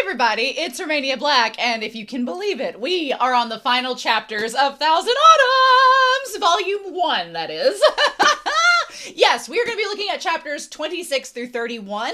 everybody, it's Romania Black, and if you can believe it, we are on the final chapters of Thousand Autumns, Volume 1, that is. Yes, we are going to be looking at chapters 26 through 31,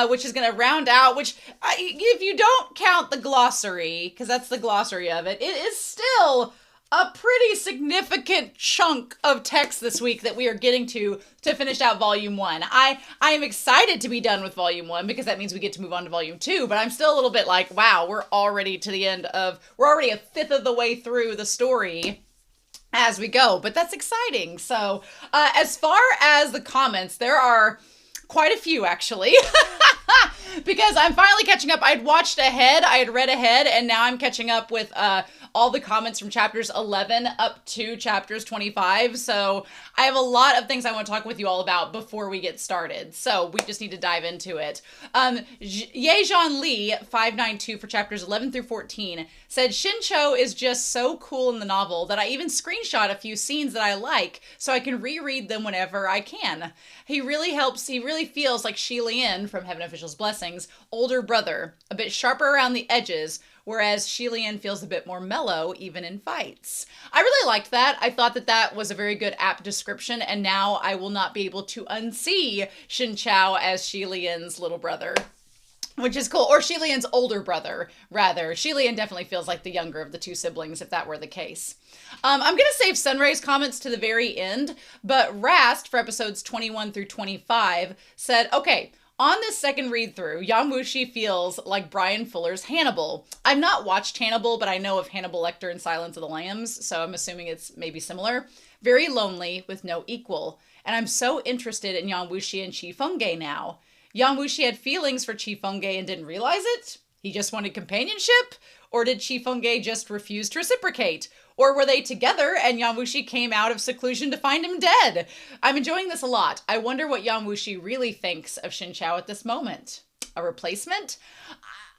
which is going to round out, if you don't count the glossary, because that's the glossary of it, it is still a pretty significant chunk of text this week that we are getting to finish out Volume 1. I am excited to be done with Volume 1 because that means we get to move on to Volume 2, but I'm still a little bit like, wow, we're already a fifth of the way through the story as we go, but that's exciting. So as far as the comments, there are quite a few actually. Because I'm finally catching up. I'd watched ahead, I had read ahead, and now I'm catching up with all the comments from chapters 11 up to chapters 25. So I have a lot of things I want to talk with you all about before we get started. So we just need to dive into it. Yejean Lee 592 for chapters 11 through 14 said Shincho is just so cool in the novel that I even screenshot a few scenes that I like so I can reread them whenever I can. He really feels like Shi Lian from Heaven Official's Blessings, older brother, a bit sharper around the edges, whereas Shi Lian feels a bit more mellow, even in fights. I really liked that. I thought that was a very good apt description, and now I will not be able to unsee Shin Chao as Shi Lian's little brother, which is cool. Or Shi Lian's older brother, rather. Shi Lian definitely feels like the younger of the two siblings, if that were the case. I'm going to save Sunray's comments to the very end, but Rast, for episodes 21 through 25, said, okay, on this second read-through, Wushi feels like Brian Fuller's Hannibal. I've not watched Hannibal, but I know of Hannibal Lecter in Silence of the Lambs, so I'm assuming it's maybe similar. Very lonely, with no equal. And I'm so interested in Wushi and Qi Fengge now. Wushi had feelings for Qi Fengge and didn't realize it? He just wanted companionship? Or did Qi Fengge just refuse to reciprocate? Or were they together and Wushi came out of seclusion to find him dead? I'm enjoying this a lot. I wonder what Wushi really thinks of Shin Chao at this moment. A replacement?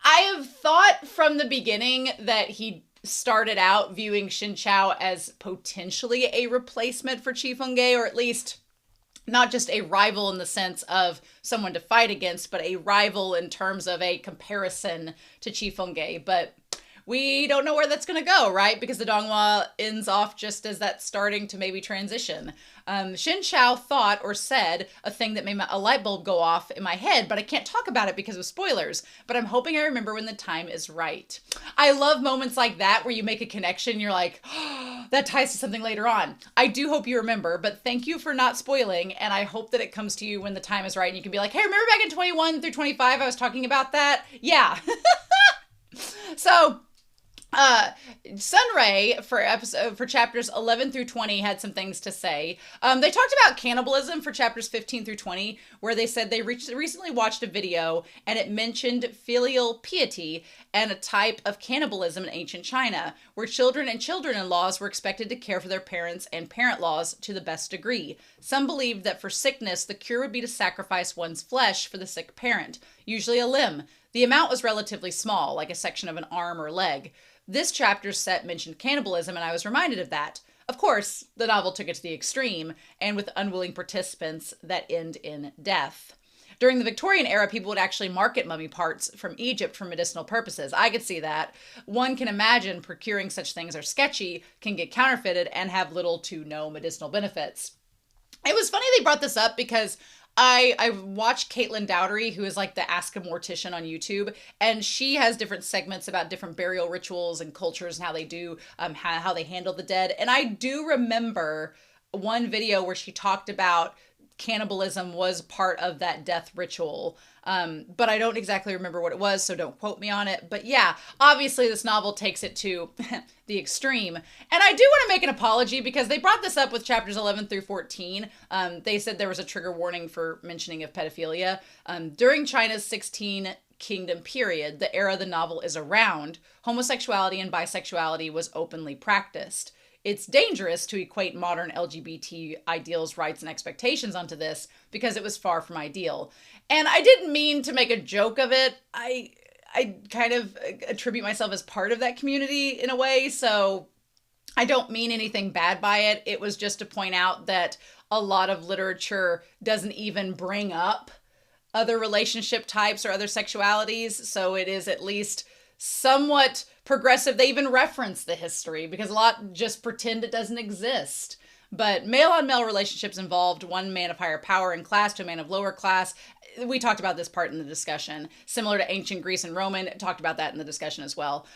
I have thought from the beginning that he started out viewing Shin Chao as potentially a replacement for Qi Fengge, or at least not just a rival in the sense of someone to fight against, but a rival in terms of a comparison to Qi Fengge. But we don't know where that's going to go, right? Because the donghua ends off just as that's starting to maybe transition. Shin Chao thought or said a thing that made a light bulb go off in my head, but I can't talk about it because of spoilers. But I'm hoping I remember when the time is right. I love moments like that where you make a connection. You're like, oh, that ties to something later on. I do hope you remember, but thank you for not spoiling. And I hope that it comes to you when the time is right. And you can be like, hey, remember back in 21 through 25, I was talking about that? Yeah. So Sunray for chapters 11 through 20 had some things to say. They talked about cannibalism for chapters 15 through 20, where they said they recently watched a video and it mentioned filial piety and a type of cannibalism in ancient China, where children and children-in-laws were expected to care for their parents and parent-laws to the best degree. Some believed that for sickness, the cure would be to sacrifice one's flesh for the sick parent, usually a limb. The amount was relatively small, like a section of an arm or leg. This chapter's set mentioned cannibalism, and I was reminded of that. Of course, the novel took it to the extreme, and with unwilling participants that end in death. During the Victorian era, people would actually market mummy parts from Egypt for medicinal purposes. I could see that. One can imagine procuring such things are sketchy, can get counterfeited, and have little to no medicinal benefits. It was funny they brought this up because I watched Caitlin Dowdery, who is like the Ask a Mortician on YouTube, and she has different segments about different burial rituals and cultures and how they do, how they handle the dead. And I do remember one video where she talked about cannibalism was part of that death ritual. But I don't exactly remember what it was, so don't quote me on it. But yeah, obviously this novel takes it to the extreme. And I do want to make an apology because they brought this up with chapters 11 through 14. They said there was a trigger warning for mentioning of pedophilia. During China's 16 Kingdom period, the era the novel is around, homosexuality and bisexuality was openly practiced. It's dangerous to equate modern LGBT ideals, rights, and expectations onto this because it was far from ideal. And I didn't mean to make a joke of it. I kind of attribute myself as part of that community in a way, so I don't mean anything bad by it. It was just to point out that a lot of literature doesn't even bring up other relationship types or other sexualities, so it is at least somewhat progressive. They even reference the history because a lot just pretend it doesn't exist. But male-on-male relationships involved one man of higher power and class to a man of lower class. We talked about this part in the discussion. Similar to ancient Greece and Roman, talked about that in the discussion as well.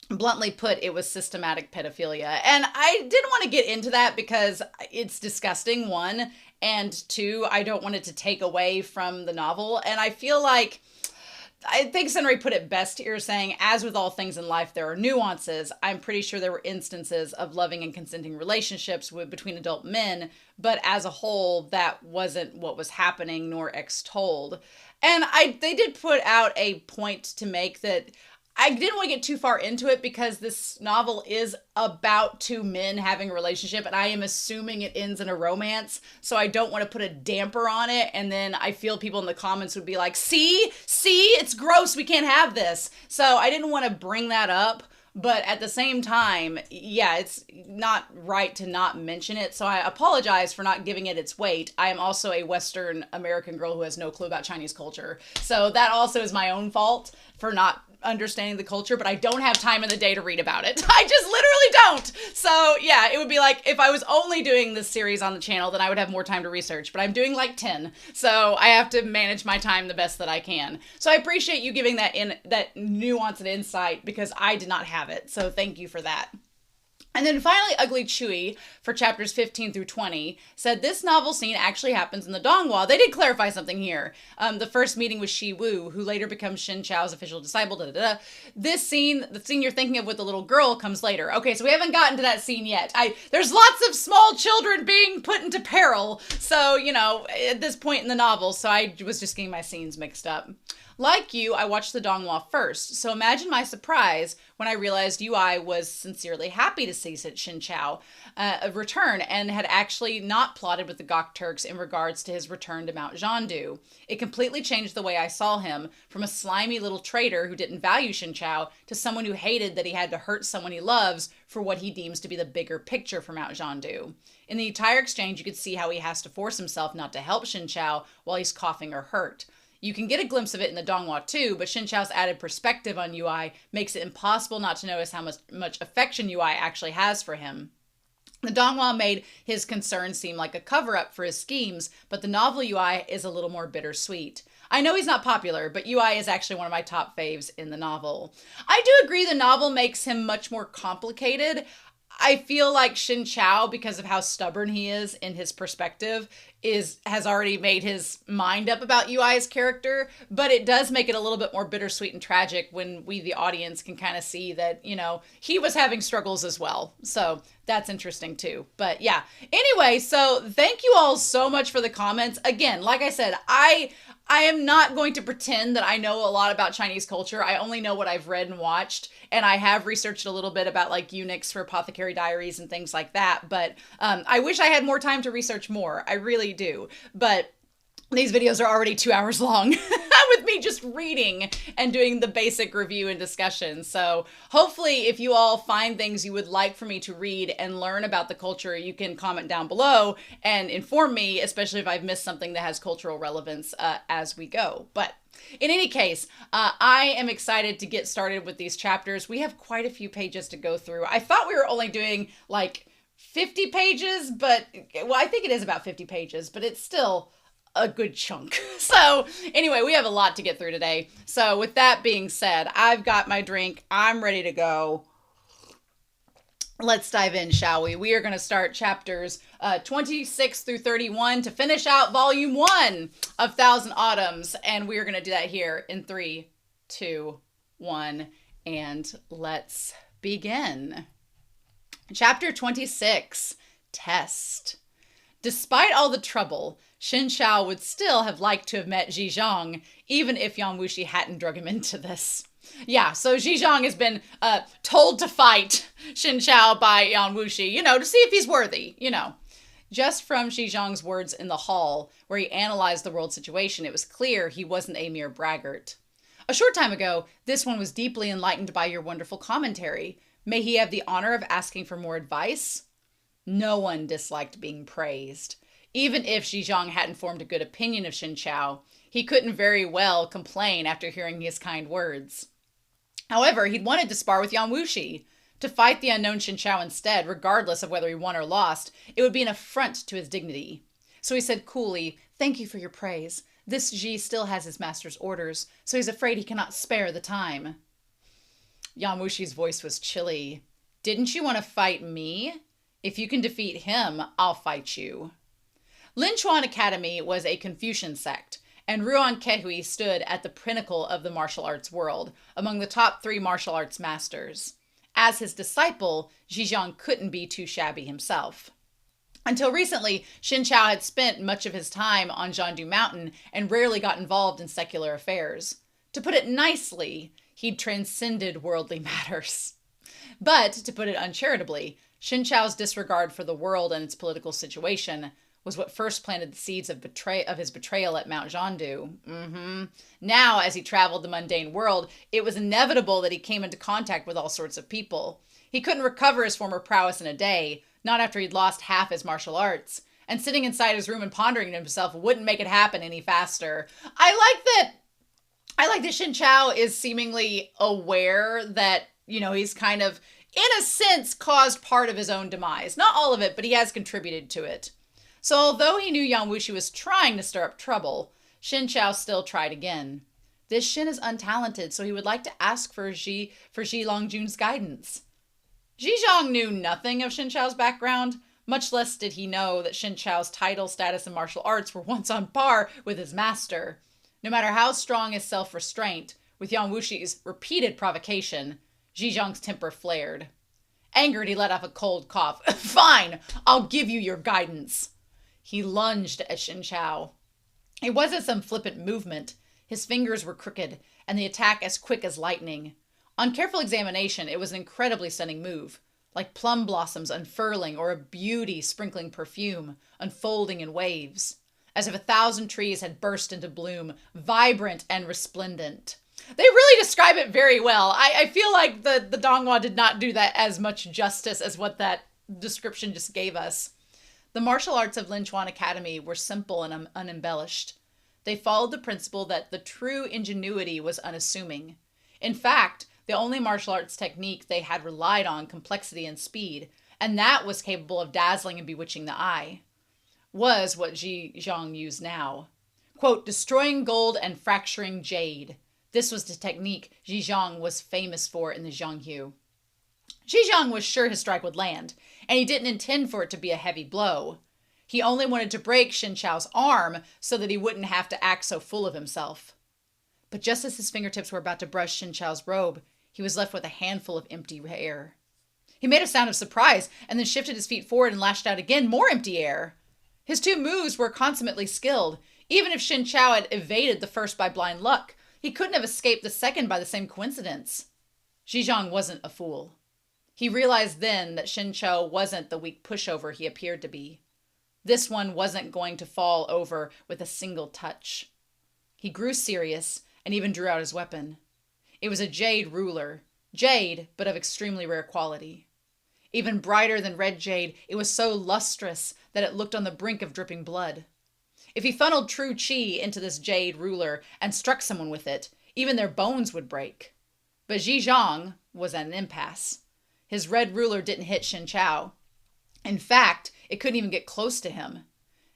Bluntly put, it was systematic pedophilia. And I didn't want to get into that because it's disgusting, one. And two, I don't want it to take away from the novel. And I feel like, I think Senri put it best here, saying, as with all things in life, there are nuances. I'm pretty sure there were instances of loving and consenting relationships between adult men, but as a whole, that wasn't what was happening, nor extolled. And they did put out a point to make that I didn't want to get too far into it because this novel is about two men having a relationship, and I am assuming it ends in a romance, so I don't want to put a damper on it, and then I feel people in the comments would be like, see, it's gross, we can't have this. So I didn't want to bring that up, but at the same time, yeah, it's not right to not mention it, so I apologize for not giving it its weight. I am also a Western American girl who has no clue about Chinese culture, so that also is my own fault for not understanding the culture, but I don't have time in the day to read about it. I just literally don't. So yeah, it would be like if I was only doing this series on the channel, then I would have more time to research, but I'm doing like 10. So I have to manage my time the best that I can. So I appreciate you giving that nuance and insight because I did not have it. So thank you for that. And then finally, Ugly Chewy, for chapters 15 through 20, said this novel scene actually happens in the donghua. They did clarify something here. The first meeting with Shi Wu, who later becomes Shen Chao's official disciple, This scene, the scene you're thinking of with the little girl, comes later. Okay, so we haven't gotten to that scene yet. There's lots of small children being put into peril, so, at this point in the novel, so I was just getting my scenes mixed up. Like you, I watched the donghua first, so imagine my surprise when I realized UI was sincerely happy to see Shen Chao return and had actually not plotted with the Gok Turks in regards to his return to Mount Zhandu. It completely changed the way I saw him, from a slimy little traitor who didn't value Shen Chao to someone who hated that he had to hurt someone he loves for what he deems to be the bigger picture for Mount Zhandu. In the entire exchange, you could see how he has to force himself not to help Shen Chao while he's coughing or hurt. You can get a glimpse of it in the donghua too, but Shen Chao's added perspective on UI makes it impossible not to notice how much affection UI actually has for him. The donghua made his concern seem like a cover-up for his schemes, but the novel UI is a little more bittersweet. I know he's not popular, but UI is actually one of my top faves in the novel. I do agree the novel makes him much more complicated. I feel like Shen Chao, because of how stubborn he is in his perspective, has already made his mind up about UI's character, but it does make it a little bit more bittersweet and tragic when we, the audience, can kind of see that, he was having struggles as well. So that's interesting too. But yeah, anyway, so thank you all so much for the comments. Again, like I said, I am not going to pretend that I know a lot about Chinese culture. I only know what I've read and watched, and I have researched a little bit about like eunuchs for Apothecary Diaries and things like that, but I wish I had more time to research more. I really do. But these videos are already 2 hours long with me just reading and doing the basic review and discussion. So hopefully if you all find things you would like for me to read and learn about the culture, you can comment down below and inform me, especially if I've missed something that has cultural relevance as we go. But in any case, I am excited to get started with these chapters. We have quite a few pages to go through. I thought we were only doing like 50 pages, but well, I think it is about 50 pages, but it's still a good chunk. So anyway, we have a lot to get through today. So with that being said, I've got my drink. I'm ready to go. Let's dive in, shall we? We are going to start chapters 26 through 31 to finish out volume 1 of Thousand Autumns. And we are going to do that here in 3, 2, 1, and let's begin. Chapter 26, Test. Despite all the trouble, Shen Chao would still have liked to have met Zizhong, even if Yan Wushi hadn't drug him into this. Yeah, so Zizhong has been told to fight Shen Chao by Yan Wushi, to see if he's worthy, Just from Zizhong's words in the hall, where he analyzed the world situation, it was clear he wasn't a mere braggart. A short time ago, this one was deeply enlightened by your wonderful commentary. May he have the honor of asking for more advice? No one disliked being praised. Even if Zhejiang hadn't formed a good opinion of Shen Qiao, he couldn't very well complain after hearing his kind words. However, he'd wanted to spar with Yang Wushi. To fight the unknown Shen Qiao instead, regardless of whether he won or lost, it would be an affront to his dignity. So he said coolly, "Thank you for your praise. This Ji still has his master's orders, so he's afraid he cannot spare the time." Yang Wushi's voice was chilly. "Didn't you want to fight me? If you can defeat him, I'll fight you." Linchuan Academy was a Confucian sect, and Ruan Kehui stood at the pinnacle of the martial arts world, among the top 3 martial arts masters. As his disciple, Zhejiang couldn't be too shabby himself. Until recently, Shen Qiao had spent much of his time on Jiandu Mountain and rarely got involved in secular affairs. To put it nicely, he'd transcended worldly matters. But, to put it uncharitably, Shen Qiao's disregard for the world and its political situation was what first planted the seeds of his betrayal at Mount Jiandu. Now, as he traveled the mundane world, it was inevitable that he came into contact with all sorts of people. He couldn't recover his former prowess in a day, not after he'd lost half his martial arts, and sitting inside his room and pondering to himself wouldn't make it happen any faster. I like that Shen Qiao is seemingly aware that, he's kind of, in a sense, caused part of his own demise. Not all of it, but he has contributed to it. So although he knew Yang Wushi was trying to stir up trouble, Shen Qiao still tried again. This Shen is untalented, so he would like to ask for Zhi Longjun's guidance. Zhejiang knew nothing of Shen Qiao's background, much less did he know that Shen Qiao's title, status, and martial arts were once on par with his master. No matter how strong his self-restraint, with Yang Wushi's repeated provocation, Zhejiang's temper flared. Angered, he let off a cold cough. "Fine, I'll give you your guidance." He lunged at Shen Qiao. It wasn't some flippant movement. His fingers were crooked, and the attack as quick as lightning. On careful examination, it was an incredibly stunning move, like plum blossoms unfurling or a beauty sprinkling perfume, unfolding in waves, as if 1,000 trees had burst into bloom, vibrant and resplendent. They really describe it very well. I feel like the donghua did not do that as much justice as what that description just gave us. The martial arts of Linchuan Academy were simple and unembellished. They followed the principle that the true ingenuity was unassuming. In fact, the only martial arts technique they had relied on complexity and speed, and that was capable of dazzling and bewitching the eye, was what Zhejiang used now. Quote, "destroying gold and fracturing jade." This was the technique Zhejiang was famous for in the Xionghu. Zhejiang was sure his strike would land, and he didn't intend for it to be a heavy blow. He only wanted to break Shen Qiao's arm so that he wouldn't have to act so full of himself. But just as his fingertips were about to brush Shen Qiao's robe, he was left with a handful of empty air. He made a sound of surprise and then shifted his feet forward and lashed out again, more empty air. His 2 moves were consummately skilled. Even if Shen Qiao had evaded the first by blind luck, he couldn't have escaped the second by the same coincidence. Zhejiang wasn't a fool. He realized then that Shen Qiao wasn't the weak pushover he appeared to be. This one wasn't going to fall over with a single touch. He grew serious and even drew out his weapon. It was a jade ruler. Jade, but of extremely rare quality. Even brighter than red jade, it was so lustrous that it looked on the brink of dripping blood. If he funneled true qi into this jade ruler and struck someone with it, even their bones would break. But Zhejiang was at an impasse. His red ruler didn't hit Shen Qiao. In fact, it couldn't even get close to him.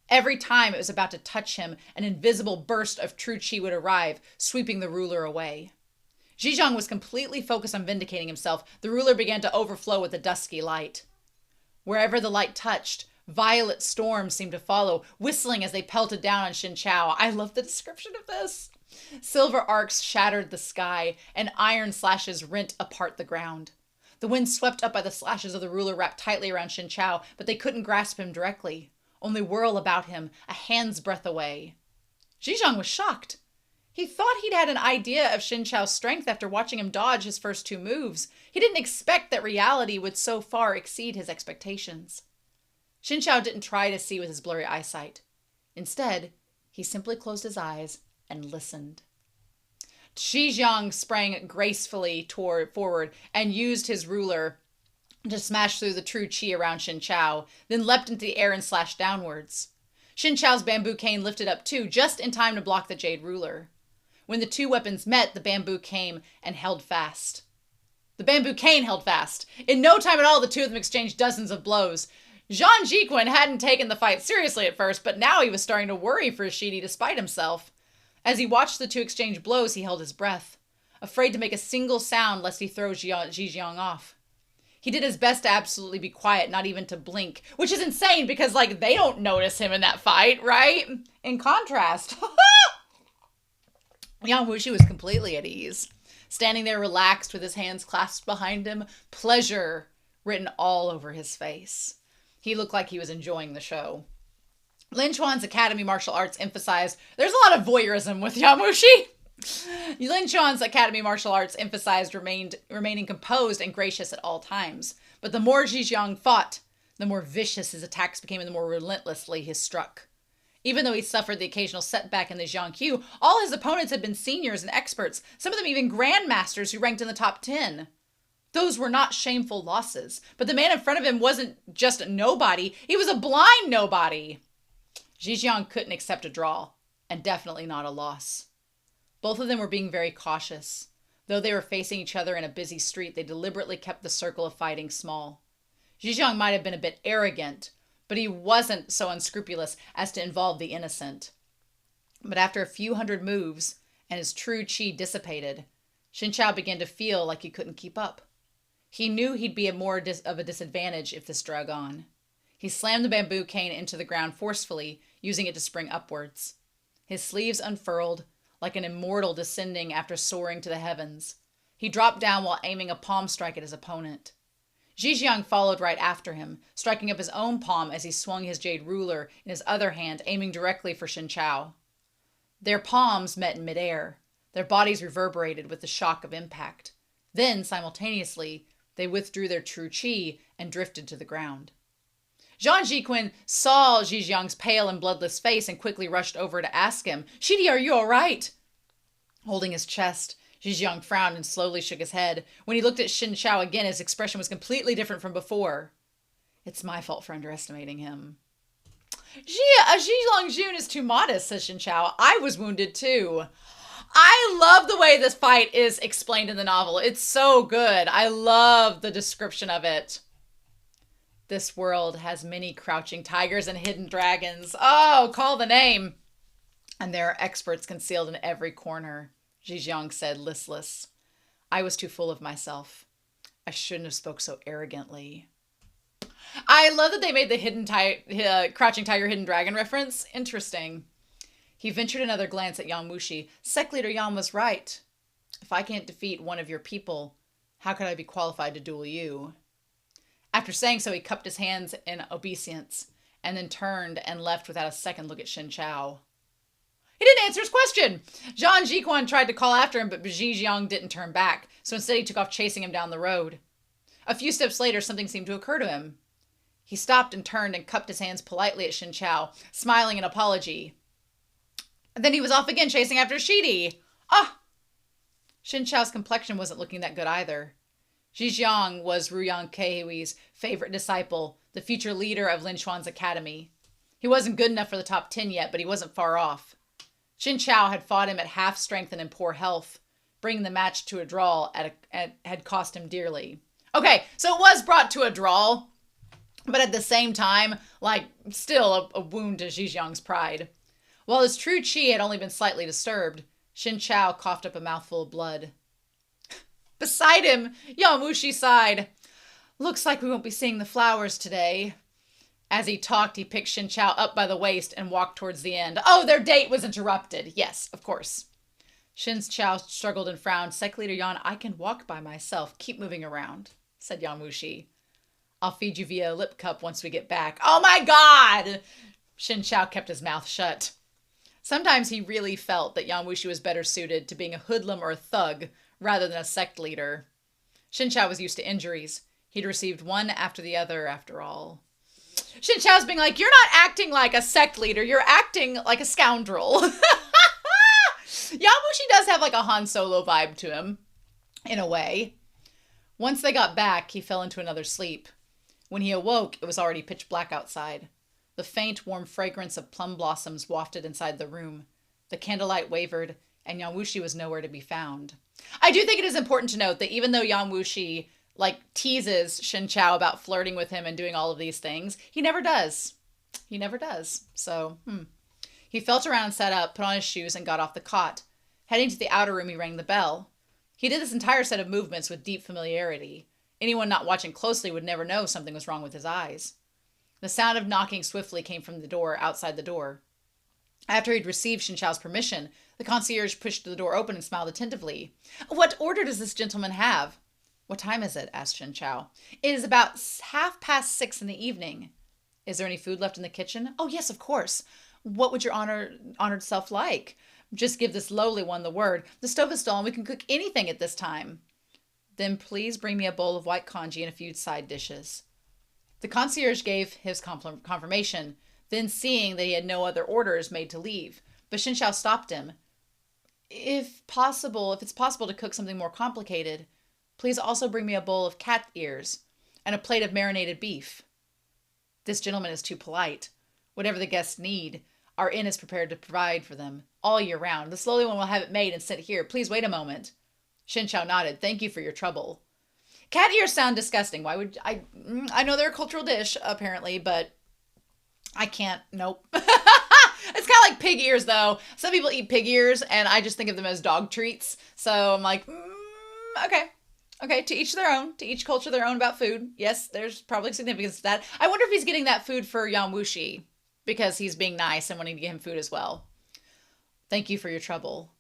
Every time it was about to touch him, an invisible burst of true qi would arrive, sweeping the ruler away. Zhejiang was completely focused on vindicating himself. The ruler began to overflow with a dusky light. Wherever the light touched, violet storms seemed to follow, whistling as they pelted down on Shen Qiao. I love the description of this. Silver arcs shattered the sky, and iron slashes rent apart the ground. The wind swept up by the slashes of the ruler wrapped tightly around Shen Qiao, but they couldn't grasp him directly, only whirl about him, a hand's breadth away. Zhejiang was shocked. He thought he'd had an idea of Shen Qiao's strength after watching him dodge his first 2 moves. He didn't expect that reality would so far exceed his expectations. Shen Qiao didn't try to see with his blurry eyesight. Instead, he simply closed his eyes and listened. Zhejiang sprang gracefully forward and used his ruler to smash through the true qi around Shen Qiao, then leapt into the air and slashed downwards. Shen Chao's bamboo cane lifted up too, just in time to block the jade ruler. When the two weapons met, the bamboo came and held fast. The bamboo cane held fast. In no time at all, the two of them exchanged dozens of blows. Zhang Jiquan hadn't taken the fight seriously at first, but now he was starting to worry for Shidi despite himself. As he watched the two exchange blows, he held his breath, afraid to make a single sound lest he throw Zhijiang off. He did his best to absolutely be quiet, not even to blink, which is insane because, like, they don't notice him in that fight, right? In contrast, Yang Wushi was completely at ease, standing there relaxed with his hands clasped behind him, pleasure written all over his face. He looked like he was enjoying the show. Lin Chuan's Academy Martial Arts emphasized, there's a lot of voyeurism with Yang Wushi. Lin Chuan's Academy Martial Arts emphasized remaining composed and gracious at all times. But the more Zhijiang fought, the more vicious his attacks became and the more relentlessly he struck. Even though he suffered the occasional setback in the Jiangqiu, all his opponents had been seniors and experts, some of them even grandmasters who ranked in the top 10. Those were not shameful losses, but the man in front of him wasn't just a nobody, he was a blind nobody. Zhijiang couldn't accept a draw, and definitely not a loss. Both of them were being very cautious. Though they were facing each other in a busy street, they deliberately kept the circle of fighting small. Zhijiang might have been a bit arrogant, but he wasn't so unscrupulous as to involve the innocent. But after a few hundred moves, and his true qi dissipated, Shen Qiao began to feel like he couldn't keep up. He knew he'd be more of a disadvantage if this drug on. He slammed the bamboo cane into the ground forcefully, using it to spring upwards. His sleeves unfurled, like an immortal descending after soaring to the heavens. He dropped down while aiming a palm strike at his opponent. Zhijiang followed right after him, striking up his own palm as he swung his jade ruler in his other hand, aiming directly for Shen Qiao. Their palms met in midair. Their bodies reverberated with the shock of impact. Then, simultaneously, they withdrew their true qi and drifted to the ground. Zhang Jiquan saw Zhijiang's pale and bloodless face and quickly rushed over to ask him, "Shidi, are you all right?" Holding his chest, Zhijiang frowned and slowly shook his head. When he looked at Shen Qiao again, his expression was completely different from before. "It's my fault for underestimating him." Zhi Longjun is too modest, says Shen Qiao. "I was wounded too." I love the way this fight is explained in the novel. It's so good. I love the description of it. "This world has many crouching tigers and hidden dragons." Oh, call the name. "And there are experts concealed in every corner," Zhijiang said, listless. "I was too full of myself. I shouldn't have spoke so arrogantly." I love that they made the crouching tiger, hidden dragon reference. Interesting. He ventured another glance at Yang Wushi. "Sect leader Yang was right. If I can't defeat one of your people, how could I be qualified to duel you?" After saying so, he cupped his hands in obeisance, and then turned and left without a second look at Shen Qiao. He didn't answer his question. Zhang Jiquan tried to call after him, but Zhijiang didn't turn back, so instead he took off chasing him down the road. A few steps later, something seemed to occur to him. He stopped and turned and cupped his hands politely at Shen Qiao, smiling an apology. And then he was off again, chasing after Shidi. Ah! Shen Qiao's complexion wasn't looking that good either. Zhijiang was Ruyang Keihui's favorite disciple, the future leader of Lin Chuan's academy. He wasn't good enough for the top 10 yet, but he wasn't far off. Shen Qiao had fought him at half strength and in poor health. Bringing the match to a draw had cost him dearly. Okay, so it was brought to a draw, but at the same time, still a wound to Zhijiang's pride. While his true qi had only been slightly disturbed, Shen Qiao coughed up a mouthful of blood. Beside him, Yang Wushi sighed. "Looks like we won't be seeing the flowers today." As he talked, he picked Shen Qiao up by the waist and walked towards the end. Oh, their date was interrupted. Yes, of course. Shen Qiao struggled and frowned. "Sect leader Yan, I can walk by myself. Keep moving around," said Yang Wushi. "I'll feed you via a lip cup once we get back." Oh my God! Shen Qiao kept his mouth shut. Sometimes he really felt that Yang Wushi was better suited to being a hoodlum or a thug rather than a sect leader. Shen Qiao was used to injuries. He'd received one after the other, after all. Shen Qiao's being like, "You're not acting like a sect leader. You're acting like a scoundrel." Yang Wushi does have like a Han Solo vibe to him, in a way. Once they got back, he fell into another sleep. When he awoke, it was already pitch black outside. The faint, warm fragrance of plum blossoms wafted inside the room. The candlelight wavered, and Yang Wushi was nowhere to be found. I do think it is important to note that even though Yang Wushi teases Shen Qiao about flirting with him and doing all of these things, he never does. He never does. So, He felt around, sat up, put on his shoes, and got off the cot. Heading to the outer room, he rang the bell. He did this entire set of movements with deep familiarity. Anyone not watching closely would never know something was wrong with his eyes. The sound of knocking swiftly came from the door outside the door. After he'd received Shen Qiao's permission, the concierge pushed the door open and smiled attentively. "What order does this gentleman have?" "What time is it?" asked Shen Qiao. "It is about 6:30 in the evening." "Is there any food left in the kitchen?" "Oh, yes, of course. What would your honored self like?" "Just give this lowly one the word. The stove is still on. We can cook anything at this time." "Then please bring me a bowl of white congee and a few side dishes." The concierge gave his confirmation, then seeing that he had no other orders, made to leave. But Shen Qiao stopped him. If it's possible to cook something more complicated, please also bring me a bowl of cat ears and a plate of marinated beef." "This gentleman is too polite. Whatever the guests need, our inn is prepared to provide for them all year round. The lowly one will have it made and sent here. Please wait a moment." Shen Qiao nodded. "Thank you for your trouble." Cat ears sound disgusting. Why would I know they're a cultural dish, apparently, but I can't. Nope. It's kind of like pig ears, though. Some people eat pig ears, and I just think of them as dog treats. So I'm like, okay. Okay, to each their own. To each culture their own about food. Yes, there's probably significance to that. I wonder if he's getting that food for Yang Wushi, because he's being nice and wanting to give him food as well. "Thank you for your trouble."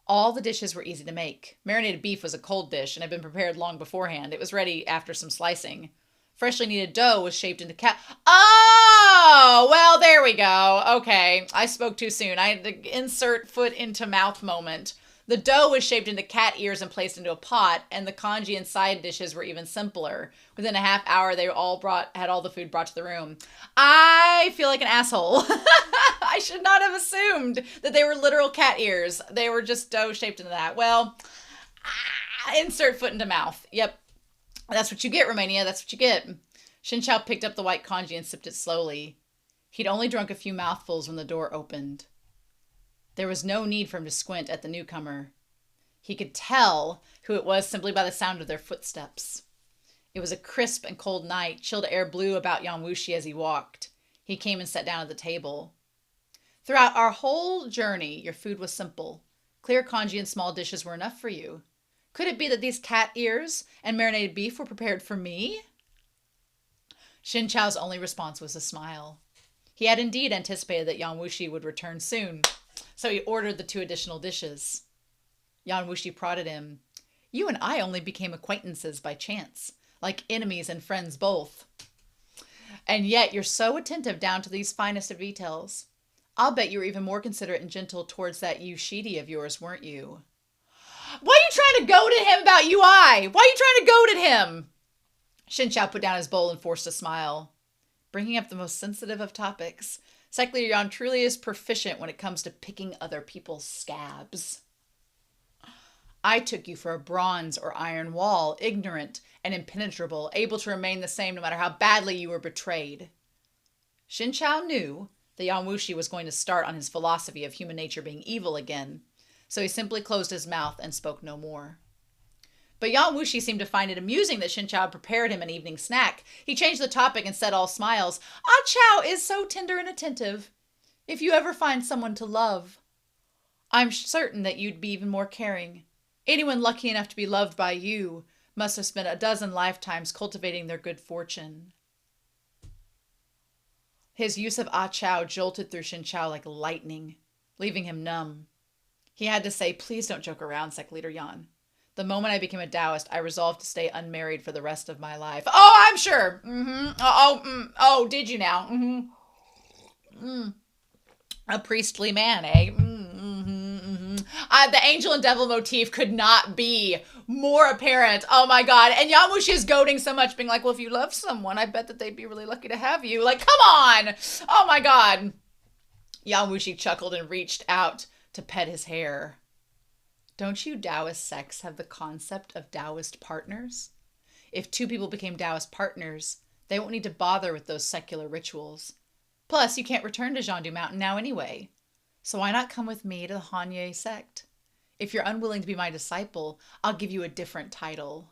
All the dishes were easy to make. Marinated beef was a cold dish and had been prepared long beforehand. It was ready after some slicing. Freshly kneaded dough was shaped into cat... Oh! Well, there we go. Okay. I spoke too soon. I had to insert foot into mouth moment. The dough was shaped into cat ears and placed into a pot, and the congee and side dishes were even simpler. Within a half hour, they had all the food brought to the room. I feel like an asshole. I should not have assumed that they were literal cat ears. They were just dough shaped into that. Well, insert foot into mouth. Yep. That's what you get, Romania. That's what you get. Shen Qiao picked up the white congee and sipped it slowly. He'd only drunk a few mouthfuls when the door opened. There was no need for him to squint at the newcomer. He could tell who it was simply by the sound of their footsteps. It was a crisp and cold night. Chilled air blew about Yang Wushi as he walked. He came and sat down at the table. "Throughout our whole journey, your food was simple. Clear congee and small dishes were enough for you. Could it be that these cat ears and marinated beef were prepared for me?" Shen Qiao's only response was a smile. He had indeed anticipated that Yang Wushi would return soon, so he ordered the 2 additional dishes. Yang Wushi prodded him. "You and I only became acquaintances by chance, like enemies and friends both. And yet you're so attentive down to these finest of details. I'll bet you were even more considerate and gentle towards that Yushidi of yours, weren't you?" Why are you trying to goad at him about UI? Why are you trying to goad at him? Shen Qiao put down his bowl and forced a smile. Bringing up the most sensitive of topics, Secular Yan truly is proficient when it comes to picking other people's scabs. I took you for a bronze or iron wall, ignorant and impenetrable, able to remain the same no matter how badly you were betrayed. Shen Qiao knew that Yang Wushi was going to start on his philosophy of human nature being evil again, so he simply closed his mouth and spoke no more. But Yang Wushi seemed to find it amusing that Shen Qiao had prepared him an evening snack. He changed the topic and said, all smiles, "Ah Qiao is so tender and attentive. If you ever find someone to love, I'm certain that you'd be even more caring. Anyone lucky enough to be loved by you must have spent a dozen lifetimes cultivating their good fortune." His use of "ah Qiao" jolted through Shen Qiao like lightning, leaving him numb. He had to say, "Please don't joke around, Sect Leader Yan. The moment I became a Taoist, I resolved to stay unmarried for the rest of my life." Oh, I'm sure. Oh, did you now? A priestly man, eh? The angel and devil motif could not be more apparent. Oh my God. And Yang Wushi is goading so much, being like, well, if you love someone, I bet that they'd be really lucky to have you. Like, come on. Oh my God. Yang Wushi chuckled and reached out to pet his hair. Don't you Taoist sects have the concept of Taoist partners? If two people became Taoist partners, they won't need to bother with those secular rituals. Plus, you can't return to Zhandu Mountain now anyway. So why not come with me to the Hanye sect? If you're unwilling to be my disciple, I'll give you a different title.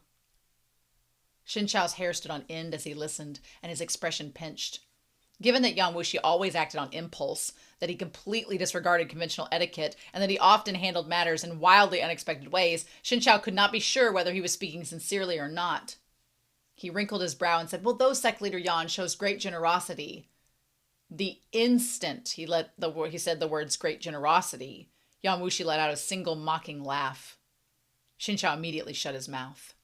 Shen Qiao's hair stood on end as he listened, and his expression pinched. Given that Yang Wushi always acted on impulse, that he completely disregarded conventional etiquette, and that he often handled matters in wildly unexpected ways, Shen Qiao could not be sure whether he was speaking sincerely or not. He wrinkled his brow and said, well, though sect leader Yan shows great generosity. The instant he said the words great generosity, Yang Wushi let out a single mocking laugh. Shen Qiao immediately shut his mouth.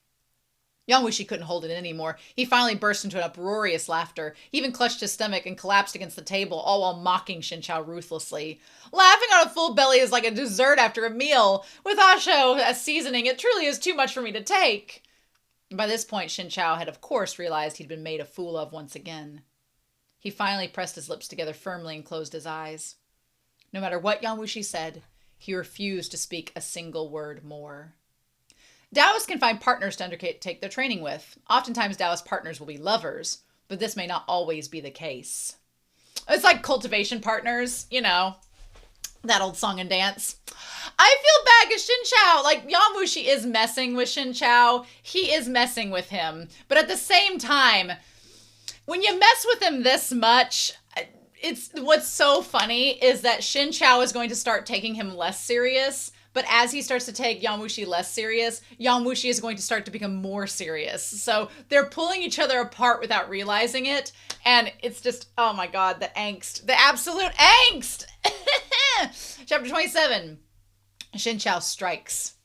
Yang Wushi couldn't hold it in anymore. He finally burst into an uproarious laughter. He even clutched his stomach and collapsed against the table, all while mocking Shen Qiao ruthlessly. Laughing on a full belly is like a dessert after a meal. With asho as seasoning, it truly is too much for me to take. By this point, Shen Qiao had of course realized he'd been made a fool of once again. He finally pressed his lips together firmly and closed his eyes. No matter what Yang Wushi said, he refused to speak a single word more. Taoists can find partners to undertake their training with. Oftentimes, Taoist partners will be lovers, but this may not always be the case. It's like cultivation partners, you know, that old song and dance. I feel bad because Shen Qiao, like, Yang Wushi is messing with Shen Qiao. He is messing with him. But at the same time, when you mess with him this much, what's so funny is that Shen Qiao is going to start taking him less serious. But as he starts to take Yang Wushi less serious, Yang Wushi is going to start to become more serious. So they're pulling each other apart without realizing it. And it's just, oh my God, the angst. The absolute angst! Chapter 27. Shen Qiao strikes.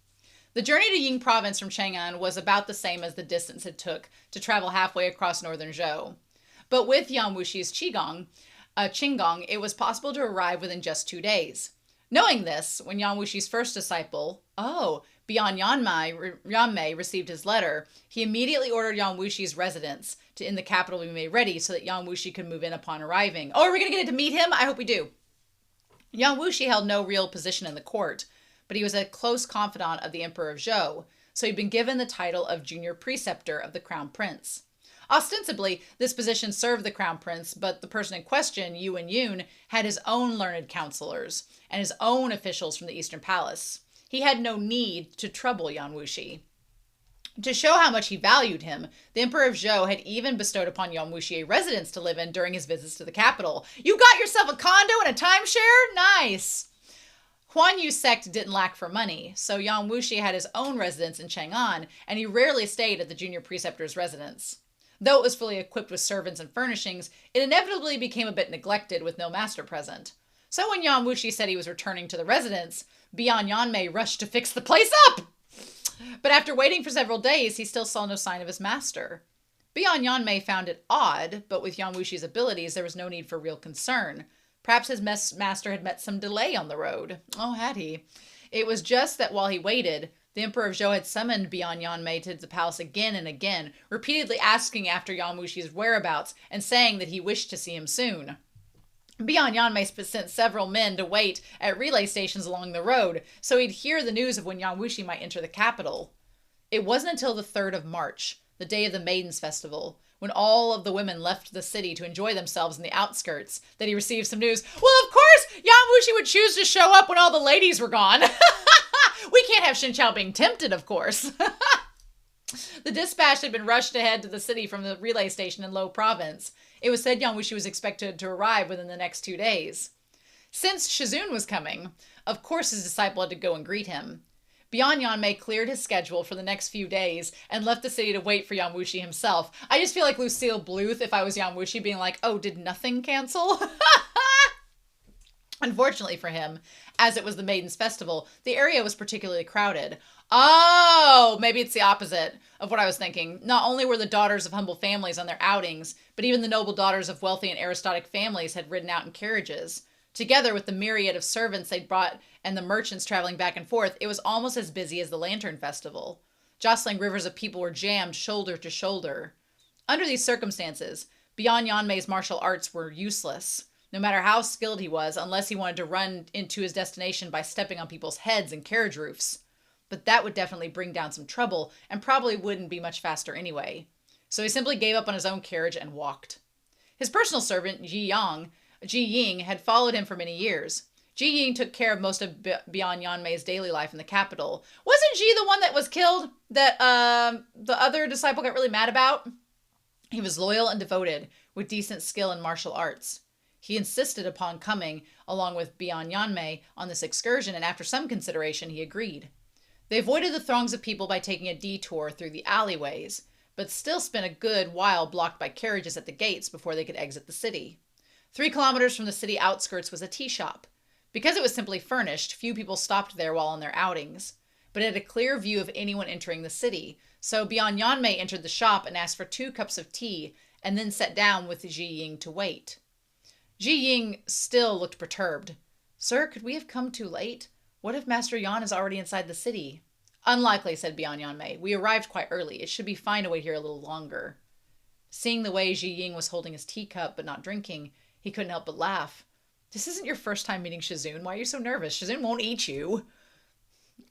The journey to Ying province from Chang'an was about the same as the distance it took to travel halfway across northern Zhou. But with Yang Wushi's Qinggong, it was possible to arrive within just 2 days. Knowing this, when Yang Wushi's first disciple, Bian Yanmei, received his letter, he immediately ordered Yang Wushi's residence in the capital be made ready so that Yang Wushi could move in upon arriving. Oh, are we going to get to meet him? I hope we do. Yang Wushi held no real position in the court, but he was a close confidant of the Emperor of Zhou, so he'd been given the title of junior preceptor of the Crown Prince. Ostensibly, this position served the Crown Prince, but the person in question, Yuan Yun, had his own learned counselors and his own officials from the Eastern Palace. He had no need to trouble Yang Wushi. To show how much he valued him, the Emperor of Zhou had even bestowed upon Yang Wushi a residence to live in during his visits to the capital. You got yourself a condo and a timeshare? Nice! Huan Yu's sect didn't lack for money, so Yang Wushi had his own residence in Chang'an, and he rarely stayed at the junior preceptor's residence. Though it was fully equipped with servants and furnishings, it inevitably became a bit neglected with no master present. So when Yang Wushi said he was returning to the residence, Bian Yanmei rushed to fix the place up! But after waiting for several days, he still saw no sign of his master. Bian Yanmei found it odd, but with Yang Wushi's abilities, there was no need for real concern. Perhaps his master had met some delay on the road. Oh, had he? It was just that while he waited, the Emperor of Zhou had summoned Bian Yanmei to the palace again and again, repeatedly asking after Yang Wushi's whereabouts and saying that he wished to see him soon. Bian Yanmei sent several men to wait at relay stations along the road, so he'd hear the news of when Yang Wushi might enter the capital. It wasn't until the 3rd of March, the day of the Maidens' Festival, when all of the women left the city to enjoy themselves in the outskirts, that he received some news. Well, of course, Yang Wushi would choose to show up when all the ladies were gone. We can't have Shen Qiao being tempted, of course. The dispatch had been rushed ahead to the city from the relay station in Lo Province. It was said Yang Wushi was expected to arrive within the next 2 days. Since Shizun was coming, of course his disciple had to go and greet him. Bian Yanmei cleared his schedule for the next few days and left the city to wait for Yang Wushi himself. I just feel like Lucille Bluth if I was Yang Wushi being like, oh, did nothing cancel? Unfortunately for him, as it was the Maidens' Festival, the area was particularly crowded. Oh, maybe it's the opposite of what I was thinking. Not only were the daughters of humble families on their outings, but even the noble daughters of wealthy and aristocratic families had ridden out in carriages. Together with the myriad of servants they'd brought and the merchants traveling back and forth, it was almost as busy as the Lantern Festival. Jostling rivers of people were jammed shoulder to shoulder. Under these circumstances, Bian Yanmei's martial arts were useless, no matter how skilled he was, unless he wanted to run into his destination by stepping on people's heads and carriage roofs. But that would definitely bring down some trouble, and probably wouldn't be much faster anyway. So he simply gave up on his own carriage and walked. His personal servant, Yi Yang, Ji Ying, had followed him for many years. Ji Ying took care of most of Bian Yanmei's daily life in the capital. Wasn't Ji the one that was killed that the other disciple got really mad about? He was loyal and devoted, with decent skill in martial arts. He insisted upon coming along with Bian Yanmei on this excursion, and after some consideration, he agreed. They avoided the throngs of people by taking a detour through the alleyways, but still spent a good while blocked by carriages at the gates before they could exit the city. 3 kilometers from the city outskirts was a tea shop. Because it was simply furnished, few people stopped there while on their outings, but it had a clear view of anyone entering the city, so Bian Yanmei entered the shop and asked for 2 cups of tea, and then sat down with Ji Ying to wait. Ji Ying still looked perturbed. "Sir, could we have come too late? What if Master Yan is already inside the city?" "Unlikely," said Bian Yanmei. "We arrived quite early. It should be fine to wait here a little longer." Seeing the way Ji Ying was holding his teacup but not drinking, he couldn't help but laugh. "This isn't your first time meeting Shizun. Why are you so nervous? Shizun won't eat you."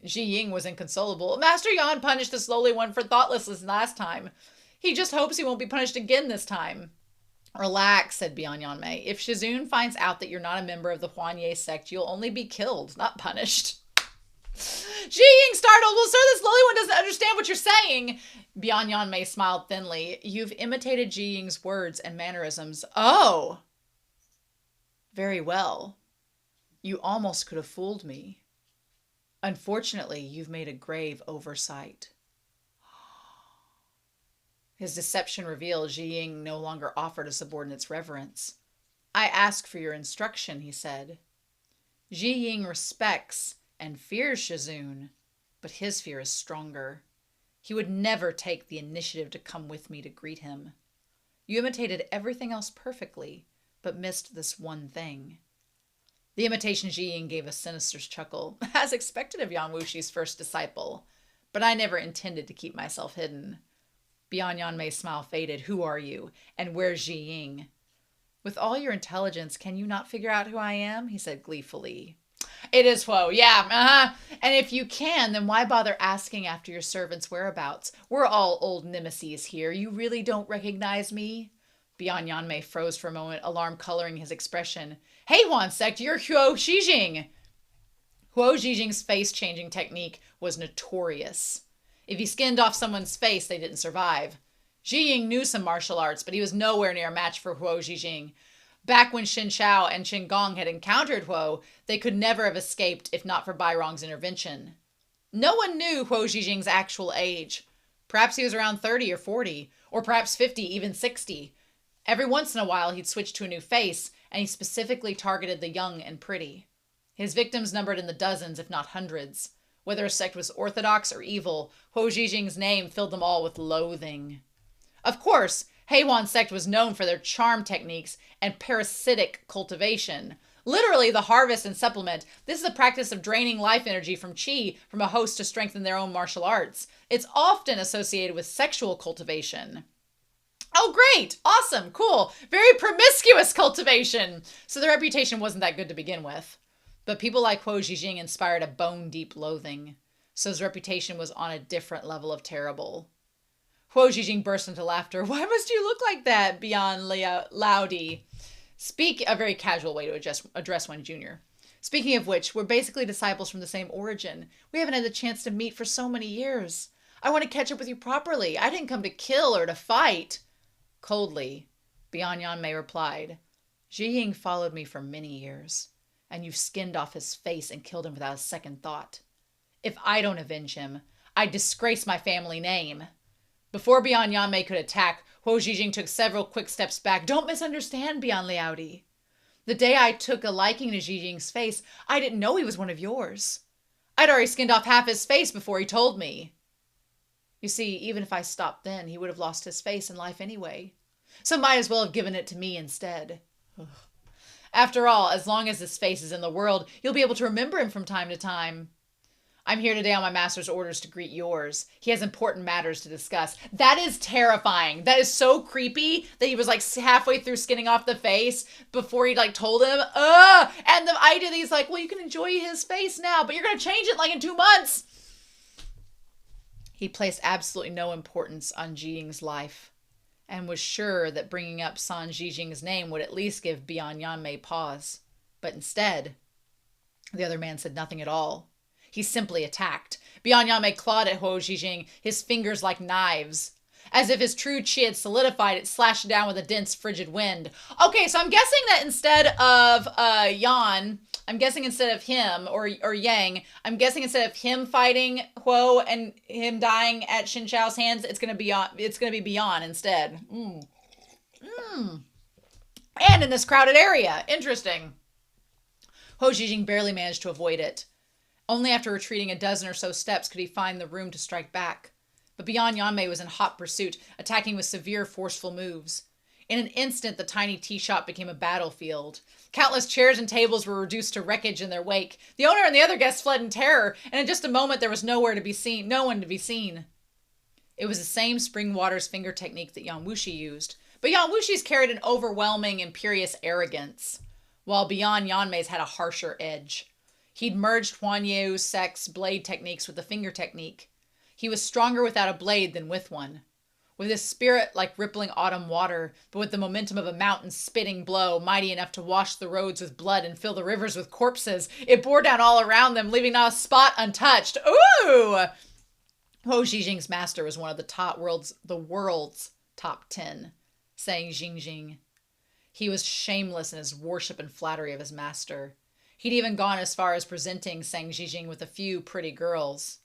Ji Ying was inconsolable. "Master Yan punished the slowly one for thoughtlessness last time. He just hopes he won't be punished again this time." "Relax," said Bian Yanmei. "If Shizun finds out that you're not a member of the Huanye sect, you'll only be killed, not punished." Ji Ying startled. "Well, sir, this lowly one doesn't understand what you're saying." Bian Yanmei smiled thinly. "You've imitated Ji Ying's words and mannerisms." "Oh! Very well. You almost could have fooled me. Unfortunately, you've made a grave oversight." His deception revealed Ji Ying no longer offered a subordinate's reverence. "I ask for your instruction," he said. Ji Ying respects and fears Shizun, but his fear is stronger. He would never take the initiative to come with me to greet him. You imitated everything else perfectly, but missed this one thing. The imitation Ji Ying gave a sinister chuckle, as expected of Yan Wushi's first disciple, but I never intended to keep myself hidden. Bian Yanmei's smile faded. "Who are you? And where's Ji Ying?" "With all your intelligence, can you not figure out who I am?" he said gleefully. "It is Huo, yeah, And if you can, then why bother asking after your servant's whereabouts? We're all old nemesis here. You really don't recognize me?" Bian Yanmei froze for a moment, alarm coloring his expression. "Hey, Huan sect, you're Huo Zhijing." Huo Zhijing's face-changing technique was notorious. If he skinned off someone's face, they didn't survive. Ji Ying knew some martial arts, but he was nowhere near a match for Huo Zhijing. Back when Shen Qiao and Qin Gong had encountered Huo, they could never have escaped if not for Bairong's intervention. No one knew Huo Zhijing's actual age. Perhaps he was around 30 or 40, or perhaps 50, even 60. Every once in a while, he'd switch to a new face, and he specifically targeted the young and pretty. His victims numbered in the dozens, if not hundreds. Whether a sect was orthodox or evil, Huo Zhijing's name filled them all with loathing. Of course, Heiwan sect was known for their charm techniques and parasitic cultivation. Literally, the harvest and supplement. This is the practice of draining life energy from qi from a host to strengthen their own martial arts. It's often associated with sexual cultivation. Oh, great! Awesome! Cool! Very promiscuous cultivation! So the reputation wasn't that good to begin with. But people like Huo Zhijing inspired a bone-deep loathing. So his reputation was on a different level of terrible. Huo Zhijing burst into laughter. "Why must you look like that, Bian Laudi?" A very casual way to address one junior. "Speaking of which, we're basically disciples from the same origin. We haven't had the chance to meet for so many years. I want to catch up with you properly. I didn't come to kill or to fight." Coldly, Bian Yanmei replied, "Ji Ying followed me for many years, and you've skinned off his face and killed him without a second thought. If I don't avenge him, I disgrace my family name." Before Bian Yanmei could attack, Huo Zhijing took several quick steps back. "Don't misunderstand, Bian Liaodi. The day I took a liking to Zhijing's face, I didn't know he was one of yours. I'd already skinned off half his face before he told me. You see, even if I stopped then, he would have lost his face and life anyway. So might as well have given it to me instead. After all, as long as his face is in the world, you'll be able to remember him from time to time. I'm here today on my master's orders to greet yours. He has important matters to discuss." That is terrifying. That is so creepy that he was like halfway through skinning off the face before he like told him, and the idea that he's like, well, you can enjoy his face now, but you're going to change it like in 2 months. He placed absolutely no importance on Ji Ying's life. and was sure that bringing up San Jijing's name would at least give Bian Yanmei pause. But instead, the other man said nothing at all. He simply attacked. Bian Yanmei clawed at Huo Zhijing, his fingers like knives. As if his true chi had solidified, it slashed down with a dense, frigid wind. Okay, so I'm guessing that instead of Yan, I'm guessing instead of him, or Yang, I'm guessing instead of him fighting Huo and him dying at Xin Chao's hands, it's gonna be Bian instead. And in this crowded area. Interesting. Huo Zhijing barely managed to avoid it. Only after retreating a dozen or so steps could he find the room to strike back. But Bian Yanmei was in hot pursuit, attacking with severe, forceful moves. In an instant, the tiny tea shop became a battlefield. Countless chairs and tables were reduced to wreckage in their wake. The owner and the other guests fled in terror, and in just a moment there was no one to be seen. It was the same Spring Water's finger technique that Yang Wushi used, but Yang Wushi's carried an overwhelming, imperious arrogance, while Bian Yanmei's had a harsher edge. He'd merged Huan Yeu Sek's blade techniques with the finger technique. He was stronger without a blade than with one. With his spirit like rippling autumn water, but with the momentum of a mountain-spitting blow, mighty enough to wash the roads with blood and fill the rivers with corpses, it bore down all around them, leaving not a spot untouched. Ooh! Huo Zhijing's master was one of the world's top 10, sang Jingjing. He was shameless in his worship and flattery of his master. He'd even gone as far as presenting Sang Jijing with a few pretty girls.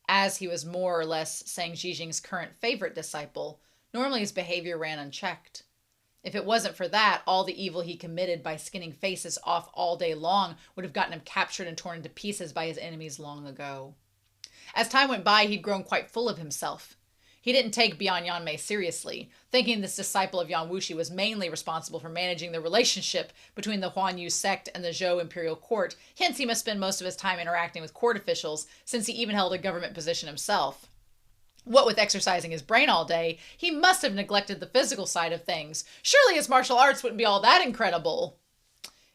As he was more or less Sang Jijing's current favorite disciple, normally his behavior ran unchecked. If it wasn't for that, all the evil he committed by skinning faces off all day long would have gotten him captured and torn into pieces by his enemies long ago. As time went by, he'd grown quite full of himself. He didn't take Bian Yanmei seriously, thinking this disciple of Yang Wushi was mainly responsible for managing the relationship between the Huan Yu sect and the Zhou imperial court. Hence, he must spend most of his time interacting with court officials, since he even held a government position himself. What with exercising his brain all day, he must have neglected the physical side of things. Surely his martial arts wouldn't be all that incredible.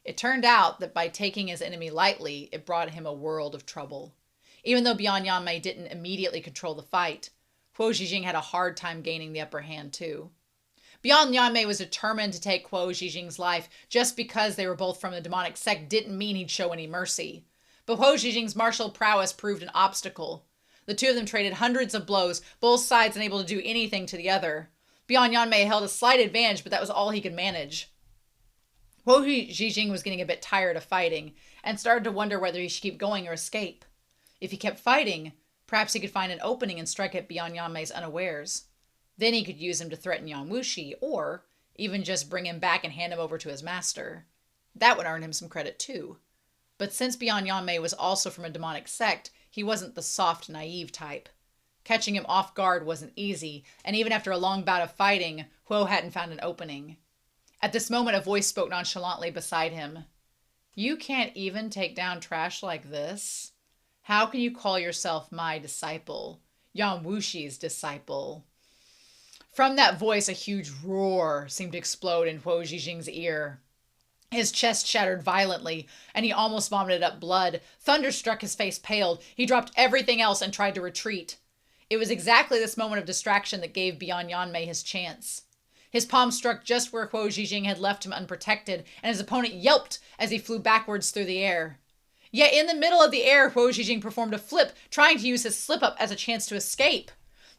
It turned out that by taking his enemy lightly, it brought him a world of trouble. Even though Bian Yanmei didn't immediately control the fight, Huo Zhijing had a hard time gaining the upper hand too. Bian Yanmei was determined to take Huo Zhijing's life. Just because they were both from the demonic sect didn't mean he'd show any mercy. But Huo Zhijing's martial prowess proved an obstacle. The two of them traded hundreds of blows, both sides unable to do anything to the other. Bian Yanmei held a slight advantage, but that was all he could manage. Huo Zhijing was getting a bit tired of fighting, and started to wonder whether he should keep going or escape. If he kept fighting, perhaps he could find an opening and strike at Bian Yanmei's unawares. Then he could use him to threaten Yang Wushi, or even just bring him back and hand him over to his master. That would earn him some credit too. But since Bian Yanmei was also from a demonic sect, he wasn't the soft, naive type. Catching him off guard wasn't easy, and even after a long bout of fighting, Huo hadn't found an opening. At this moment, a voice spoke nonchalantly beside him. "You can't even take down trash like this? How can you call yourself my disciple? Yang Wushi's disciple?" From that voice, a huge roar seemed to explode in Huo Zhijing's ear. His chest shattered violently, and he almost vomited up blood. Thunderstruck, his face paled. He dropped everything else and tried to retreat. It was exactly this moment of distraction that gave Bian Yanmei his chance. His palm struck just where Huo Zhijing had left him unprotected, and his opponent yelped as he flew backwards through the air. Yet in the middle of the air, Huo Zhijing performed a flip, trying to use his slip-up as a chance to escape.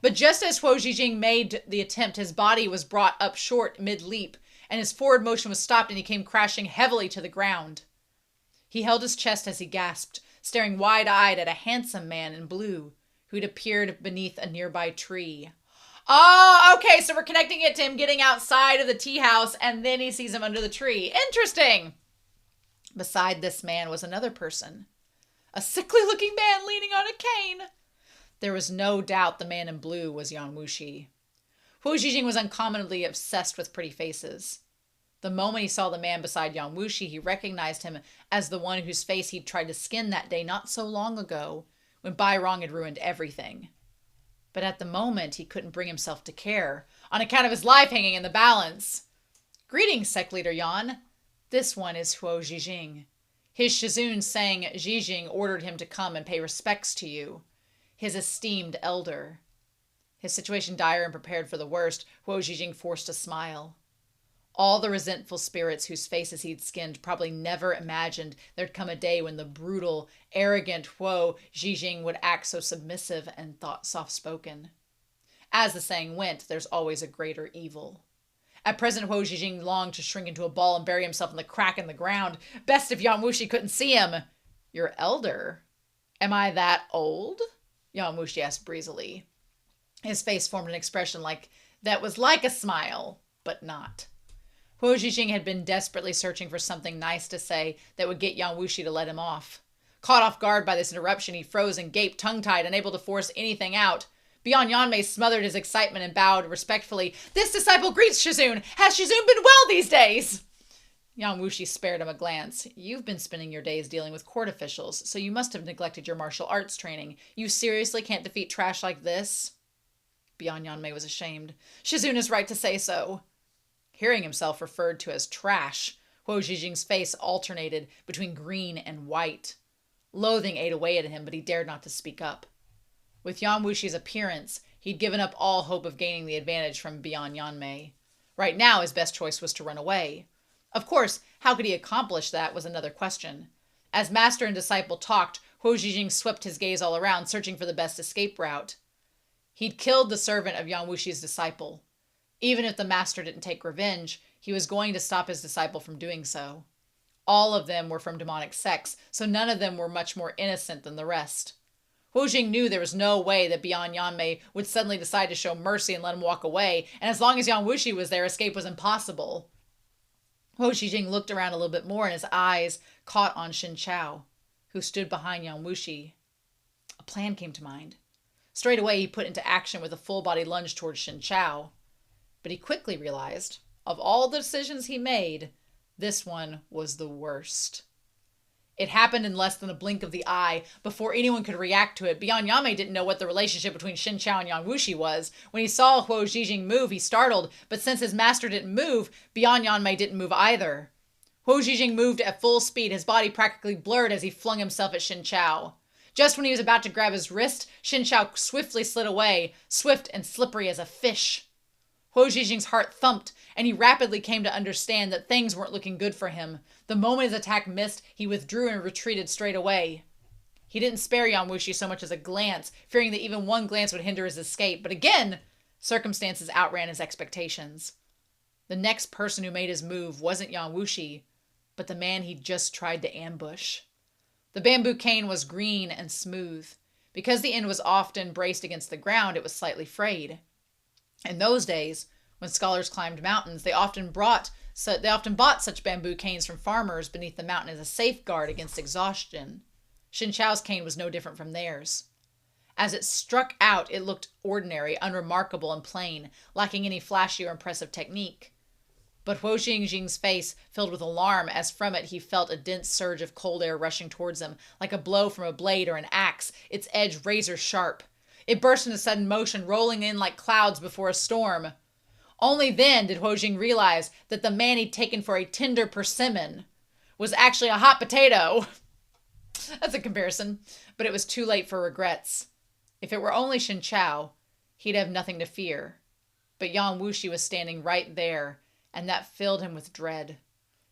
But just as Huo Zhijing made the attempt, his body was brought up short mid-leap, and his forward motion was stopped and he came crashing heavily to the ground. He held his chest as he gasped, staring wide-eyed at a handsome man in blue, who'd appeared beneath a nearby tree. Oh, okay, so we're connecting it to him getting outside of the tea house, and then he sees him under the tree. Interesting! Beside this man was another person, a sickly-looking man leaning on a cane. There was no doubt the man in blue was Yang Wushi. Huo Zhijing was uncommonly obsessed with pretty faces. The moment he saw the man beside Yang Wushi, he recognized him as the one whose face he'd tried to skin that day not so long ago, when Bai Rong had ruined everything. But at the moment, he couldn't bring himself to care, on account of his life hanging in the balance. "Greetings, Sect Leader Yan. This one is Huo Zhijing. His Shizun Sang Zhijing ordered him to come and pay respects to you, his esteemed elder." His situation dire and prepared for the worst, Huo Zhijing forced a smile. All the resentful spirits whose faces he'd skinned probably never imagined there'd come a day when the brutal, arrogant Huo Zhijing would act so submissive and soft-spoken. As the saying went, there's always a greater evil. At present, Huo Zhijing longed to shrink into a ball and bury himself in the crack in the ground. Best if Yang Wushi couldn't see him. You're elder. Am I that old? Yang Wushi asked breezily. His face formed an expression that was like a smile, but not. Huo Zhijing had been desperately searching for something nice to say that would get Yang Wushi to let him off. Caught off guard by this interruption, he froze and gaped, tongue-tied, unable to force anything out. Bian Yanmei smothered his excitement and bowed respectfully. This disciple greets Shizun. Has Shizun been well these days? Yang Wushi spared him a glance. You've been spending your days dealing with court officials, so you must have neglected your martial arts training. You seriously can't defeat trash like this? Bian Yanmei was ashamed. Shizun is right to say so. Hearing himself referred to as trash, Huo Zhijing's face alternated between green and white. Loathing ate away at him, but he dared not to speak up. With Yang Wushi's appearance, he'd given up all hope of gaining the advantage from Bian Yanmei. Right now, his best choice was to run away. Of course, how could he accomplish that was another question. As master and disciple talked, Huo Zhijing swept his gaze all around, searching for the best escape route. He'd killed the servant of Yang Wushi's disciple. Even if the master didn't take revenge, he was going to stop his disciple from doing so. All of them were from demonic sects, so none of them were much more innocent than the rest. Huo Zhijing knew there was no way that Bian Yanmei would suddenly decide to show mercy and let him walk away, and as long as Yang Wushi was there, escape was impossible. Huo Zhijing looked around a little bit more, and his eyes caught on Qiao, who stood behind Yang Wushi. A plan came to mind. Straight away, he put into action with a full-body lunge towards Qiao. But he quickly realized, of all the decisions he made, this one was the worst. It happened in less than a blink of the eye. Before anyone could react to it, Bian Yanmei didn't know what the relationship between Qiao and Yang Wushi was. When he saw Huo Zhijing move, he startled, but since his master didn't move, Bian Yanmei didn't move either. Huo Zhijing moved at full speed, his body practically blurred as he flung himself at Qiao. Just when he was about to grab his wrist, Qiao swiftly slid away, swift and slippery as a fish. Huo Zhijing's heart thumped, and he rapidly came to understand that things weren't looking good for him. The moment his attack missed, he withdrew and retreated straight away. He didn't spare Yang Wushi so much as a glance, fearing that even one glance would hinder his escape. But again, circumstances outran his expectations. The next person who made his move wasn't Yang Wushi, but the man he'd just tried to ambush. The bamboo cane was green and smooth. Because the end was often braced against the ground, it was slightly frayed. In those days, when scholars climbed mountains, they often bought such bamboo canes from farmers beneath the mountain as a safeguard against exhaustion. Qiao's cane was no different from theirs. As it struck out, it looked ordinary, unremarkable, and plain, lacking any flashy or impressive technique. But Huo Zhijing's face filled with alarm as from it he felt a dense surge of cold air rushing towards him, like a blow from a blade or an axe, its edge razor sharp. It burst into sudden motion, rolling in like clouds before a storm. Only then did Huo Zhijing realize that the man he'd taken for a tender persimmon was actually a hot potato. That's a comparison, but it was too late for regrets. If it were only Qiao, he'd have nothing to fear. But Yang Wushi was standing right there, and that filled him with dread.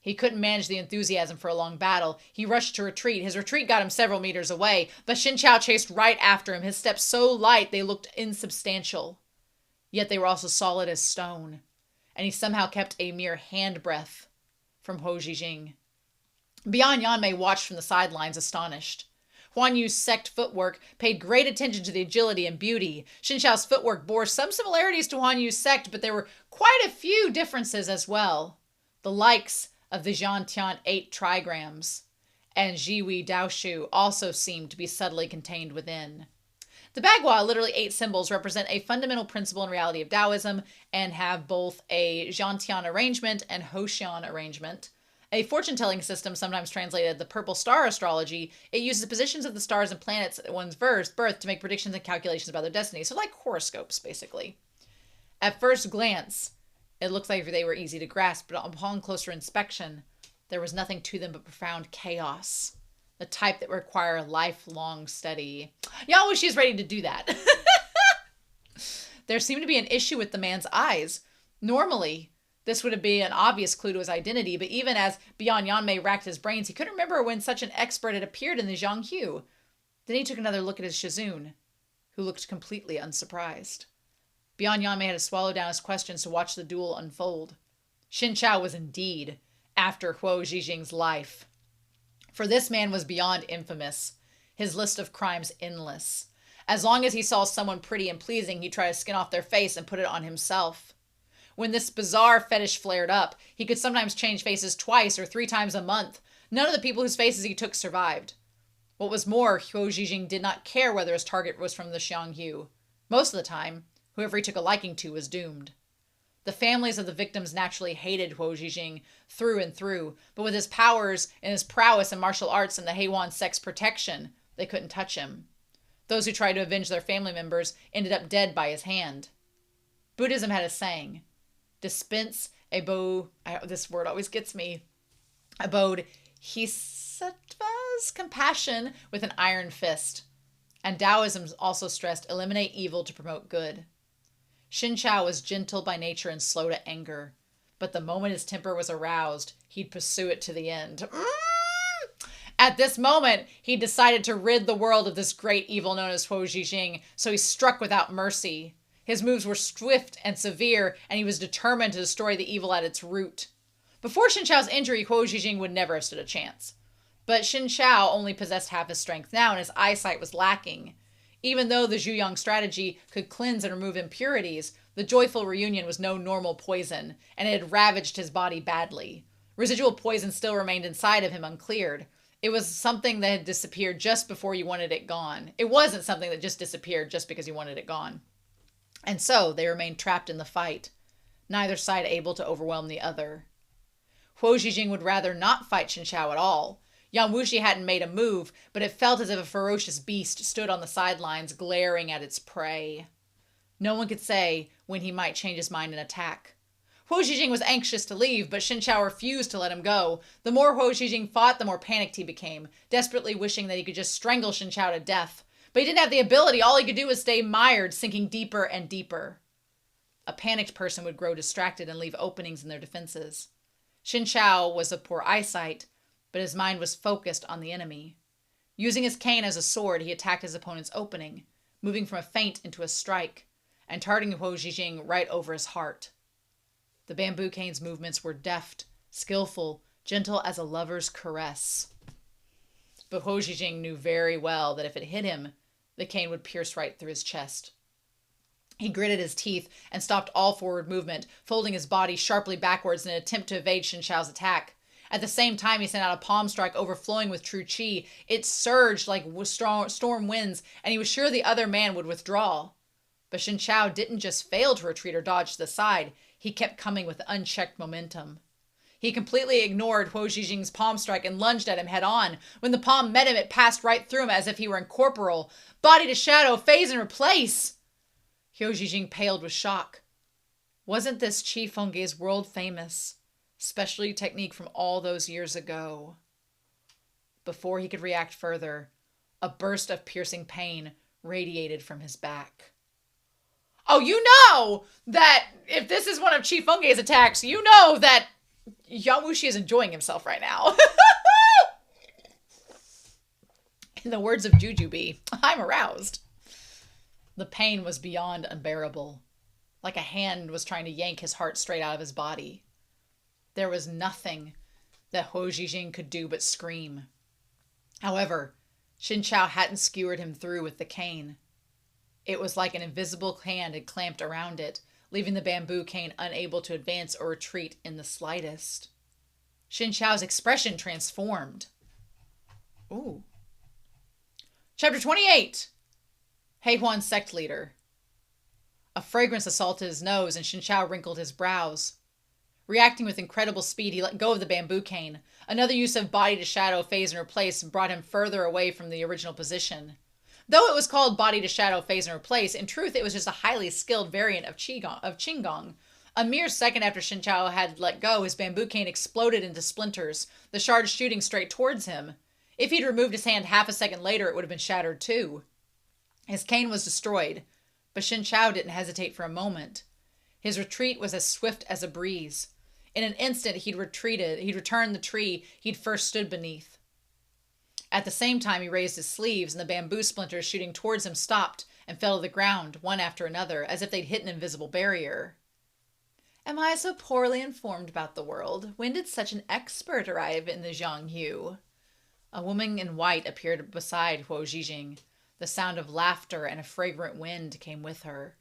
He couldn't manage the enthusiasm for a long battle. He rushed to retreat. His retreat got him several meters away, but Qiao chased right after him, his steps so light they looked insubstantial. Yet they were also solid as stone, and he somehow kept a mere handbreadth from Huo Zhijing. Bian Yanmei watched from the sidelines, astonished. Huan Yu's sect footwork paid great attention to the agility and beauty. Qiao's footwork bore some similarities to Huan Yu's sect, but there were quite a few differences as well. The likes of the Zhantian 8 trigrams and Jiwi Daoshu also seemed to be subtly contained within. The Bagua, literally 8 symbols, represent a fundamental principle and reality of Taoism and have both a Zhantian arrangement and Hoshian arrangement. A fortune-telling system, sometimes translated the purple star astrology, it uses the positions of the stars and planets at one's birth to make predictions and calculations about their destiny. So like horoscopes, basically. At first glance, it looked like they were easy to grasp, but upon closer inspection, there was nothing to them but profound chaos. The type that require lifelong study. Y'all wish she's ready to do that. There seemed to be an issue with the man's eyes. Normally, this would have been an obvious clue to his identity, but even as Bian Yanmei racked his brains, he couldn't remember when such an expert had appeared in the Zhanghu. Then he took another look at his Shizun, who looked completely unsurprised. Bian Yanmei had to swallow down his questions to watch the duel unfold. Shen Qiao was indeed after Huo Zhijing's life. For this man was beyond infamous, his list of crimes endless. As long as he saw someone pretty and pleasing, he'd try to skin off their face and put it on himself. When this bizarre fetish flared up, he could sometimes change faces twice or 3 times a month. None of the people whose faces he took survived. What was more, Huo Zhijing did not care whether his target was from the Xianghu. Most of the time, whoever he took a liking to was doomed. The families of the victims naturally hated Huo Zhijing through and through, but with his powers and his prowess in martial arts and the Heiwan sect's protection, they couldn't touch him. Those who tried to avenge their family members ended up dead by his hand. Buddhism had a saying, dispense this word always gets me, abode Hisattva's compassion with an iron fist. And Taoism also stressed eliminate evil to promote good. Shen Qiao was gentle by nature and slow to anger, but the moment his temper was aroused, he'd pursue it to the end. At this moment, he decided to rid the world of this great evil known as Huo Zhijing, so he struck without mercy. His moves were swift and severe, and he was determined to destroy the evil at its root. Before Shen Qiao's injury, Huo Zhijing would never have stood a chance. But Shen Qiao only possessed half his strength now, and his eyesight was lacking. Even though the Zhuyang strategy could cleanse and remove impurities, the joyful reunion was no normal poison, and it had ravaged his body badly. Residual poison still remained inside of him uncleared. It was something that had disappeared just before you wanted it gone. It wasn't something that just disappeared just because you wanted it gone. And so they remained trapped in the fight, neither side able to overwhelm the other. Huo Zhijing would rather not fight Shen Qiao at all. Yang Wushi hadn't made a move, but it felt as if a ferocious beast stood on the sidelines glaring at its prey. No one could say when he might change his mind and attack. Huo Zhijing was anxious to leave, but Shen Qiao refused to let him go. The more Huo Zhijing fought, the more panicked he became, desperately wishing that he could just strangle Shen Qiao to death. But he didn't have the ability. All he could do was stay mired, sinking deeper and deeper. A panicked person would grow distracted and leave openings in their defenses. Shen Qiao was of poor eyesight, but his mind was focused on the enemy. Using his cane as a sword, he attacked his opponent's opening, moving from a feint into a strike, and targeting Huo Zhijing right over his heart. The bamboo cane's movements were deft, skillful, gentle as a lover's caress. But Huo Zhijing knew very well that if it hit him, the cane would pierce right through his chest. He gritted his teeth and stopped all forward movement, folding his body sharply backwards in an attempt to evade Shen Qiao's attack. At the same time, he sent out a palm strike overflowing with true qi. It surged like storm winds, and he was sure the other man would withdraw. But Shen Qiao didn't just fail to retreat or dodge to the side. He kept coming with unchecked momentum. He completely ignored Huo Zhijing's palm strike and lunged at him head on. When the palm met him, it passed right through him as if he were incorporeal. Body to shadow, phase and replace. Huo Zhijing paled with shock. Wasn't this Qi Fengge's world-famous specialty technique from all those years ago? Before he could react further, a burst of piercing pain radiated from his back. Oh, you know that if this is one of Qi Fengge's attacks, you know that Yang Wushi is enjoying himself right now. In the words of Jujubee, I'm aroused. The pain was beyond unbearable, like a hand was trying to yank his heart straight out of his body. There was nothing that Huo Zhijing could do but scream. However, Shen Qiao hadn't skewered him through with the cane. It was like an invisible hand had clamped around it, leaving the bamboo cane unable to advance or retreat in the slightest. Shen Qiao's expression transformed. Ooh. Chapter 28. Heiwan sect leader. A fragrance assaulted his nose and Shen Qiao wrinkled his brows. Reacting with incredible speed, he let go of the bamboo cane. Another use of body to shadow, phase and replace brought him further away from the original position. Though it was called body to shadow, phase and replace, in truth it was just a highly skilled variant of Qinggong. A mere second after Shen Qiao had let go, his bamboo cane exploded into splinters, the shards shooting straight towards him. If he'd removed his hand half a second later, it would have been shattered too. His cane was destroyed, But Shen Qiao didn't hesitate for a moment. His retreat was as swift as a breeze. In an instant, he'd returned the tree he'd first stood beneath. At the same time, he raised his sleeves, and the bamboo splinters shooting towards him stopped and fell to the ground, one after another, as if they'd hit an invisible barrier. Am I so poorly informed about the world? When did such an expert arrive in the Zhanghu? A woman in white appeared beside Huo Zhijing. The sound of laughter and a fragrant wind came with her.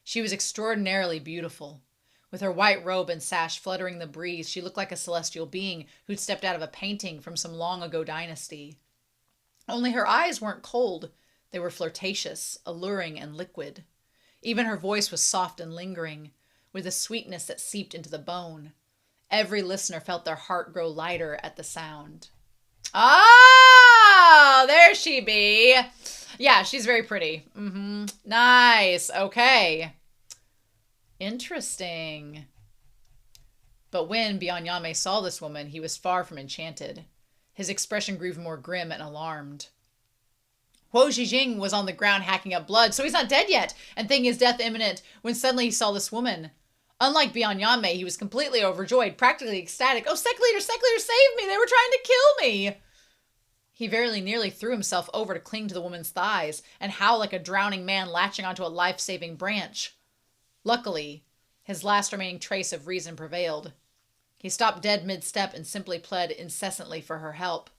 She was extraordinarily beautiful. With her white robe and sash fluttering in the breeze, she looked like a celestial being who'd stepped out of a painting from some long-ago dynasty. Only her eyes weren't cold. They were flirtatious, alluring, and liquid. Even her voice was soft and lingering, with a sweetness that seeped into the bone. Every listener felt their heart grow lighter at the sound. Ah, there she be. Yeah, she's very pretty. Nice. Okay. Interesting. But when Bianyame saw this woman, he was far from enchanted. His expression grew more grim and alarmed. Huo Zhijing was on the ground hacking up blood, so he's not dead yet, and thinking his death imminent when suddenly he saw this woman. Unlike Bianyame, he was completely overjoyed, practically ecstatic. Oh, sect leader, save me! They were trying to kill me! He very nearly threw himself over to cling to the woman's thighs and howl like a drowning man latching onto a life-saving branch. Luckily, his last remaining trace of reason prevailed. He stopped dead mid-step and simply pled incessantly for her help.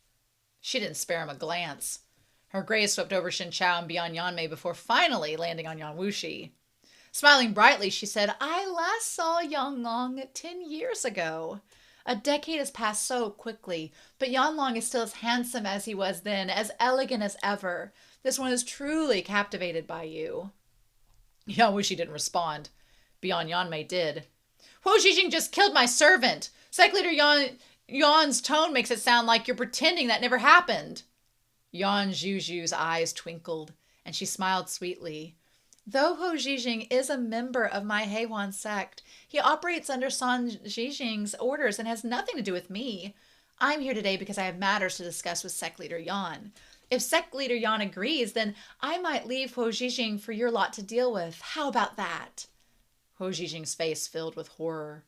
She didn't spare him a glance. Her gaze swept over Shen Qiao and Bianyame before finally landing on Wushi. Smiling brightly, she said, I last saw Yanlong 10 years ago. A decade has passed so quickly, but Yanlong is still as handsome as he was then, as elegant as ever. This one is truly captivated by you. Wushi didn't respond. Bianyame did. Huo Zhijing just killed my servant. Sect Leader Yan's tone makes it sound like you're pretending that never happened. Yan Zhuju's eyes twinkled, and she smiled sweetly. Though Huo Zhijing is a member of my Heiwan sect, he operates under San Zhijing's orders and has nothing to do with me. I'm here today because I have matters to discuss with Sect Leader Yan. If Sect Leader Yan agrees, then I might leave Huo Zhijing for your lot to deal with. How about that? Huo Zhijing's face filled with horror.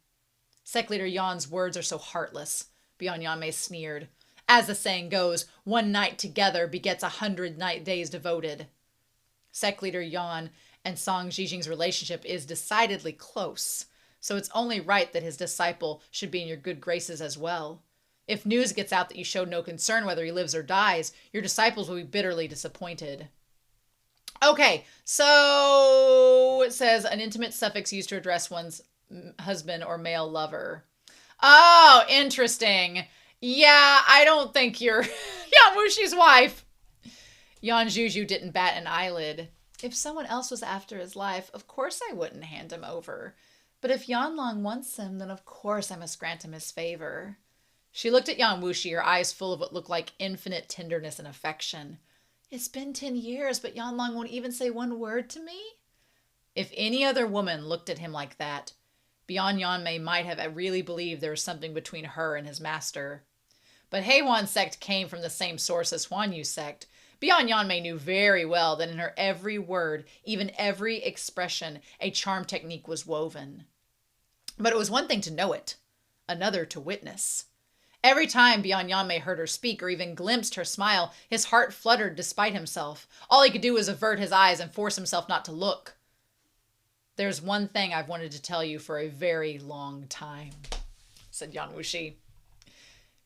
Sect Leader Yan's words are so heartless, Bianyame sneered. As the saying goes, 1 night together begets 100 days devoted. Sect Leader Yan and San Zhijing's relationship is decidedly close, so it's only right that his disciple should be in your good graces as well. If news gets out that you showed no concern whether he lives or dies, your disciples will be bitterly disappointed. Okay, so it says an intimate suffix used to address one's husband or male lover. Oh, interesting. Yeah, I don't think you're Wushi's wife. Yan Zhuju didn't bat an eyelid. If someone else was after his life, of course I wouldn't hand him over. But if Yanlong wants him, then of course I must grant him his favor. She looked at Yan Wushi, her eyes full of what looked like infinite tenderness and affection. It's been 10 years, but Yanlong won't even say one word to me? If any other woman looked at him like that, Bianyame might have really believed there was something between her and his master. But Heiwan sect came from the same source as Huanyu sect. Bianyame knew very well that in her every word, even every expression, a charm technique was woven. But it was one thing to know it, another to witness. Every time Bianyame heard her speak or even glimpsed her smile, his heart fluttered despite himself. All he could do was avert his eyes and force himself not to look. There's one thing I've wanted to tell you for a very long time, said Yan Wushi.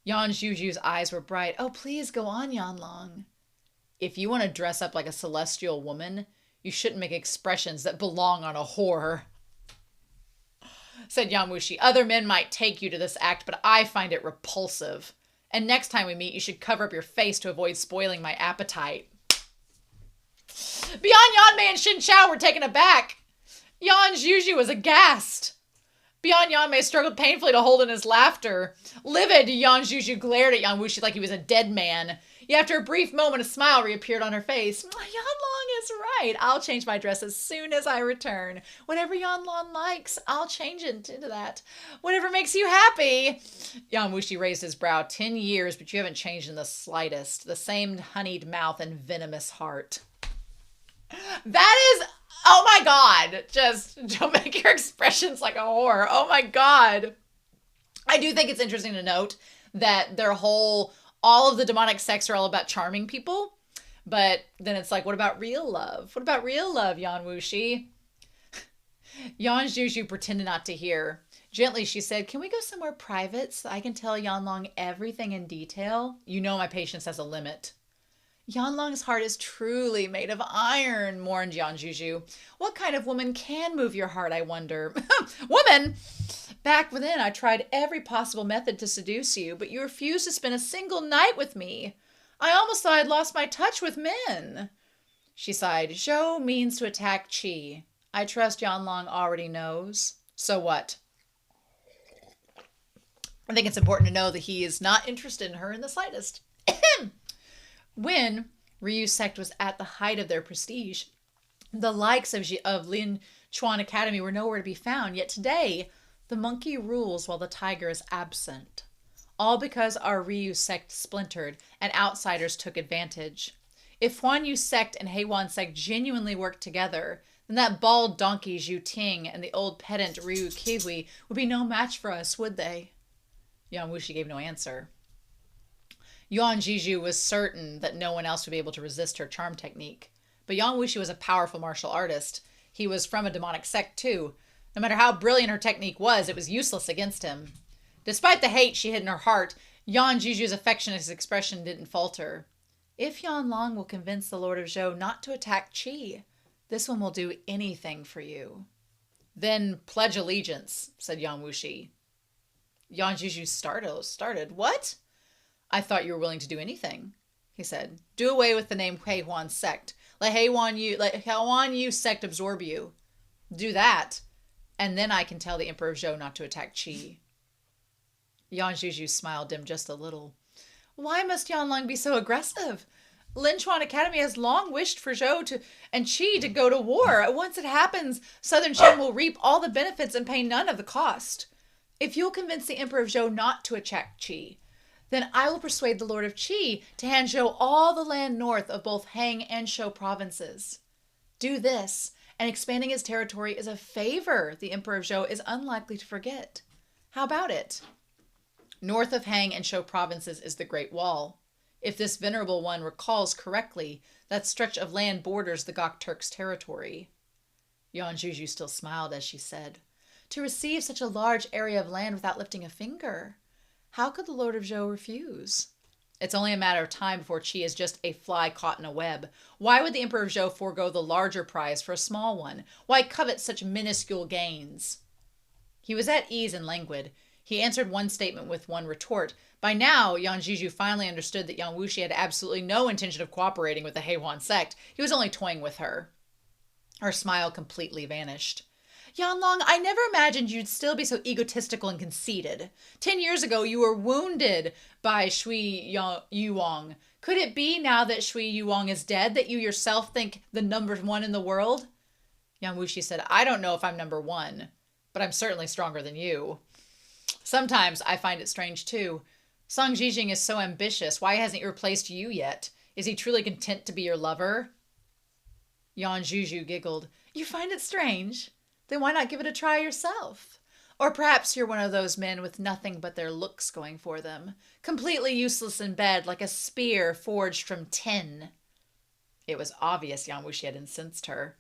Yan Zhuju's eyes were bright. Oh, please go on, Yanlong. If you want to dress up like a celestial woman, you shouldn't make expressions that belong on a whore, said Yan Wushi. Other men might take you to this act, but I find it repulsive. And next time we meet, you should cover up your face to avoid spoiling my appetite. Bianyame and Shen Qiao were taken aback. Yan Zhuju was aghast. Bianyame struggled painfully to hold in his laughter. Livid, Yan Zhuju glared at Yan Wushi like he was a dead man. Yet after a brief moment, a smile reappeared on her face. Yanlong is right. I'll change my dress as soon as I return. Whatever Yanlong likes, I'll change it into that. Whatever makes you happy. Yan Wushi raised his brow. 10 years, but you haven't changed in the slightest. The same honeyed mouth and venomous heart. That is Oh my god. Just don't make your expressions like a whore. Oh my god. I do think it's interesting to note that all of the demonic sects are all about charming people. But then it's like, what about real love? What about real love, Yan Wushi? Yan Zhuzhu pretended not to hear. Gently, she said, can we go somewhere private so I can tell Yanlong everything in detail? You know my patience has a limit. Yanlong's heart is truly made of iron, mourned Yan Zhuzhu. What kind of woman can move your heart, I wonder? Woman! Back then, I tried every possible method to seduce you, but you refused to spend a single night with me. I almost thought I'd lost my touch with men. She sighed. Zhou means to attack Qi. I trust Yanlong already knows. So what? I think it's important to know that he is not interested in her in the slightest. When Ryu's sect was at the height of their prestige, the likes of Lin Chuan Academy were nowhere to be found. Yet today, the monkey rules while the tiger is absent. All because our Ryu sect splintered and outsiders took advantage. If Huan Yu sect and Heiwan sect genuinely worked together, then that bald donkey Zhu Ting and the old pedant Ryu Kiwi would be no match for us, would they? Yan Wushi gave no answer. Yuan Jiju was certain that no one else would be able to resist her charm technique. But Yan Wushi was a powerful martial artist. He was from a demonic sect too. No matter how brilliant her technique was, it was useless against him. Despite the hate she hid in her heart, Yan Jiju's affectionate expression didn't falter. If Yanlong will convince the Lord of Zhou not to attack Qi, this one will do anything for you. Then pledge allegiance, said Yan Wushi. Yan Jiju started. What? I thought you were willing to do anything, he said. Do away with the name Heiwan sect. Let Heiwan Yu sect absorb you. Do that, and then I can tell the Emperor of Zhou not to attack Qi. Yan Zhuju's smile dimmed just a little. Why must Yanlong be so aggressive? Lin Chuan Academy has long wished for Zhou and Qi to go to war. Once it happens, Southern Shen will reap all the benefits and pay none of the cost. If you'll convince the Emperor of Zhou not to attack Qi, then I will persuade the Lord of Qi to hand Zhou all the land north of both Hang and Shou provinces. Do this, and expanding his territory is a favor the Emperor of Zhou is unlikely to forget. How about it? North of Hang and Shou provinces is the Great Wall. If this venerable one recalls correctly, that stretch of land borders the Gokturk's territory. Yan Zhuju still smiled as she said, to receive such a large area of land without lifting a finger. How could the Lord of Zhou refuse? It's only a matter of time before Qi is just a fly caught in a web. Why would the Emperor of Zhou forego the larger prize for a small one? Why covet such minuscule gains? He was at ease and languid. He answered one statement with one retort. By now, Yan Zhiju finally understood that Yan Wushi had absolutely no intention of cooperating with the Heiwan sect. He was only toying with her. Her smile completely vanished. Yanlong, I never imagined you'd still be so egotistical and conceited. 10 years ago, you were wounded by Shui Yuwang. Could it be now that Shui Yuwang is dead that you yourself think the number one in the world? Yan Wushi said, I don't know if I'm number one, but I'm certainly stronger than you. Sometimes I find it strange too. Song Jijing is so ambitious. Why hasn't he replaced you yet? Is he truly content to be your lover? Yan Zhuju giggled. You find it strange? Then why not give it a try yourself? Or perhaps you're one of those men with nothing but their looks going for them, completely useless in bed like a spear forged from tin. It was obvious Yan Wushi had incensed her.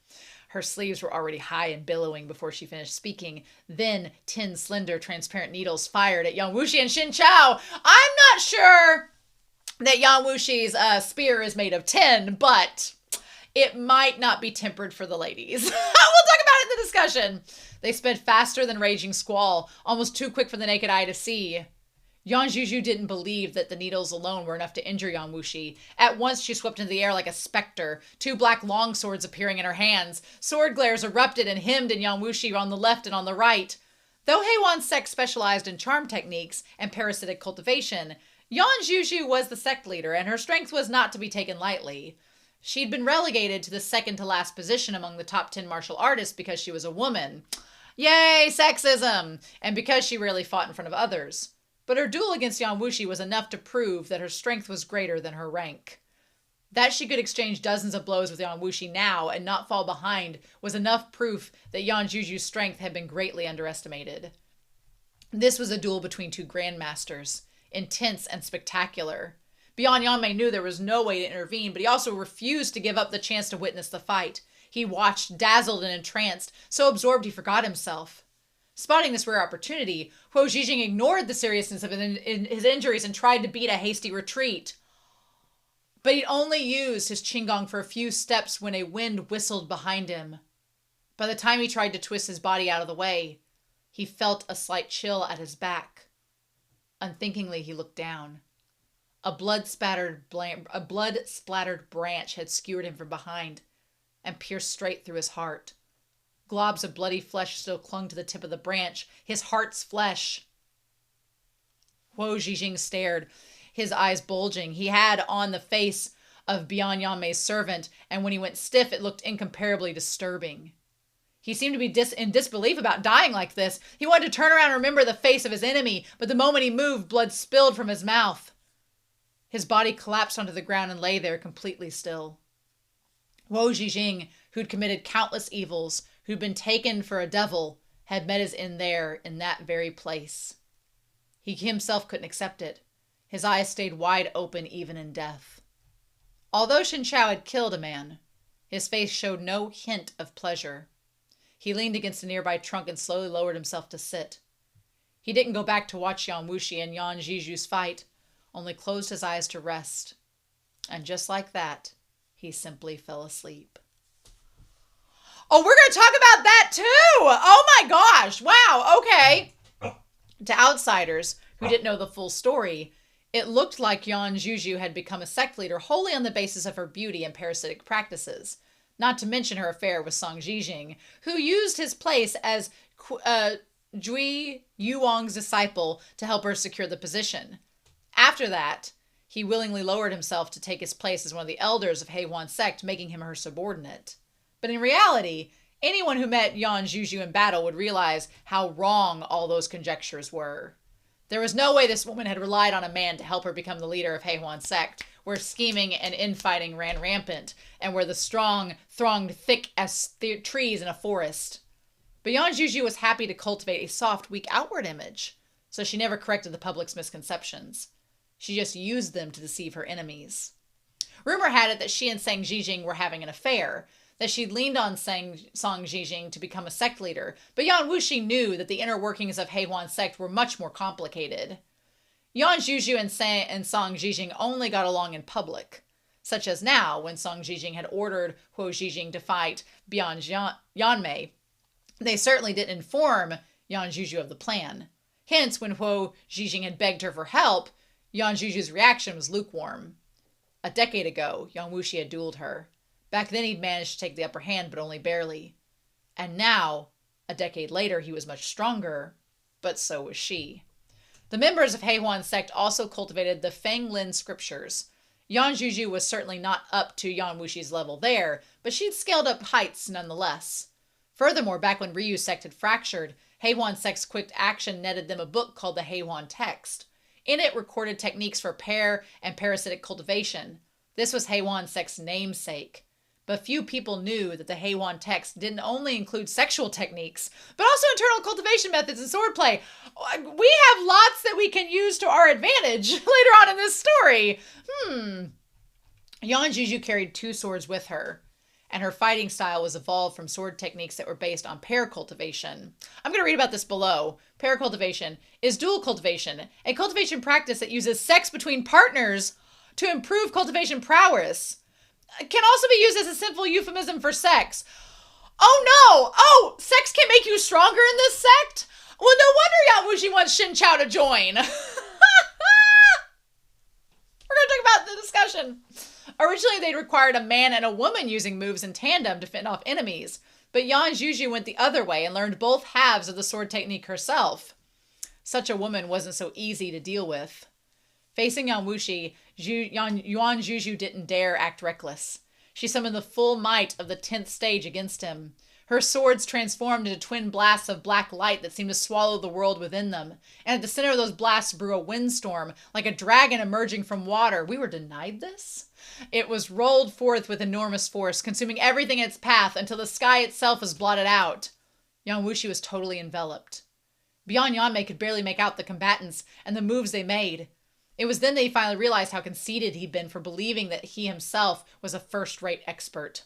Her sleeves were already high and billowing before she finished speaking. Then 10 slender, transparent needles fired at Yan Wushi and Shen Qiao. I'm not sure that Yan Wushi's spear is made of tin, but it might not be tempered for the ladies. We'll talk about it in the discussion. They sped faster than raging squall, almost too quick for the naked eye to see. Yan Zhuju didn't believe that the needles alone were enough to injure Yan Wushi. At once she swept into the air like a specter, 2 black long swords appearing in her hands. Sword glares erupted and hemmed in Yan Wushi on the left and on the right. Though Heiwan's sect specialized in charm techniques and parasitic cultivation, Yan Zhuju was the sect leader, and her strength was not to be taken lightly. She'd been relegated to the second to last position among the top 10 martial artists because she was a woman. Yay, sexism! And because she rarely fought in front of others. But her duel against Yan Wushi was enough to prove that her strength was greater than her rank. That she could exchange dozens of blows with Yan Wushi now and not fall behind was enough proof that Yan Juju's strength had been greatly underestimated. This was a duel between two grandmasters, intense and spectacular. Beyond Yanmei knew there was no way to intervene, but he also refused to give up the chance to witness the fight. He watched, dazzled and entranced, so absorbed he forgot himself. Spotting this rare opportunity, Huo Zhijing ignored the seriousness of his injuries and tried to beat a hasty retreat. But he'd only used his qinggong for a few steps when a wind whistled behind him. By the time he tried to twist his body out of the way, he felt a slight chill at his back. Unthinkingly, he looked down. A blood-splattered branch had skewered him from behind and pierced straight through his heart. Globs of bloody flesh still clung to the tip of the branch, his heart's flesh. Huo Zhijing stared, his eyes bulging. He had on the face of Bian Yanmei's servant, and when he went stiff, it looked incomparably disturbing. He seemed to be in disbelief about dying like this. He wanted to turn around and remember the face of his enemy, but the moment he moved, blood spilled from his mouth. His body collapsed onto the ground and lay there completely still. Huo Zhijing, who'd committed countless evils, who'd been taken for a devil, had met his end there in that very place. He himself couldn't accept it. His eyes stayed wide open even in death. Although Shen Qiao had killed a man, his face showed no hint of pleasure. He leaned against a nearby trunk and slowly lowered himself to sit. He didn't go back to watch Yan Wushi and Yan Zhiju's fight, only closed his eyes to rest. And just like that, he simply fell asleep. Oh, we're going to talk about that too! Oh my gosh! Wow, okay. To outsiders who didn't know the full story, it looked like Yan Zhiju had become a sect leader wholly on the basis of her beauty and parasitic practices. Not to mention her affair with Song Zhijing, who used his place as Jui Yuang's disciple to help her secure the position. After that, he willingly lowered himself to take his place as one of the elders of Heiwan sect, making him her subordinate. But in reality, anyone who met Yan Zhiju in battle would realize how wrong all those conjectures were. There was no way this woman had relied on a man to help her become the leader of Heiwan sect, where scheming and infighting ran rampant, and where the strong thronged thick as trees in a forest. But Yan Zhiju was happy to cultivate a soft, weak outward image, so she never corrected the public's misconceptions. She just used them to deceive her enemies. Rumor had it that she and Song Zhijing were having an affair, that she'd leaned on Song Zhijing to become a sect leader, but Yan Wushi knew that the inner workings of Heiwan sect were much more complicated. Yan Zhiju and Song Zhijing only got along in public, such as now when Song Zhijing had ordered Huo Zhijing to fight beyond Yanmei. They certainly didn't inform Yan Zhiju of the plan. Hence, when Huo Zhijing had begged her for help, Yan Zhiju's reaction was lukewarm. A decade ago, Yan Wushi had dueled her. Back then he'd managed to take the upper hand, but only barely. And now, a decade later, he was much stronger, but so was she. The members of Heiwan sect also cultivated the Fanglin scriptures. Yan Zhiju was certainly not up to Yan Wushi's level there, but she'd scaled up heights nonetheless. Furthermore, back when Ryu sect had fractured, Heiwan sect's quick action netted them a book called the Heiwan Text. In it recorded techniques for pair and parasitic cultivation. This was Heiwan sect's namesake. But few people knew that the Heiwan text didn't only include sexual techniques, but also internal cultivation methods and swordplay. We have lots that we can use to our advantage later on in this story. Yan Zhiju carried 2 swords with her, and her fighting style was evolved from sword techniques that were based on pair cultivation. I'm going to read about this below. Pair cultivation is dual cultivation, a cultivation practice that uses sex between partners to improve cultivation prowess. Can also be used as a simple euphemism for sex. Oh no! Oh, sex can make you stronger in this sect? Well, no wonder Yan Wushi wants Shen Qiao to join. We're going to talk about the discussion. Originally, they'd required a man and a woman using moves in tandem to fend off enemies. But Yan Zhiju went the other way and learned both halves of the sword technique herself. Such a woman wasn't so easy to deal with. Facing Yan Wushi, Yan Zhiju didn't dare act reckless. She summoned the full might of the 10th stage against him. Her swords transformed into twin blasts of black light that seemed to swallow the world within them. And at the center of those blasts brew a windstorm, like a dragon emerging from water. We were denied this? It was rolled forth with enormous force, consuming everything in its path until the sky itself was blotted out. Young Wushi was totally enveloped. Beyond Yanmei could barely make out the combatants and the moves they made. It was then that he finally realized how conceited he'd been for believing that he himself was a first-rate expert.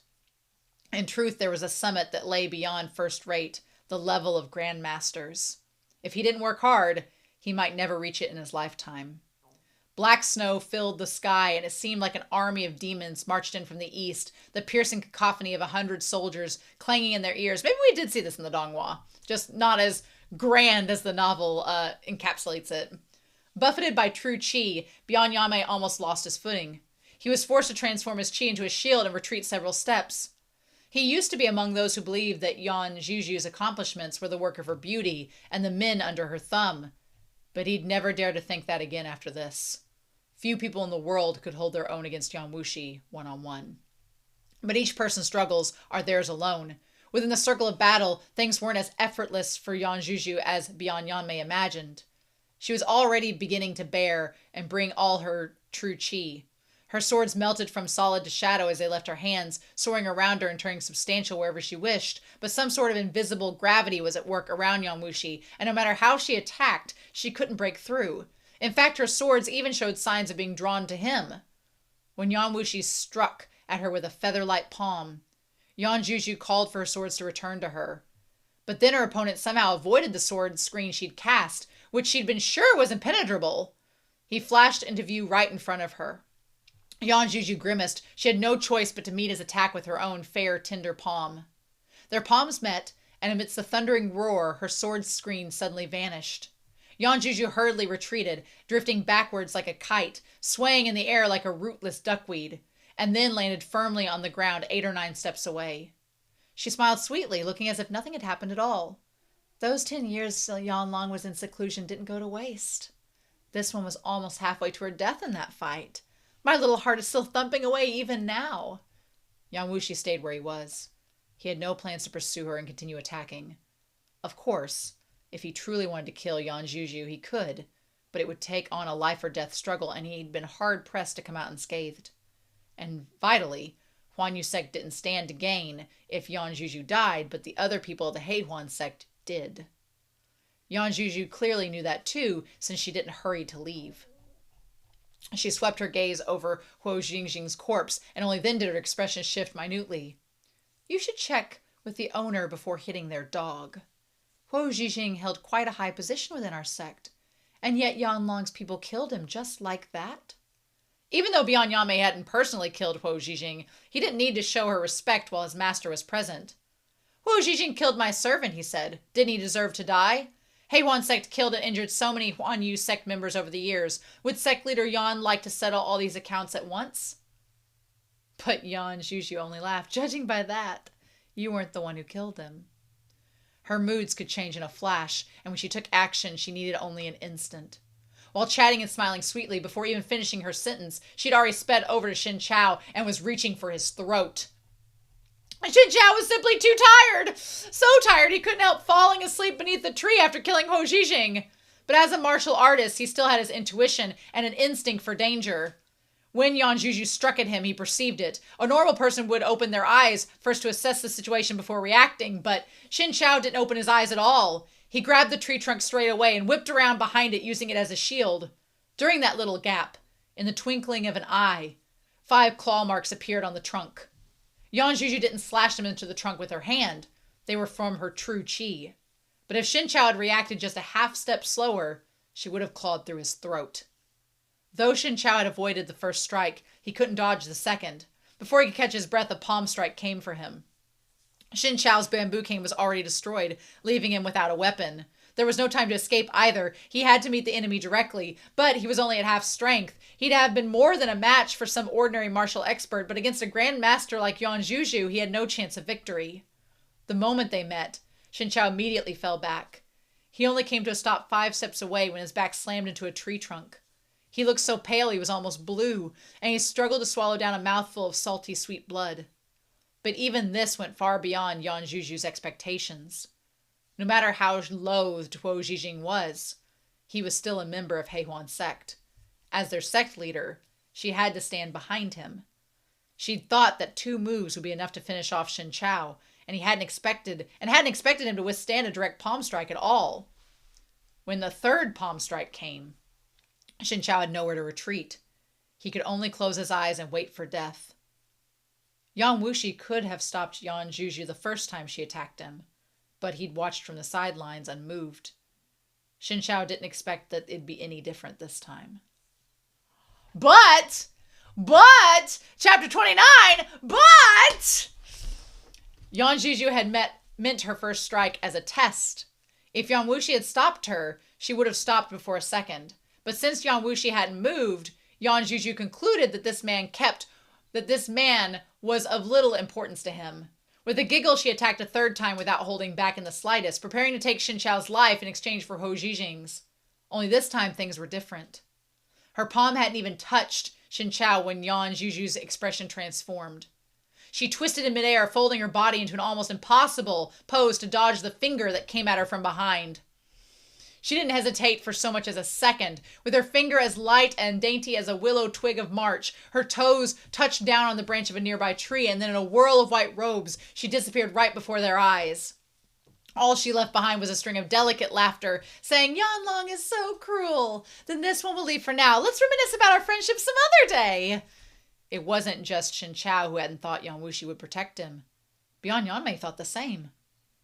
In truth, there was a summit that lay beyond first-rate, the level of grandmasters. If he didn't work hard, he might never reach it in his lifetime. Black snow filled the sky, and it seemed like an army of demons marched in from the east, the piercing cacophony of 100 soldiers clanging in their ears. Maybe we did see this in the donghua, just not as grand as the novel encapsulates it. Buffeted by true qi, Beyond Yanmei almost lost his footing. He was forced to transform his qi into a shield and retreat several steps. He used to be among those who believed that Yan Zhuju's accomplishments were the work of her beauty and the men under her thumb. But he'd never dare to think that again after this. Few people in the world could hold their own against Yan Wushi one-on-one. But each person's struggles are theirs alone. Within the circle of battle, things weren't as effortless for Yan Zhuju as Beyond Yanmei imagined. She was already beginning to bear and bring all her true qi. Her swords melted from solid to shadow as they left her hands, soaring around her and turning substantial wherever she wished. But some sort of invisible gravity was at work around Yan Wushi, and no matter how she attacked, she couldn't break through. In fact, her swords even showed signs of being drawn to him. When Yan Wushi struck at her with a feather-light palm, Yan Zhuju called for her swords to return to her. But then her opponent somehow avoided the sword screen she'd cast, which she'd been sure was impenetrable. He flashed into view right in front of her. Yan Zhuju grimaced. She had no choice but to meet his attack with her own fair, tender palm. Their palms met, and amidst the thundering roar, her sword screen suddenly vanished. Yan Zhuju hurriedly retreated, drifting backwards like a kite, swaying in the air like a rootless duckweed, and then landed firmly on the ground 8 or 9 steps away. She smiled sweetly, looking as if nothing had happened at all. Those 10 years Yan Long was in seclusion didn't go to waste. This one was almost halfway to her death in that fight. My little heart is still thumping away even now. Yan Wushi stayed where he was. He had no plans to pursue her and continue attacking. Of course, if he truly wanted to kill Yan Zhuju, he could, but it would take on a life-or-death struggle, and he'd been hard-pressed to come out unscathed. And vitally, Huan Yu sect didn't stand to gain if Yan Zhuju died, but the other people of the HEADPHONE sect did. Yan Zhuju clearly knew that too, since she didn't hurry to leave. She swept her gaze over Huo Jingjing's corpse, and only then did her expression shift minutely. You should check with the owner before hitting their dog. Huo Jingjing held quite a high position within our sect, and yet Yan Long's people killed him just like that. Even though Beyond Yanmei hadn't personally killed Huo Jingjing, he didn't need to show her respect while his master was present. Huo Jingjing killed my servant, he said. Didn't he deserve to die? HEADPHONE sect killed and injured so many Huan Yu sect members over the years. Would sect leader Yan like to settle all these accounts at once? But Yan Zhuju only laughed. Judging by that, you weren't the one who killed him. Her moods could change in a flash, and when she took action, she needed only an instant. While chatting and smiling sweetly, before even finishing her sentence, she'd already sped over to Qiao and was reaching for his throat. Qiao was simply too tired. So tired he couldn't help falling asleep beneath the tree after killing Huo Jingjing. But as a martial artist, he still had his intuition and an instinct for danger. When Yan Zhuju struck at him, he perceived it. A normal person would open their eyes first to assess the situation before reacting, but Qiao didn't open his eyes at all. He grabbed the tree trunk straight away and whipped around behind it, using it as a shield. During that little gap, in the twinkling of an eye, 5 claw marks appeared on the trunk. Yan Zhuju didn't slash them into the trunk with her hand. They were from her true qi. But if Qiao had reacted just a half step slower, she would have clawed through his throat. Though Qiao had avoided the first strike, he couldn't dodge the second. Before he could catch his breath, a palm strike came for him. Qiao's bamboo cane was already destroyed, leaving him without a weapon. There was no time to escape either. He had to meet the enemy directly, but he was only at half strength. He'd have been more than a match for some ordinary martial expert, but against a grandmaster like Yan Zhuju, he had no chance of victory. The moment they met, Qiao immediately fell back. He only came to a stop 5 steps away when his back slammed into a tree trunk. He looked so pale he was almost blue, and he struggled to swallow down a mouthful of salty, sweet blood. But even this went far beyond Yan Zhuju's expectations. No matter how loathed Huo Zhijing was, he was still a member of Heihuan's sect. As their sect leader, she had to stand behind him. She'd thought that 2 moves would be enough to finish off Shen Qiao, and hadn't expected him to withstand a direct palm strike at all. When the 3rd palm strike came, Shen Qiao had nowhere to retreat. He could only close his eyes and wait for death. Yang Wushi could have stopped Yan Zhuju the first time she attacked him, but he'd watched from the sidelines unmoved. Shen Qiao didn't expect that it'd be any different this time. But, chapter 29, Yan Zhuju had meant her first strike as a test. If Yan Wushi had stopped her, she would have stopped before a second. But since Yan Wushi hadn't moved, Yan Zhuju concluded that this man was of little importance to him. With a giggle, she attacked a 3rd time without holding back in the slightest, preparing to take Shen Qiao's life in exchange for Huo Zhijing's. Only this time things were different. Her palm hadn't even touched Shen Qiao when Yan Zhuju's expression transformed. She twisted in midair, folding her body into an almost impossible pose to dodge the finger that came at her from behind. She didn't hesitate for so much as a second. With her finger as light and dainty as a willow twig of March, her toes touched down on the branch of a nearby tree, and then in a whirl of white robes, she disappeared right before their eyes. All she left behind was a string of delicate laughter, saying, "Yanlong is so cruel. Then this one will leave for now. Let's reminisce about our friendship some other day." It wasn't just Shen Qiao who hadn't thought Yan Wushi would protect him. Bian Yanmei thought the same.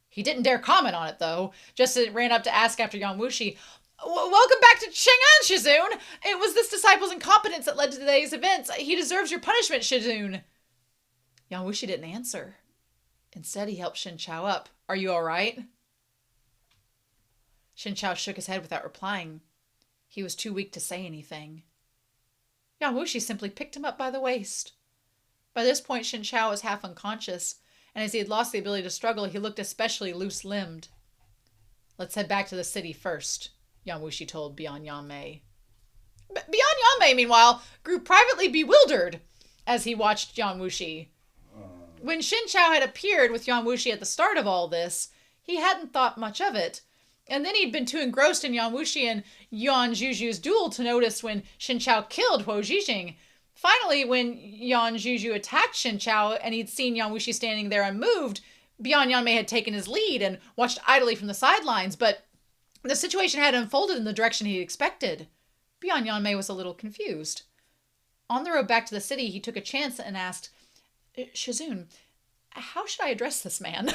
He didn't dare comment on it, though. Just ran up to ask after Yan Wushi, "Welcome back to Chang'an, Shizun. It was this disciple's incompetence that led to today's events. He deserves your punishment, Shizun." Yan Wushi didn't answer. Instead, he helped Shen Qiao up. "Are you all right?" Shen Qiao shook his head without replying. He was too weak to say anything. Yan Wushi simply picked him up by the waist. By this point, Shen Qiao was half unconscious, and as he had lost the ability to struggle, he looked especially loose-limbed. "Let's head back to the city first," Yan Wushi told Bian Yanmei. Bian Yanmei, meanwhile, grew privately bewildered as he watched Yan Wushi. When Shen Qiao had appeared with Yan Wushi at the start of all this, he hadn't thought much of it. And then he'd been too engrossed in Yan Wushi and Yan Zhuju's duel to notice when Shen Qiao killed Huo Zhijing. Finally, when Yan Zhuju attacked Shen Qiao and he'd seen Yan Wushi standing there unmoved, Bian Yanmei had taken his lead and watched idly from the sidelines, but the situation had unfolded in the direction he'd expected. Bian Yanmei was a little confused. On the road back to the city, he took a chance and asked, "Shizun, how should I address this man?"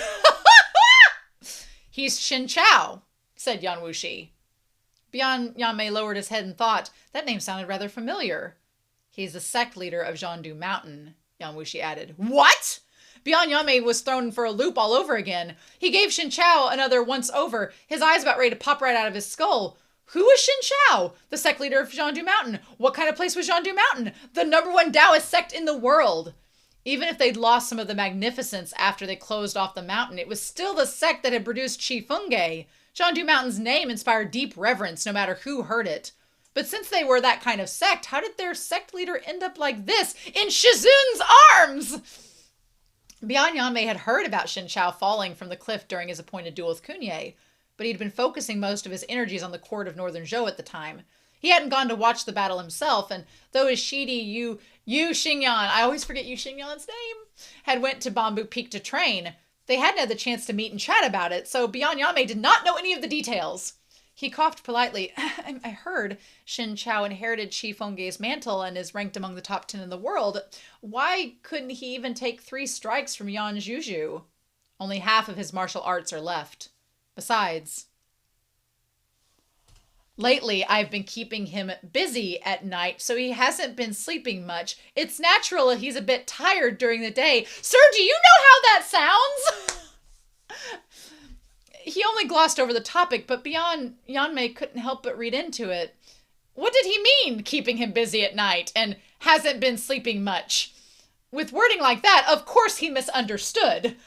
"He's Shen Qiao," said Yan Wushi. Bian Yanmei lowered his head and thought, that name sounded rather familiar. "He's the sect leader of Zhandu Mountain," Yan Wushi added. "What?" Bian Yanmei was thrown for a loop all over again. He gave Shen Qiao another once-over, his eyes about ready to pop right out of his skull. Who was Shen Qiao? The sect leader of Zhandu Mountain. What kind of place was Zhandu Mountain? The #1 Taoist sect in the world. Even if they'd lost some of the magnificence after they closed off the mountain, it was still the sect that had produced Qifengge. Zhandu Mountain's name inspired deep reverence no matter who heard it. But since they were that kind of sect, how did their sect leader end up like this, in Shizun's arms? Bian Yanmei had heard about Shen Qiao falling from the cliff during his appointed duel with Kunye, but he'd been focusing most of his energies on the court of Northern Zhou at the time. He hadn't gone to watch the battle himself, and though his Shidi Yu Xingyan, I always forget Yu Xingyan's name, had went to Bamboo Peak to train, they hadn't had the chance to meet and chat about it, so Bian Yanmei did not know any of the details. He coughed politely. I heard Shen Qiao inherited Qifengge's mantle and is ranked among the top 10 in the world. Why couldn't he even take 3 strikes from Yan Zhuju? Only half of his martial arts are left. Besides, lately I've been keeping him busy at night, so he hasn't been sleeping much. It's natural he's a bit tired during the day. Sir, do you know how that sounds? He only glossed over the topic, but Bian Yanmei couldn't help but read into it. What did he mean, keeping him busy at night, and hasn't been sleeping much? With wording like that, of course he misunderstood.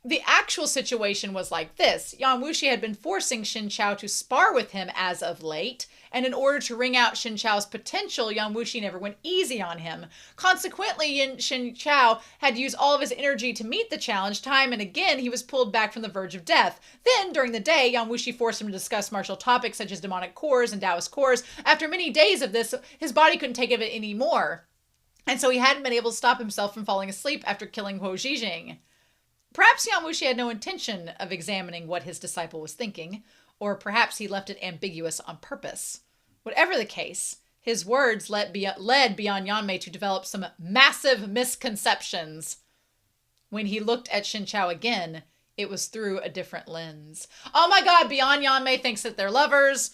The actual situation was like this. Yan Wushi had been forcing Shen Qiao to spar with him as of late, and in order to wring out Shen Qiao's potential, Yang Wushi never went easy on him. Consequently, Shen Qiao had used all of his energy to meet the challenge. Time and again, he was pulled back from the verge of death. Then, during the day, Yang Wushi forced him to discuss martial topics such as demonic cores and Taoist cores. After many days of this, his body couldn't take it anymore. And so he hadn't been able to stop himself from falling asleep after killing Huo Zhijing. Perhaps Yang Wushi had no intention of examining what his disciple was thinking, or perhaps he left it ambiguous on purpose. Whatever the case, his words led Bian Yanmei to develop some massive misconceptions. When he looked at Shen Qiao again, it was through a different lens. Oh my god, Bian Yanmei thinks that they're lovers.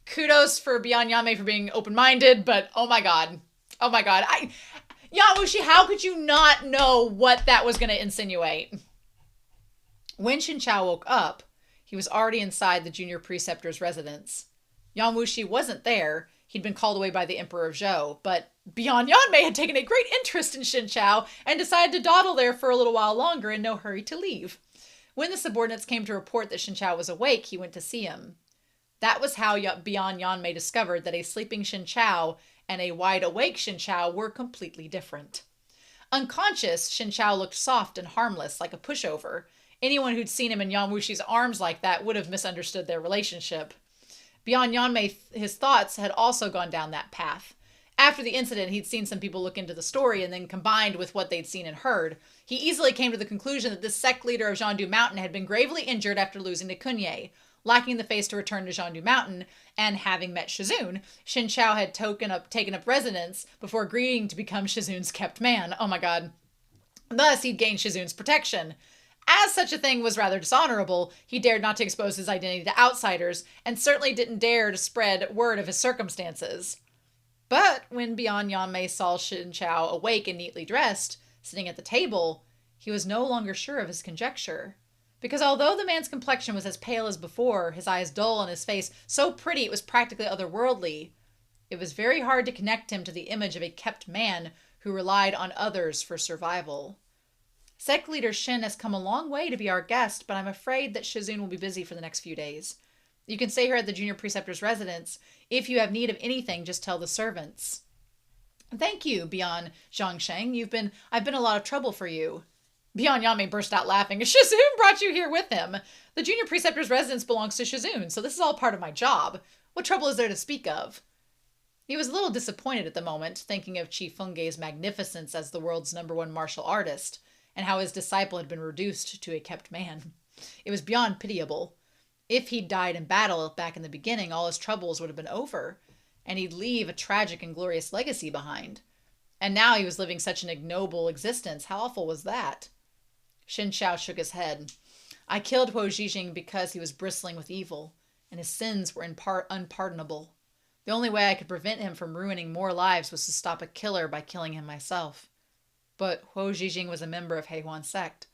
Kudos for Bian Yanmei for being open-minded, but oh my god. Oh my god. Yang Wushi, how could you not know what that was going to insinuate? When Shen Qiao woke up, he was already inside the junior preceptor's residence. Yang Wushi wasn't there. He'd been called away by the Emperor of Zhou, but Bian Yanmei had taken a great interest in Shen Qiao and decided to dawdle there for a little while longer in no hurry to leave. When the subordinates came to report that Shen Qiao was awake, he went to see him. That was how Bian Yanmei discovered that a sleeping Shen Qiao and a wide-awake Shen Qiao were completely different. Unconscious, Shen Qiao looked soft and harmless, like a pushover. Anyone who'd seen him in Yang Wushi's arms like that would have misunderstood their relationship. Bian Yanmei, his thoughts had also gone down that path. After the incident, he'd seen some people look into the story, and then combined with what they'd seen and heard, he easily came to the conclusion that this sect leader of Zhandu Mountain had been gravely injured after losing to Kunye. Lacking the face to return to Zhandu Mountain, and having met Shizun, Shen Qiao had taken up residence before agreeing to become Shizun's kept man. Oh my god. Thus, he'd gained Shizun's protection. As such a thing was rather dishonorable, he dared not to expose his identity to outsiders, and certainly didn't dare to spread word of his circumstances. But when Bian Yanmei saw Shen Qiao awake and neatly dressed, sitting at the table, he was no longer sure of his conjecture. Because although the man's complexion was as pale as before, his eyes dull and his face so pretty it was practically otherworldly, it was very hard to connect him to the image of a kept man who relied on others for survival. Sect leader Shen has come a long way to be our guest, but I'm afraid that Shizun will be busy for the next few days. You can stay here at the junior preceptor's residence. If you have need of anything, just tell the servants. Thank you, Bian Zhangsheng. I've been a lot of trouble for you. Bian Yanmei burst out laughing. Shizun brought you here with him. The junior preceptor's residence belongs to Shizun, so this is all part of my job. What trouble is there to speak of? He was a little disappointed at the moment, thinking of Qi Fengge's magnificence as the world's #1 martial artist, and how his disciple had been reduced to a kept man. It was beyond pitiable. If he'd died in battle back in the beginning, all his troubles would have been over, and he'd leave a tragic and glorious legacy behind. And now he was living such an ignoble existence. How awful was that? Shen Qiao shook his head. I killed Huo Zhijing because he was bristling with evil, and his sins were in part unpardonable. The only way I could prevent him from ruining more lives was to stop a killer by killing him myself. But Huo Zhijing was a member of Heihuan sect.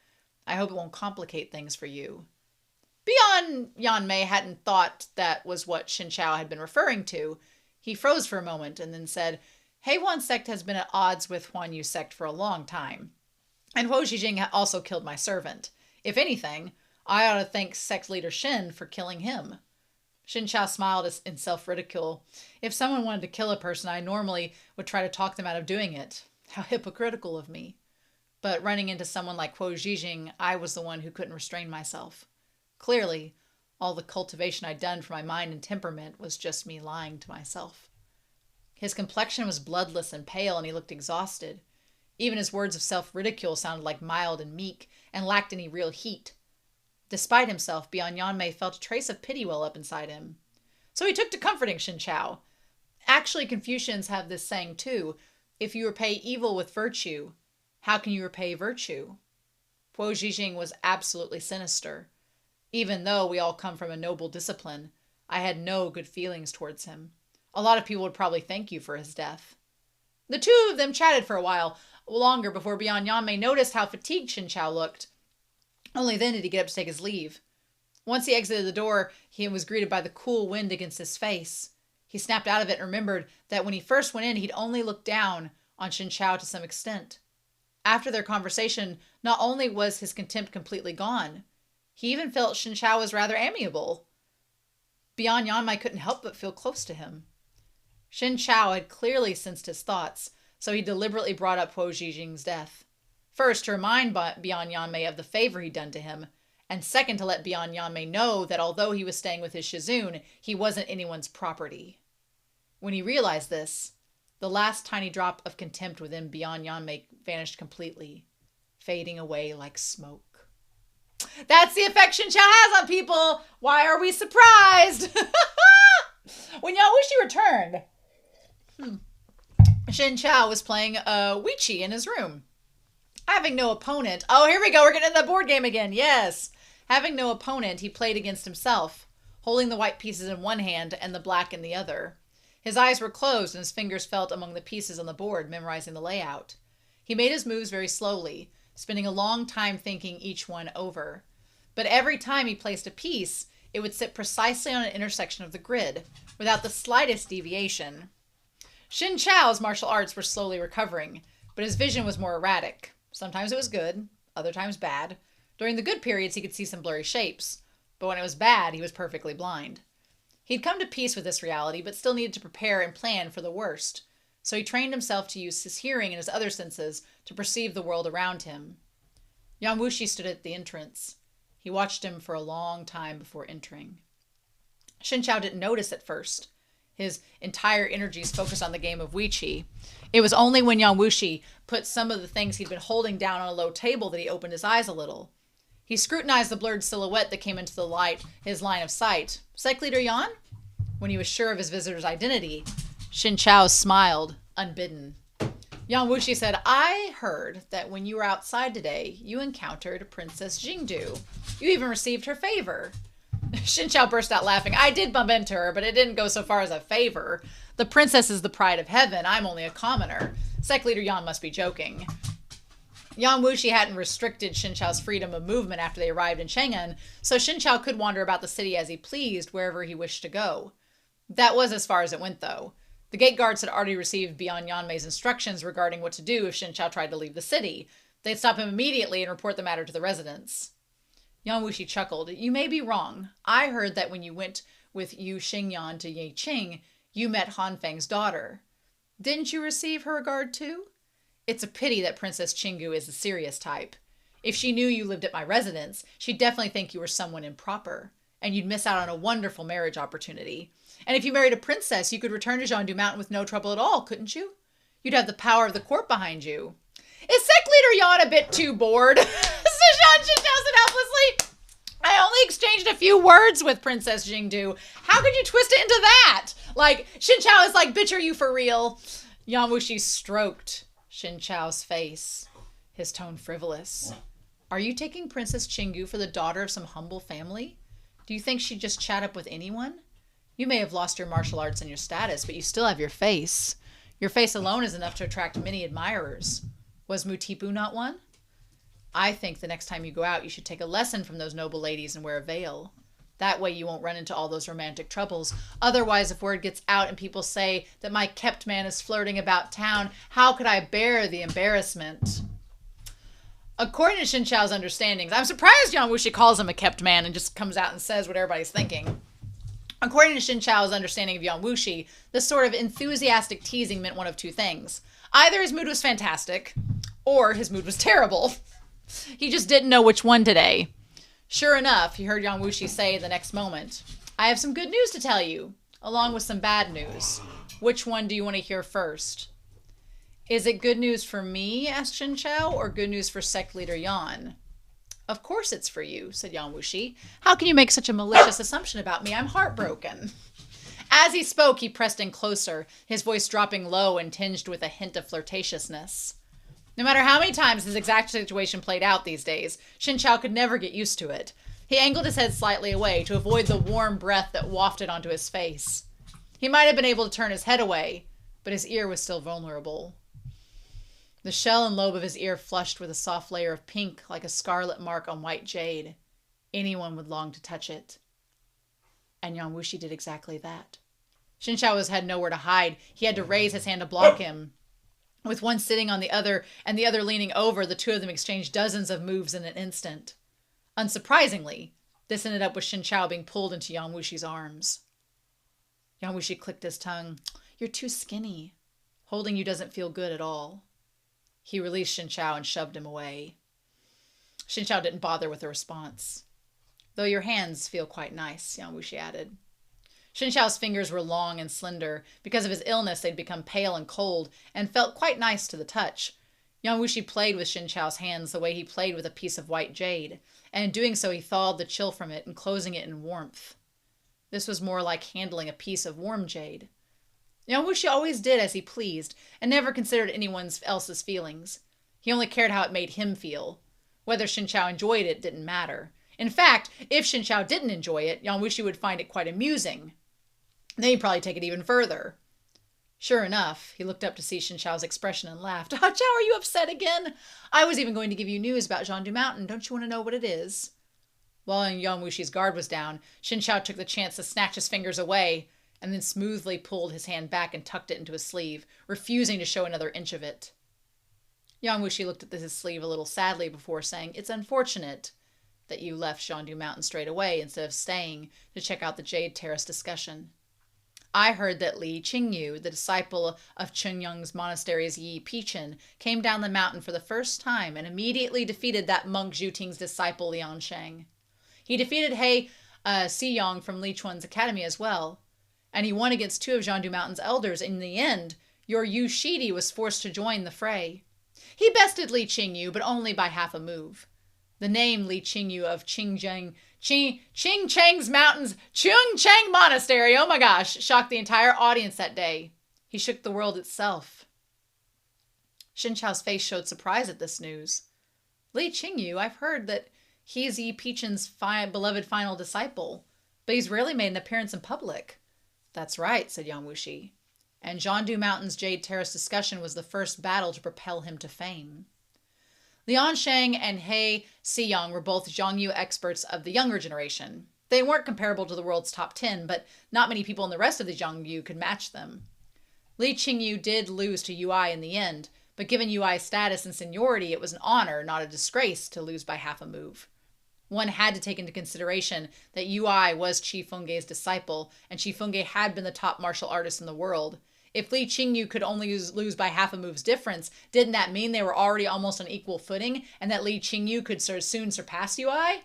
I hope it won't complicate things for you. Bian Yanmei hadn't thought that was what Shen Qiao had been referring to. He froze for a moment and then said, Heihuan sect has been at odds with Huan Yu sect for a long time. And Huo Zhijing also killed my servant. If anything, I ought to thank sect leader Shen for killing him. Shen Qiao smiled in self-ridicule. If someone wanted to kill a person, I normally would try to talk them out of doing it. How hypocritical of me. But running into someone like Huo Zhijing, I was the one who couldn't restrain myself. Clearly, all the cultivation I'd done for my mind and temperament was just me lying to myself. His complexion was bloodless and pale, and he looked exhausted. Even his words of self-ridicule sounded like mild and meek, and lacked any real heat. Despite himself, Bian Yanmei felt a trace of pity well up inside him. So he took to comforting Shen Qiao. Actually, Confucians have this saying too, if you repay evil with virtue, how can you repay virtue? Huo Zhijing was absolutely sinister. Even though we all come from a noble discipline, I had no good feelings towards him. A lot of people would probably thank you for his death. The two of them chatted for a while longer before Bian Yanmei noticed how fatigued Shen Qiao looked. Only then did he get up to take his leave. Once he exited the door, he was greeted by the cool wind against his face. He snapped out of it and remembered that when he first went in, he'd only looked down on Shen Qiao to some extent. After their conversation, not only was his contempt completely gone, he even felt Shen Qiao was rather amiable. Bian Yanmei couldn't help but feel close to him. Shen Qiao had clearly sensed his thoughts, so he deliberately brought up Huo Zhijing's death. First, to remind Bian Yanmei of the favor he'd done to him, and second, to let Bian Yanmei know that although he was staying with his Shizun, he wasn't anyone's property. When he realized this, the last tiny drop of contempt within Bian Yanmei vanished completely, fading away like smoke. That's the effect Shen Qiao has on people! Why are we surprised? When Wushi returned, Shen Qiao was playing Wushi in his room. Having no opponent... Oh, here we go. We're getting into the board game again. Yes. Having no opponent, he played against himself, holding the white pieces in one hand and the black in the other. His eyes were closed and his fingers felt among the pieces on the board, memorizing the layout. He made his moves very slowly, spending a long time thinking each one over. But every time he placed a piece, it would sit precisely on an intersection of the grid, without the slightest deviation. Shen Qiao's martial arts were slowly recovering, but his vision was more erratic. Sometimes it was good, other times bad. During the good periods, he could see some blurry shapes, but when it was bad, he was perfectly blind. He'd come to peace with this reality, but still needed to prepare and plan for the worst, so he trained himself to use his hearing and his other senses to perceive the world around him. Wushi stood at the entrance. He watched him for a long time before entering. Shen Qiao didn't notice at first. His entire energies focused on the game of Wushi. It was only when Wushi put some of the things he'd been holding down on a low table that he opened his eyes a little. He scrutinized the blurred silhouette that came into his line of sight. Sec Leader Yan? When he was sure of his visitor's identity, Shen Qiao smiled, unbidden. Wushi said, I heard that when you were outside today, you encountered Princess Jingdu. You even received her favor. Shen Qiao burst out laughing. I did bump into her, but it didn't go so far as a favor. The princess is the pride of heaven. I'm only a commoner. Sec Leader Yan must be joking. Wushi hadn't restricted Shen Qiao's freedom of movement after they arrived in Chang'an, so Shen Qiao could wander about the city as he pleased, wherever he wished to go. That was as far as it went, though. The gate guards had already received Bian Yanmei's instructions regarding what to do if Shen Qiao tried to leave the city. They'd stop him immediately and report the matter to the residents. Wushi chuckled. You may be wrong. I heard that when you went with Yu Xingyan to Yiqing, you met Han Feng's daughter. Didn't you receive her regard too? It's a pity that Princess Qinggu is the serious type. If she knew you lived at my residence, she'd definitely think you were someone improper, and you'd miss out on a wonderful marriage opportunity. And if you married a princess, you could return to Zhangdu Mountain with no trouble at all, couldn't you? You'd have the power of the court behind you. Is Sec Leader Yan a bit too bored? Shen Qiao said helplessly. I only exchanged a few words with Princess Jingdu. How could you twist it into that? Like, Shen Qiao is like, bitch, are you for real? Wushi stroked Shen Qiao's face, his tone frivolous. Are you taking Princess Qinggu for the daughter of some humble family? Do you think she'd just chat up with anyone? You may have lost your martial arts and your status, but you still have your face. Your face alone is enough to attract many admirers. Was Mutipu not one? I think the next time you go out, you should take a lesson from those noble ladies and wear a veil. That way you won't run into all those romantic troubles. Otherwise, if word gets out and people say that my kept man is flirting about town, how could I bear the embarrassment? According to Shen Qiao's understandings, I'm surprised Wushi calls him a kept man and just comes out and says what everybody's thinking. According to Shen Qiao's understanding of Wushi, this sort of enthusiastic teasing meant one of two things. Either his mood was fantastic, or his mood was terrible. He just didn't know which one today. Sure enough, he heard Wushi say the next moment, I have some good news to tell you, along with some bad news. Which one do you want to hear first? Is it good news for me, asked Shen Qiao, or good news for Sec Leader Yan? Of course it's for you, said Wushi. How can you make such a malicious assumption about me? I'm heartbroken. As he spoke, he pressed in closer, his voice dropping low and tinged with a hint of flirtatiousness. No matter how many times this exact situation played out these days, Shen Qiao could never get used to it. He angled his head slightly away to avoid the warm breath that wafted onto his face. He might have been able to turn his head away, but his ear was still vulnerable. The shell and lobe of his ear flushed with a soft layer of pink like a scarlet mark on white jade. Anyone would long to touch it. And Wushi did exactly that. Shen Qiao had nowhere to hide. He had to raise his hand to block him. With one sitting on the other and the other leaning over, the two of them exchanged dozens of moves in an instant. Unsurprisingly, This ended up with Shen Qiao being pulled into Yang Wushi's arms. Yang Wushi clicked his tongue. You're too skinny. Holding you doesn't feel good at all. He released Shen Qiao and shoved him away. Shen Qiao didn't bother with a response. Though your hands feel quite nice, Yang Wushi added. Shen Qiao's fingers were long and slender. Because of his illness, they'd become pale and cold and felt quite nice to the touch. Yang Wushi played with Shen Qiao's hands the way he played with a piece of white jade, and in doing so he thawed the chill from it, enclosing it in warmth. This was more like handling a piece of warm jade. Yang Wushi always did as he pleased, and never considered anyone else's feelings. He only cared how it made him feel. Whether Shen Qiao enjoyed it didn't matter. In fact, if Shen Qiao didn't enjoy it, Yang Wushi would find it quite amusing. Then he'd probably take it even further. Sure enough, he looked up to see Shen Qiao's expression and laughed. Ah, Qiao, are you upset again? I was even going to give you news about Zhandu Mountain. Don't you want to know what it is? While Yang Wushi's guard was down, Shen Qiao took the chance to snatch his fingers away, and then smoothly pulled his hand back and tucked it into his sleeve, refusing to show another inch of it. Yang Wushi looked at his sleeve a little sadly before saying, It's unfortunate that you left Zhandu Mountain straight away instead of staying to check out the Jade Terrace discussion. I heard that Li Qingyu, the disciple of Chengyang's monastery's Yi Pichen, came down the mountain for the first time and immediately defeated that monk Zhu Ting's disciple Lian Sheng. He defeated He Xiyang from Li Chuan's academy as well, and he won against two of Zhandu Mountain's elders. In the end, your Yu Shidi was forced to join the fray. He bested Li Qingyu, but only by half a move. The name Li Qingyu of Qingchang's Mountain's Chungchang Monastery, oh my gosh, shocked the entire audience that day. He shook the world itself. Shen Qiao's face showed surprise at this news. Li Qingyu, I've heard that he's Yi Pichen's beloved final disciple, but he's rarely made an appearance in public. That's right, said Yang Wushi. And Zhandu Mountain's Jade Terrace discussion was the first battle to propel him to fame. Lian Sheng and He Xiyang were both Zhongyu experts of the younger generation. They weren't comparable to the world's top 10, but not many people in the rest of the Zhongyu could match them. Li Qingyu did lose to Yui in the end, but given Yui's status and seniority, it was an honor, not a disgrace, to lose by half a move. One had to take into consideration that Yui was Qi Fengge's disciple, and Qi Fengge had been the top martial artist in the world. If Li Qingyu could only lose by half a move's difference, didn't that mean they were already almost on equal footing, and that Li Qingyu could soon surpass Yui?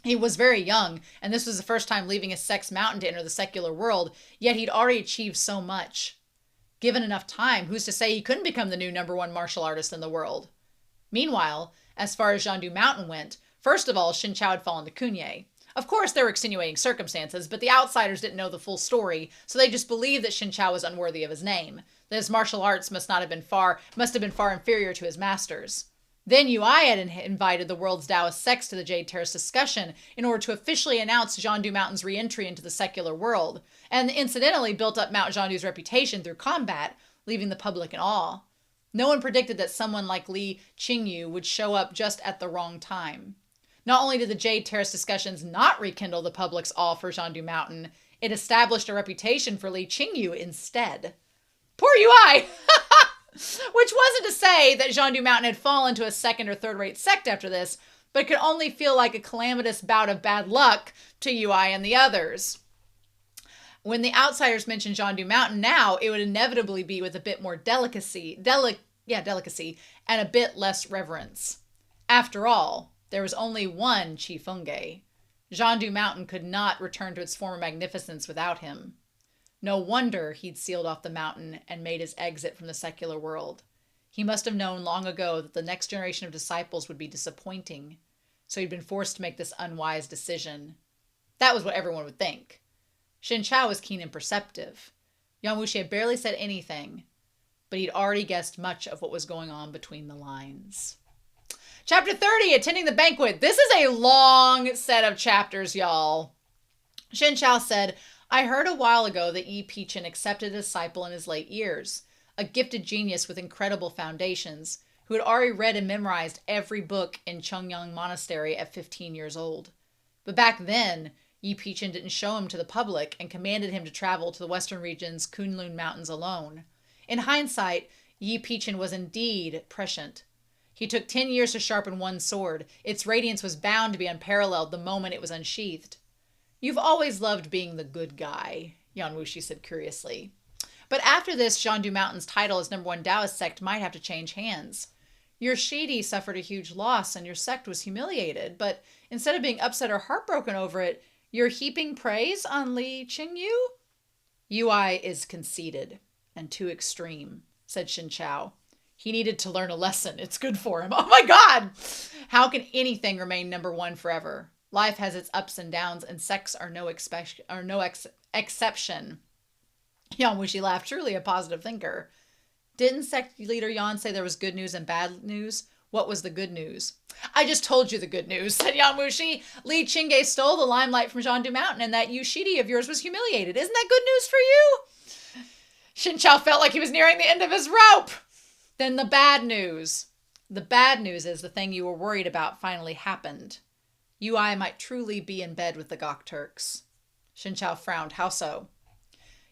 He was very young, and this was the first time leaving his sex mountain to enter the secular world, yet he'd already achieved so much. Given enough time, who's to say he couldn't become the new #1 martial artist in the world? Meanwhile, as far as Zhandu Mountain went, first of all, Shen Qiao had fallen to Kunye. Of course, there were extenuating circumstances, but the outsiders didn't know the full story, so they just believed that Shen Qiao was unworthy of his name, that his martial arts must have been far inferior to his master's. Then Yui had invited the world's Taoist sects to the Jade Terrace discussion in order to officially announce Zhandu Mountain's re-entry into the secular world, and incidentally built up Mount Zhandu's reputation through combat, leaving the public in awe. No one predicted that someone like Li Qingyu would show up just at the wrong time. Not only did the Jade Terrace discussions not rekindle the public's awe for Zhandu Mountain, it established a reputation for Li Qingyu instead. Poor Yui! Which wasn't to say that Zhandu Mountain had fallen to a second or third-rate sect after this, but it could only feel like a calamitous bout of bad luck to Yui and the others. When the outsiders mentioned Zhandu Mountain now, it would inevitably be with a bit more delicacy, and a bit less reverence. After all, there was only one Qi Fengge. Zhandu Mountain could not return to its former magnificence without him. No wonder he'd sealed off the mountain and made his exit from the secular world. He must have known long ago that the next generation of disciples would be disappointing, so he'd been forced to make this unwise decision. That was what everyone would think. Shen Qiao was keen and perceptive. Yang Wushi had barely said anything, but he'd already guessed much of what was going on between the lines. Chapter 30, Attending the Banquet. This is a long set of chapters, y'all. Shen Qiao said, I heard a while ago that Yi Pichen accepted a disciple in his late years, a gifted genius with incredible foundations, who had already read and memorized every book in Chengyang Monastery at 15 years old. But back then, Yi Pichen didn't show him to the public and commanded him to travel to the western region's Kunlun Mountains alone. In hindsight, Yi Pichen was indeed prescient. He took 10 years to sharpen one sword. Its radiance was bound to be unparalleled the moment it was unsheathed. You've always loved being the good guy, Yan Wushi said curiously. But after this, Zhandu Mountain's title as #1 Taoist sect might have to change hands. Your Shidi suffered a huge loss and your sect was humiliated, but instead of being upset or heartbroken over it, you're heaping praise on Li Qingyu? Ui is conceited and too extreme, said Shen Qiao. He needed to learn a lesson. It's good for him. Oh my God! How can anything remain #1 forever? Life has its ups and downs, and sects are no exception. Yan Wushi laughed, truly a positive thinker. Didn't sect leader Yan say there was good news and bad news? What was the good news? I just told you the good news, said Yan Wushi. Li Qingge stole the limelight from Zhandu Mountain, and that Yushidi of yours was humiliated. Isn't that good news for you? Shen Qiao felt like he was nearing the end of his rope. Then the bad news. The bad news is the thing you were worried about finally happened. Ui might truly be in bed with the Gok Turks. Shen Qiao frowned. How so?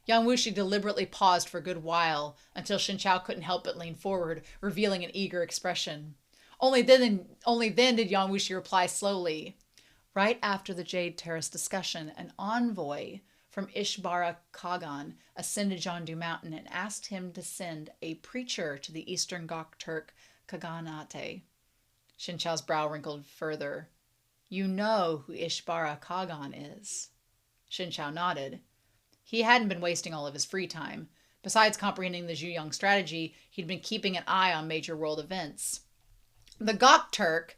Yan Wushi deliberately paused for a good while until Shen Qiao couldn't help but lean forward, revealing an eager expression. Only then did Yan Wushi reply slowly. Right after the Jade Terrace discussion, an envoy from Ishbara Kagan ascended Zhandu Mountain and asked him to send a preacher to the Eastern Gok Turk Kaghanate. Shen Qiao's brow wrinkled further. You know who Ishbara Kagan is? Shen Qiao nodded. He hadn't been wasting all of his free time. Besides comprehending the Zhuyang strategy, he'd been keeping an eye on major world events. The Gok Turk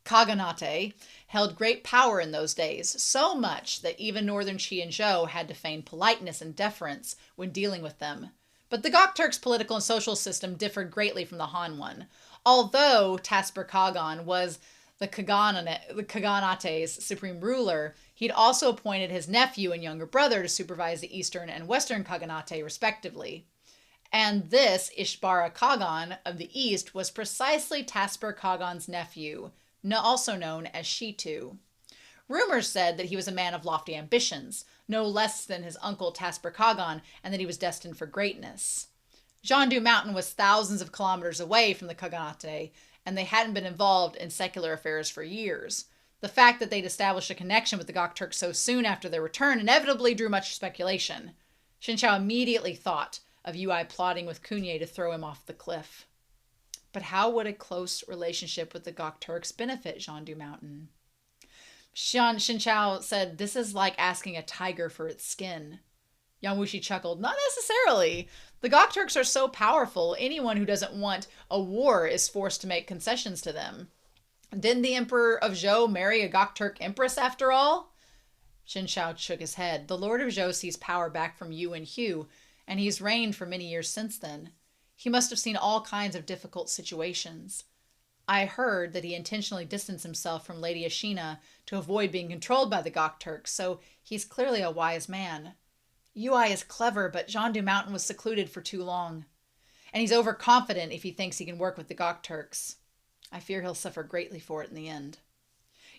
Kaghanate held great power in those days, so much that even northern Qi and Zhou had to feign politeness and deference when dealing with them. But the Gok Turks' political and social system differed greatly from the Han one. Although Tasper Kagan was the Kaghanate's supreme ruler, he'd also appointed his nephew and younger brother to supervise the Eastern and Western Kaghanate, respectively. And this Ishbara Kagan of the East was precisely Tasper Kagan's nephew, also known as Shitu. Rumors said that he was a man of lofty ambitions, no less than his uncle Tasper Kagan, and that he was destined for greatness. Zhandu Mountain was thousands of kilometers away from the Kaghanate, and they hadn't been involved in secular affairs for years. The fact that they'd established a connection with the Gok Turks so soon after their return inevitably drew much speculation. Shen Qiao immediately thought of Ui plotting with Kunye to throw him off the cliff. But how would a close relationship with the Gok Turks benefit Zhandu Mountain? Shen Qiao said, this is like asking a tiger for its skin. Yan Wushi chuckled, not necessarily. The Gok Turks are so powerful, anyone who doesn't want a war is forced to make concessions to them. Didn't the Emperor of Zhou marry a Gok Turk empress after all? Shen Qiao shook his head. The Lord of Zhou sees power back from Yu and Hu, and he's reigned for many years since then. He must have seen all kinds of difficult situations. I heard that he intentionally distanced himself from Lady Ashina to avoid being controlled by the Gok Turks, so he's clearly a wise man. Ui is clever, but Zhandu Mountain was secluded for too long. And he's overconfident if he thinks he can work with the Gok Turks. I fear he'll suffer greatly for it in the end.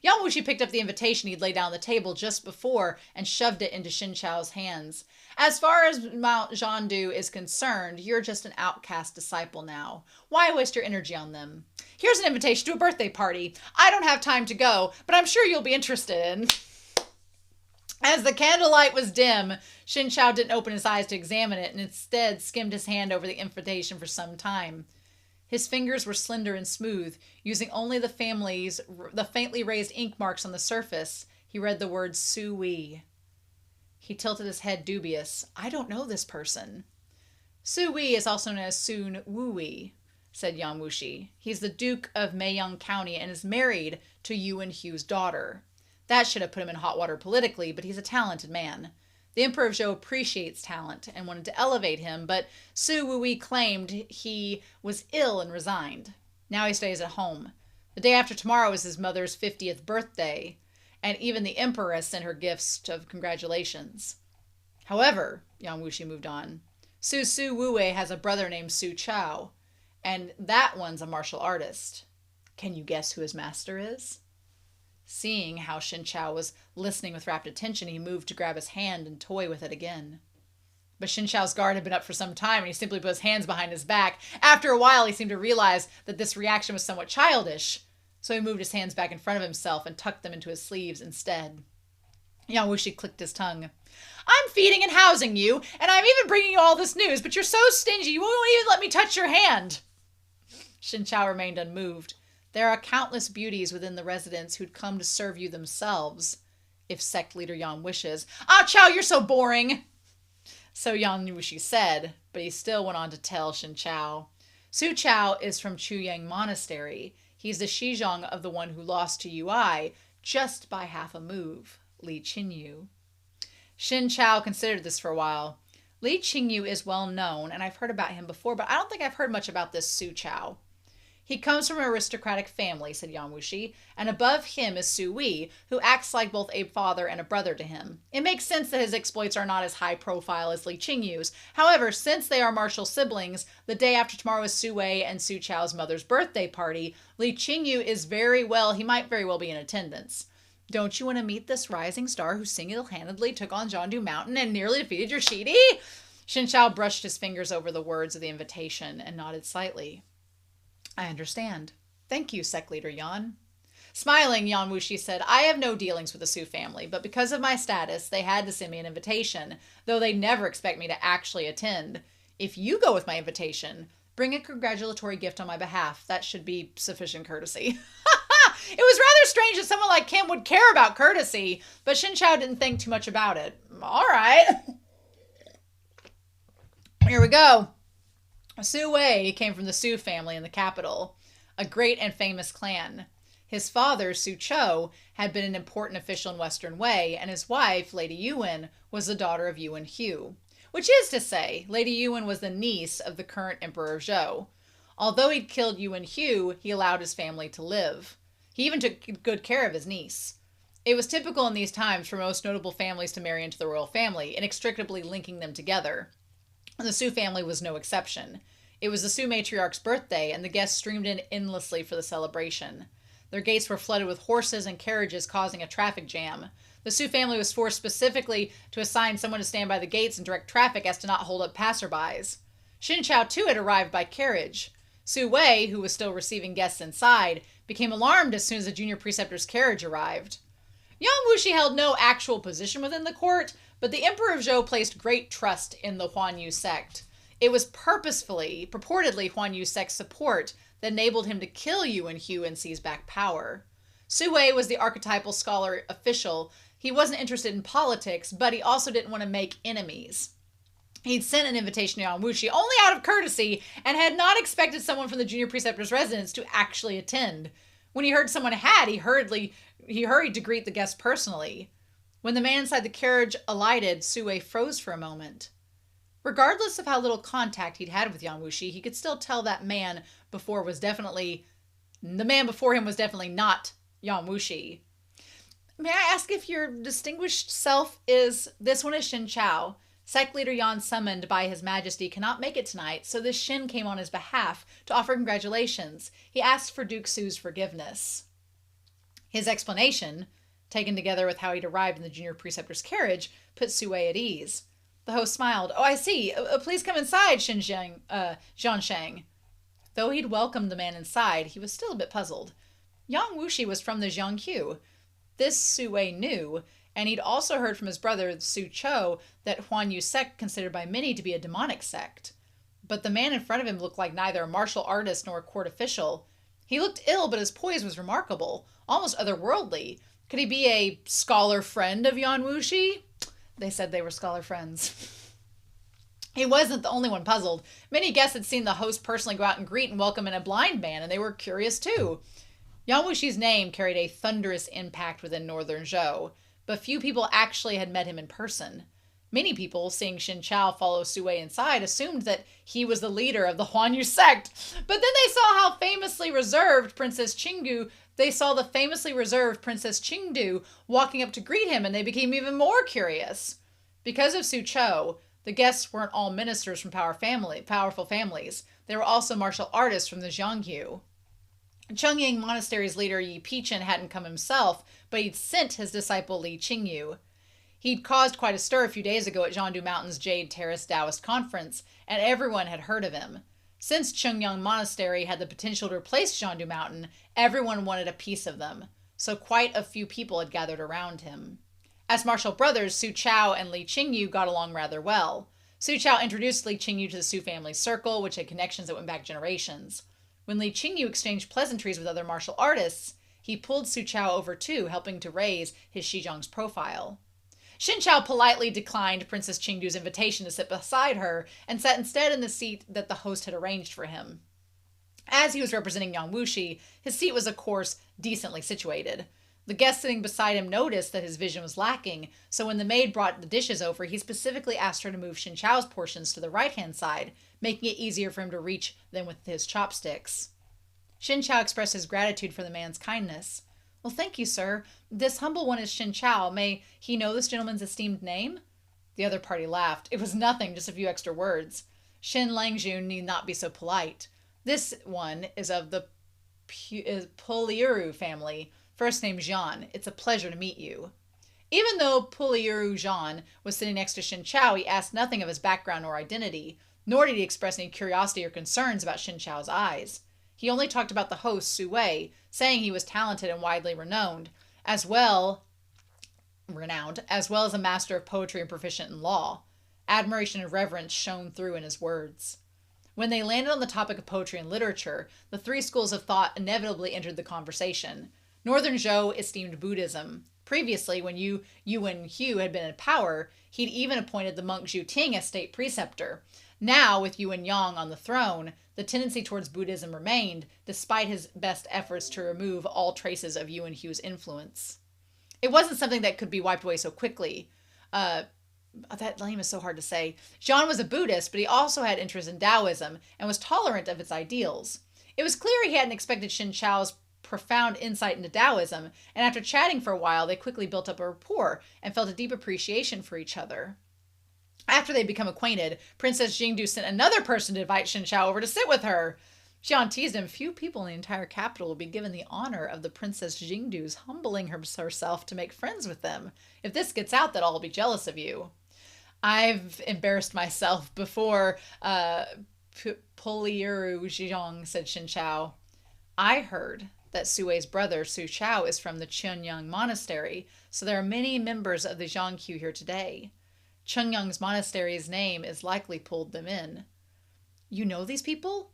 Yan Wushi picked up the invitation he'd laid down on the table just before and shoved it into Shen Qiao's hands. As far as Mount Zhandu is concerned, you're just an outcast disciple now. Why waste your energy on them? Here's an invitation to a birthday party. I don't have time to go, but I'm sure you'll be interested. As the candlelight was dim, Shen Qiao didn't open his eyes to examine it and instead skimmed his hand over the invitation for some time. His fingers were slender and smooth. Using only the faintly raised ink marks on the surface, he read the words Sui. He tilted his head dubious. I don't know this person. Sui is also known as Sun Wui, said Yan Wushi. He's the Duke of Meiyang County and is married to Yu and Hu's daughter. That should have put him in hot water politically, but he's a talented man. The Emperor of Zhou appreciates talent and wanted to elevate him, but Su Wui claimed he was ill and resigned. Now he stays at home. The day after tomorrow is his mother's 50th birthday, and even the Empress sent her gifts of congratulations. However, Yan Wushi moved on, Su Wue has a brother named Su Qiao, and that one's a martial artist. Can you guess who his master is? Seeing how Shen Qiao was listening with rapt attention, he moved to grab his hand and toy with it again. But Shen Chao's guard had been up for some time, and he simply put his hands behind his back. After a while, he seemed to realize that this reaction was somewhat childish, so he moved his hands back in front of himself and tucked them into his sleeves instead. Yang Wushi clicked his tongue. I'm feeding and housing you, and I'm even bringing you all this news, but you're so stingy you won't even let me touch your hand. Shen Chao remained unmoved. There are countless beauties within the residence who'd come to serve you themselves, if sect leader Yang wishes. Ah, Chao, you're so boring. So Yang Wushi said, but he still went on to tell Shen Chao. Su Chao is from Chuyang Monastery. He's the Shizhong of the one who lost to Ui just by half a move, Li Qingyu. Shen Chao considered this for a while. Li Qingyu is well known, and I've heard about him before, but I don't think I've heard much about this Su Chao. He comes from an aristocratic family, said Yang Wushi, and above him is Su Wei, who acts like both a father and a brother to him. It makes sense that his exploits are not as high profile as Li Qingyu's. However, since they are martial siblings, the day after tomorrow is Su Wei and Su Chao's mother's birthday party. Li Qingyu he might very well be in attendance. Don't you want to meet this rising star who single-handedly took on Jiandu Mountain and nearly defeated your Shidi? Shen Chao brushed his fingers over the words of the invitation and nodded slightly. I understand. Thank you, sect leader Yan. Smiling, Yang Wushi said, I have no dealings with the Su family, but because of my status, they had to send me an invitation, though they never expect me to actually attend. If you go with my invitation, bring a congratulatory gift on my behalf. That should be sufficient courtesy. It was rather strange that someone like him would care about courtesy, but Shen Chao didn't think too much about it. All right. Here we go. Su Wei came from the Su family in the capital, a great and famous clan. His father, Su Cho, had been an important official in Western Wei, and his wife, Lady Yuan, was the daughter of Yuan Hu. Which is to say, Lady Yuan was the niece of the current Emperor Zhou. Although he'd killed Yuan Hu, he allowed his family to live. He even took good care of his niece. It was typical in these times for most notable families to marry into the royal family, inextricably linking them together. The Su family was no exception. It was the Su matriarch's birthday, and the guests streamed in endlessly for the celebration. Their gates were flooded with horses and carriages, causing a traffic jam. The Su family was forced specifically to assign someone to stand by the gates and direct traffic as to not hold up passerbys. Shen Chao too had arrived by carriage. Su Wei, who was still receiving guests inside, became alarmed as soon as the junior preceptor's carriage arrived. Yang Wushi held no actual position within the court, but the Emperor of Zhou placed great trust in the Huan Yu sect. It was purportedly Huan Yu sect's support that enabled him to kill Yuan Hu and seize back power. Su Wei was the archetypal scholar official. He wasn't interested in politics, but he also didn't want to make enemies. He'd sent an invitation to Yang Wushi only out of courtesy and had not expected someone from the junior preceptor's residence to actually attend. When he heard someone had, he hurried to greet the guest personally. When the man inside the carriage alighted, Su Wei froze for a moment. Regardless of how little contact he'd had with Yang Wushi, he could still tell the man before him was definitely not Yang Wushi. May I ask if your distinguished self is... This one is Shen Chao. Sect leader Yan, summoned by His Majesty, cannot make it tonight, so this Shen came on his behalf to offer congratulations. He asked for Duke Su's forgiveness. His explanation, taken together with how he'd arrived in the junior preceptor's carriage, put Su Wei at ease. The host smiled. Oh, I see. Please come inside, Zhang Sheng. Though he'd welcomed the man inside, he was still a bit puzzled. Yang Wushi was from the Jianghu. This Su Wei knew, and he'd also heard from his brother, Su Cho, that Huan Yu sect considered by many to be a demonic sect. But the man in front of him looked like neither a martial artist nor a court official. He looked ill, but his poise was remarkable, almost otherworldly. Could he be a scholar friend of Yang Wushi? They said they were scholar friends. He wasn't the only one puzzled. Many guests had seen the host personally go out and greet and welcome in a blind man, and they were curious too. Yang Wushi's name carried a thunderous impact within northern Zhou, but few people actually had met him in person. Many people, seeing Shen Chao follow Su Wei inside, assumed that he was the leader of the Huan Yu sect. But then they saw how famously reserved Princess Qingdu walking up to greet him, and they became even more curious. Because of Su Cho, the guests weren't all ministers from powerful families. They were also martial artists from the Jianghu. Chongying Monastery's leader Yi Pichen hadn't come himself, but he'd sent his disciple Li Qingyu. He'd caused quite a stir a few days ago at Zhangdu Mountain's Jade Terrace Taoist Conference, and everyone had heard of him. Since Qingyang Monastery had the potential to replace Zhangdu Mountain, everyone wanted a piece of them, so quite a few people had gathered around him. As martial brothers, Su Qiao and Li Qingyu got along rather well. Su Qiao introduced Li Qingyu to the Su family's circle, which had connections that went back generations. When Li Qingyu exchanged pleasantries with other martial artists, he pulled Su Qiao over too, helping to raise his Xizhong's profile. Shen Qiao politely declined Princess Qingdu's invitation to sit beside her and sat instead in the seat that the host had arranged for him. As he was representing young Wushi, his seat was, of course, decently situated. The guest sitting beside him noticed that his vision was lacking, so when the maid brought the dishes over, he specifically asked her to move Shen Qiao's portions to the right-hand side, making it easier for him to reach them with his chopsticks. Shen Qiao expressed his gratitude for the man's kindness. "Well, thank you, sir. This humble one is Shen Qiao. May he know this gentleman's esteemed name?" The other party laughed. It was nothing, just a few extra words. Shen Langjun need not be so polite. This one is of the Puliuru family. First name Jean. It's a pleasure to meet you. Even though Puliuru Jean was sitting next to Shen Qiao, he asked nothing of his background or identity, nor did he express any curiosity or concerns about Shen Qiao's eyes. He only talked about the host, Su Wei, saying he was talented and widely renowned, as well as a master of poetry and proficient in law. Admiration and reverence shone through in his words. When they landed on the topic of poetry and literature, the three schools of thought inevitably entered the conversation. Northern Zhou esteemed Buddhism. Previously, when Yuan Hu had been in power, he'd even appointed the monk Zhu Ting as state preceptor. Now, with Yuan Yang on the throne, the tendency towards Buddhism remained, despite his best efforts to remove all traces of Yuan Hu's influence. It wasn't something that could be wiped away so quickly. That name is so hard to say. Jean was a Buddhist, but he also had interest in Taoism and was tolerant of its ideals. It was clear he hadn't expected Shen Qiao's profound insight into Taoism, and after chatting for a while, they quickly built up a rapport and felt a deep appreciation for each other. After they'd become acquainted, Princess Jingdu sent another person to invite Shen Qiao over to sit with her. Xian teased him, few people in the entire capital will be given the honor of the Princess Jingdu's humbling herself to make friends with them. If this gets out, that I'll be jealous of you. I've embarrassed myself before, Puliuru Zhizhong, said Shen Qiao. I heard that Su Wei's brother, Su Qiao, is from the Qianyang Monastery, so there are many members of the Zhangqiu here today. Qianyang's monastery's name is likely pulled them in. You know these people?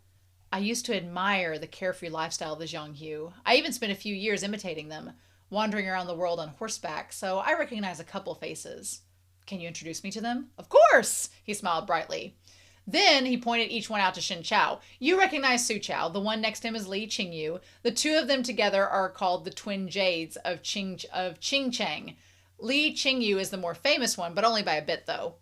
I used to admire the carefree lifestyle of the Zhangqiu. I even spent a few years imitating them, wandering around the world on horseback, so I recognize a couple faces. Can you introduce me to them? Of course, he smiled brightly. Then he pointed each one out to Shen Qiao. You recognize Su Qiao. The one next to him is Li Qingyu. The two of them together are called the Twin Jades of Qingchang. Li Qingyu is the more famous one, but only by a bit, though.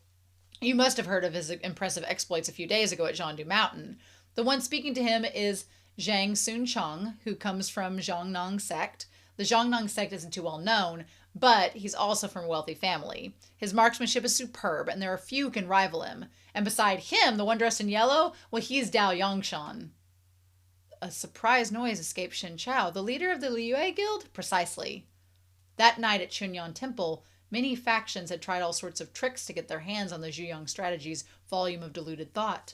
You must have heard of his impressive exploits a few days ago at Zhangdu Mountain. The one speaking to him is Zhang Sunchang, who comes from Zhongnong sect. The Zhongnong sect isn't too well known, but he's also from a wealthy family. His marksmanship is superb, and there are few who can rival him. And beside him, the one dressed in yellow, well, he's Dao Yongshan. A surprised noise escaped Shen Qiao. The leader of the Liyue Guild? Precisely. That night at Chunyan Temple, many factions had tried all sorts of tricks to get their hands on the Zhuyang Strategy's volume of diluted thought.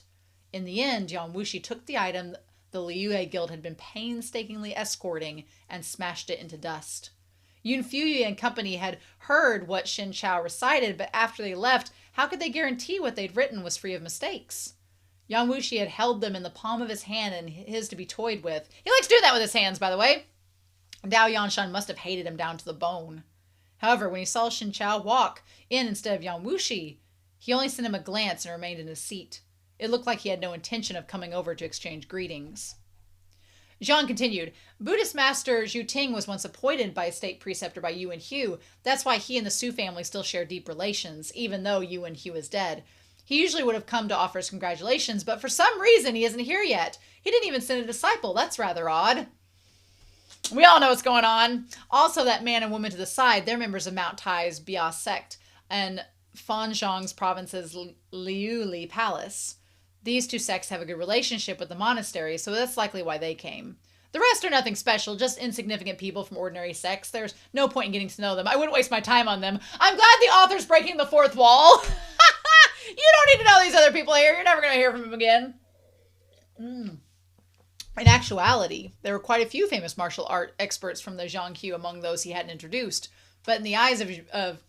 In the end, Yang Wushi took the item the Liyue Guild had been painstakingly escorting and smashed it into dust. Yun Fuyu and company had heard what Shen Qiao recited, but after they left, how could they guarantee what they'd written was free of mistakes? Yang Wushi had held them in the palm of his hand and his to be toyed with. He likes doing that with his hands, by the way. Dao Yanshan must have hated him down to the bone. However, when he saw Shen Qiao walk in instead of Yang Wushi, he only sent him a glance and remained in his seat. It looked like he had no intention of coming over to exchange greetings. Zhang continued, Buddhist master Zhu Ting was once appointed by a state preceptor by Yuan Hu. That's why he and the Su family still share deep relations, even though Yuan Hu is dead. He usually would have come to offer his congratulations, but for some reason he isn't here yet. He didn't even send a disciple. That's rather odd. We all know what's going on. Also, that man and woman to the side, they're members of Mount Tai's Bia sect and Fanzhong's province's Liuli Palace. These two sects have a good relationship with the monastery, so that's likely why they came. The rest are nothing special, just insignificant people from ordinary sex. There's no point in getting to know them. I wouldn't waste my time on them. I'm glad the author's breaking the fourth wall. You don't need to know these other people here. You're never going to hear from them again. In actuality, there were quite a few famous martial art experts from the Zhangqiu among those he hadn't introduced. But in the eyes of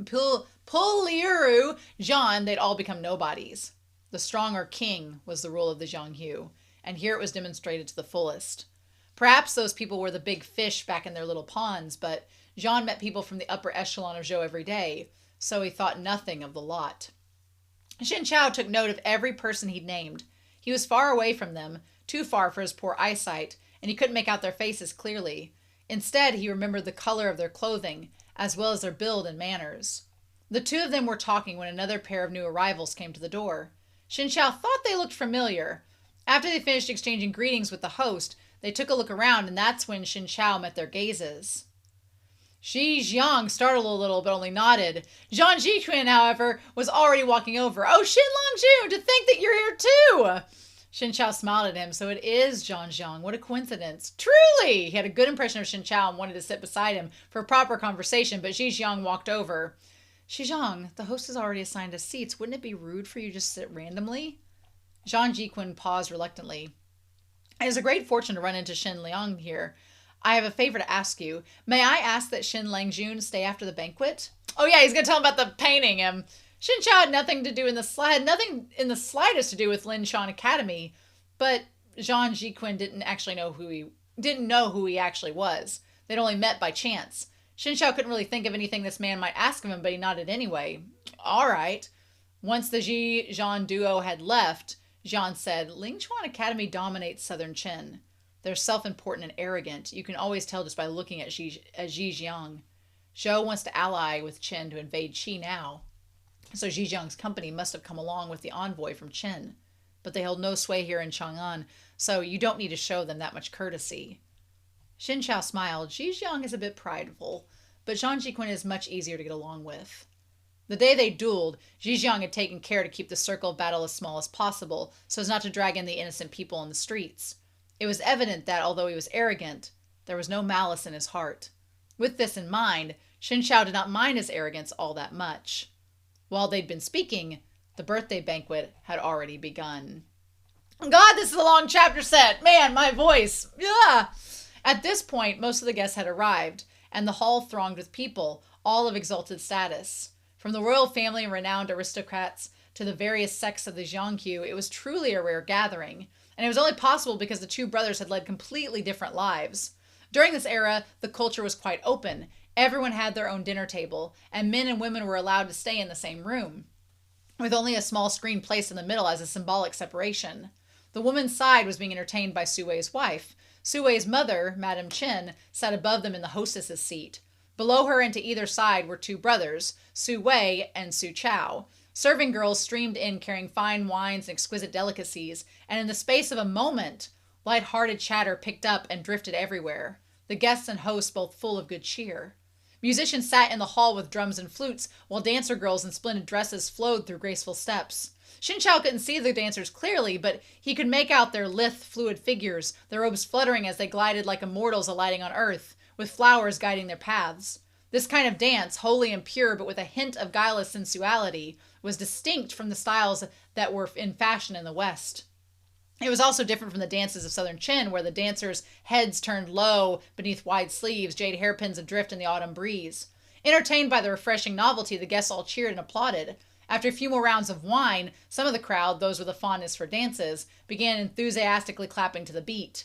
Puliru Zhan, they'd all become nobodies. The strong or king was the rule of the Zhangqiu, and here it was demonstrated to the fullest. Perhaps those people were the big fish back in their little ponds, but Zhan met people from the upper echelon of Zhou every day, so he thought nothing of the lot. Shen Qiao took note of every person he'd named. He was far away from them, too far for his poor eyesight, and he couldn't make out their faces clearly. Instead, he remembered the color of their clothing, as well as their build and manners. The two of them were talking when another pair of new arrivals came to the door. Shen Qiao thought they looked familiar. After they finished exchanging greetings with the host, they took a look around, and that's when Shen Qiao met their gazes. Xi Jiang startled a little, but only nodded. Zhang Jiquan, however, was already walking over. Oh, Xin Longjun, to think that you're here too! Shen Qiao smiled at him. So it is Zhang Jiang. What a coincidence. Truly! He had a good impression of Shen Qiao and wanted to sit beside him for a proper conversation, but Xi Jiang walked over. Xi Jiang, the host has already assigned us seats. Wouldn't it be rude for you to just sit randomly? Zhang Jiquan paused reluctantly. It is a great fortune to run into Shen Liang here. I have a favor to ask you. May I ask that Shen Langjun stay after the banquet? Oh yeah, he's going to tell him about the painting. Shen Qiao had nothing in the slightest to do with Lin Shan Academy, but Zhang Jiquan didn't know who he actually was. They'd only met by chance. Shen Qiao couldn't really think of anything this man might ask of him, but he nodded anyway. All right. Once the Ji-Zhan duo had left, Zhan said, Ling Chuan Academy dominates southern Qin. They're self-important and arrogant. You can always tell just by looking at Ji Jiang. Zhou wants to ally with Qin to invade Qi now. So Ji Jiang's company must have come along with the envoy from Qin. But they hold no sway here in Chang'an, so you don't need to show them that much courtesy. Shen Qiao smiled. Ji Jiang is a bit prideful, but Zhang Jiquan is much easier to get along with. The day they dueled, Ji Jiang had taken care to keep the circle of battle as small as possible, so as not to drag in the innocent people in the streets. It was evident that, although he was arrogant, there was no malice in his heart. With this in mind, Shen Qiao did not mind his arrogance all that much. While they'd been speaking, the birthday banquet had already begun. God, this is a long chapter set. Man, my voice. Yeah. At this point, most of the guests had arrived, and the hall thronged with people, all of exalted status. From the royal family and renowned aristocrats to the various sects of the Zhangqiu, it was truly a rare gathering, and it was only possible because the two brothers had led completely different lives. During this era, the culture was quite open. Everyone had their own dinner table, and men and women were allowed to stay in the same room, with only a small screen placed in the middle as a symbolic separation. The woman's side was being entertained by Su Wei's wife. Su Wei's mother, Madame Qin, sat above them in the hostess's seat. Below her and to either side were two brothers, Su Wei and Su Qiao. Serving girls streamed in carrying fine wines and exquisite delicacies, and in the space of a moment, light-hearted chatter picked up and drifted everywhere, the guests and hosts both full of good cheer. Musicians sat in the hall with drums and flutes, while dancer girls in splendid dresses flowed through graceful steps. Shen Qiao couldn't see the dancers clearly, but he could make out their lithe, fluid figures, their robes fluttering as they glided like immortals alighting on earth, with flowers guiding their paths. This kind of dance, holy and pure but with a hint of guileless sensuality, was distinct from the styles that were in fashion in the West. It was also different from the dances of southern Qin, where the dancers' heads turned low beneath wide sleeves, jade hairpins adrift in the autumn breeze. Entertained by the refreshing novelty, the guests all cheered and applauded. After a few more rounds of wine, some of the crowd, those with a fondness for dances, began enthusiastically clapping to the beat.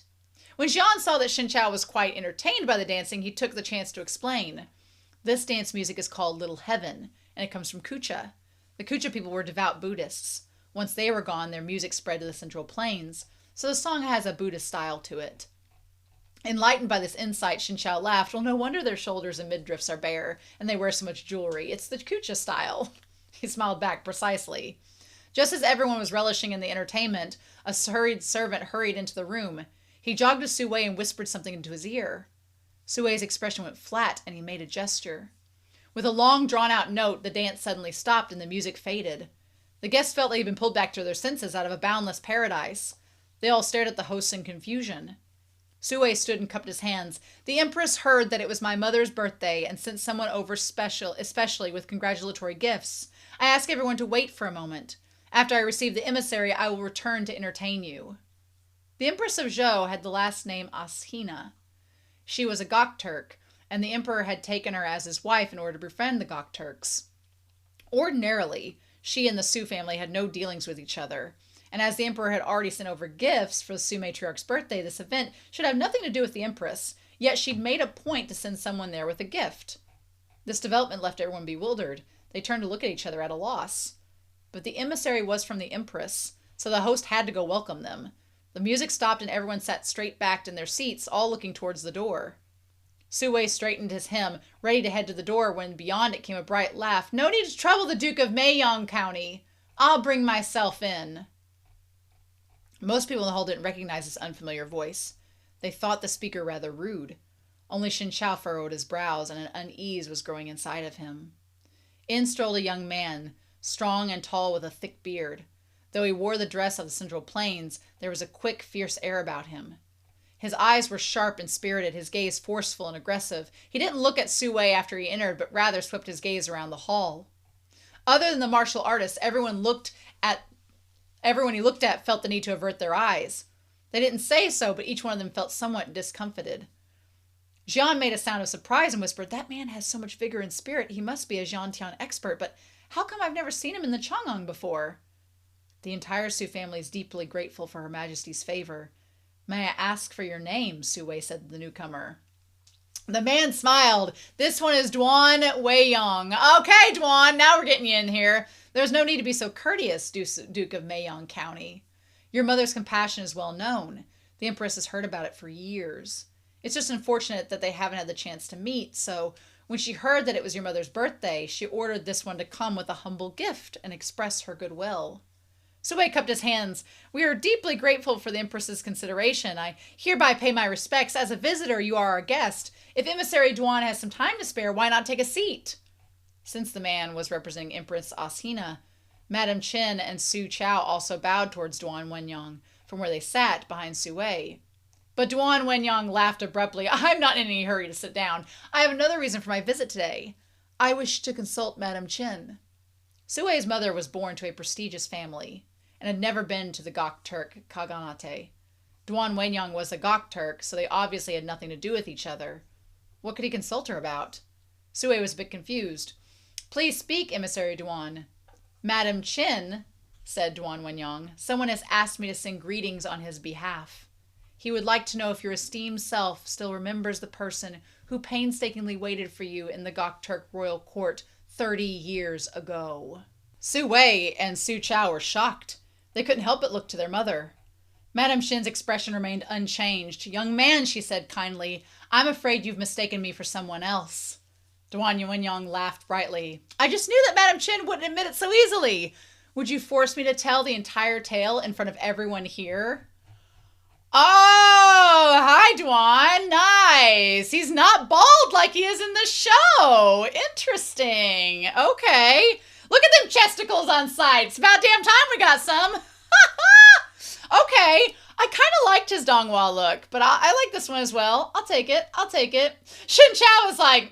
When Xian saw that Shen Qiao was quite entertained by the dancing, he took the chance to explain. This dance music is called Little Heaven, and it comes from Kucha. The Kucha people were devout Buddhists. Once they were gone, their music spread to the Central Plains, so the song has a Buddhist style to it. Enlightened by this insight, Shen Qiao laughed. Well, no wonder their shoulders and midriffs are bare, and they wear so much jewelry. It's the Kucha style. He smiled back precisely. Just as everyone was relishing in the entertainment, a hurried servant hurried into the room. He jogged to Su Wei and whispered something into his ear. Su Wei's expression went flat, and he made a gesture. With a long, drawn-out note, the dance suddenly stopped and the music faded. The guests felt they had been pulled back to their senses out of a boundless paradise. They all stared at the hosts in confusion. Sue stood and cupped his hands. The Empress heard that it was my mother's birthday and sent someone over especially with congratulatory gifts. I ask everyone to wait for a moment. After I receive the emissary, I will return to entertain you. The Empress of Zhou had the last name Ashina. She was a Gokturk, and the Emperor had taken her as his wife in order to befriend the Gokturks. Ordinarily, she and the Su family had no dealings with each other, and as the Emperor had already sent over gifts for the Su matriarch's birthday, this event should have nothing to do with the Empress, yet she'd made a point to send someone there with a gift. This development left everyone bewildered. They turned to look at each other at a loss. But the emissary was from the Empress, so the host had to go welcome them. The music stopped and everyone sat straight backed in their seats, all looking towards the door. Sue straightened his hem, ready to head to the door, when beyond it came a bright laugh. "No need to trouble the Duke of Meiyang County. I'll bring myself in." Most people in the hall didn't recognize this unfamiliar voice. They thought the speaker rather rude. Only Shen furrowed his brows, and an unease was growing inside of him. In strolled a young man, strong and tall with a thick beard. Though he wore the dress of the Central Plains, there was a quick, fierce air about him. His eyes were sharp and spirited, his gaze forceful and aggressive. He didn't look at Sue after he entered, but rather swept his gaze around the hall. Other than the martial artists, everyone he looked at felt the need to avert their eyes. They didn't say so, but each one of them felt somewhat discomfited. Jian made a sound of surprise and whispered, "That man has so much vigor and spirit, he must be a Zhantian expert, but how come I've never seen him in the Chang'an before?" The entire Su family is deeply grateful for Her Majesty's favor. "May I ask for your name?" Sue said to the newcomer. The man smiled. "This one is Duan Weiyang." "Okay, Duan, now we're getting you in here. There's no need to be so courteous, Duke of Meiyang County. Your mother's compassion is well known. The Empress has heard about it for years. It's just unfortunate that they haven't had the chance to meet, so when she heard that it was your mother's birthday, she ordered this one to come with a humble gift and express her goodwill." Sue cupped his hands. "We are deeply grateful for the Empress's consideration. I hereby pay my respects. As a visitor, you are our guest. If Emissary Duan has some time to spare, why not take a seat?" Since the man was representing Empress Ashina, Madame Chen and Su Qiao also bowed towards Duan Wenyang from where they sat behind Sue. But Duan Wenyang laughed abruptly. "I'm not in any hurry to sit down. I have another reason for my visit today. I wish to consult Madame Chen." Sue's mother was born to a prestigious family and had never been to the Gokturk Khaganate. Duan Wenyang was a Gokturk, so they obviously had nothing to do with each other. What could he consult her about? Sue was a bit confused. "Please speak, Emissary Duan." "Madame Chen," said Duan Wenyang, "someone has asked me to send greetings on his behalf. He would like to know if your esteemed self still remembers the person who painstakingly waited for you in the Gokturk royal court 30 years ago." Sue and Su Qiao were shocked. They couldn't help but look to their mother. Madame Shen's expression remained unchanged. "Young man," she said kindly, "I'm afraid you've mistaken me for someone else." Duan Wenyang laughed brightly. "I just knew that Madame Chen wouldn't admit it so easily. Would you force me to tell the entire tale in front of everyone here?" "Oh, hi, Duan. Nice. He's not bald like he is in the show. Interesting. Okay. Look at them chesticles on side. It's about damn time we got some." "Okay. I kind of liked his donghua look, but I like this one as well. I'll take it. Shen Qiao was like,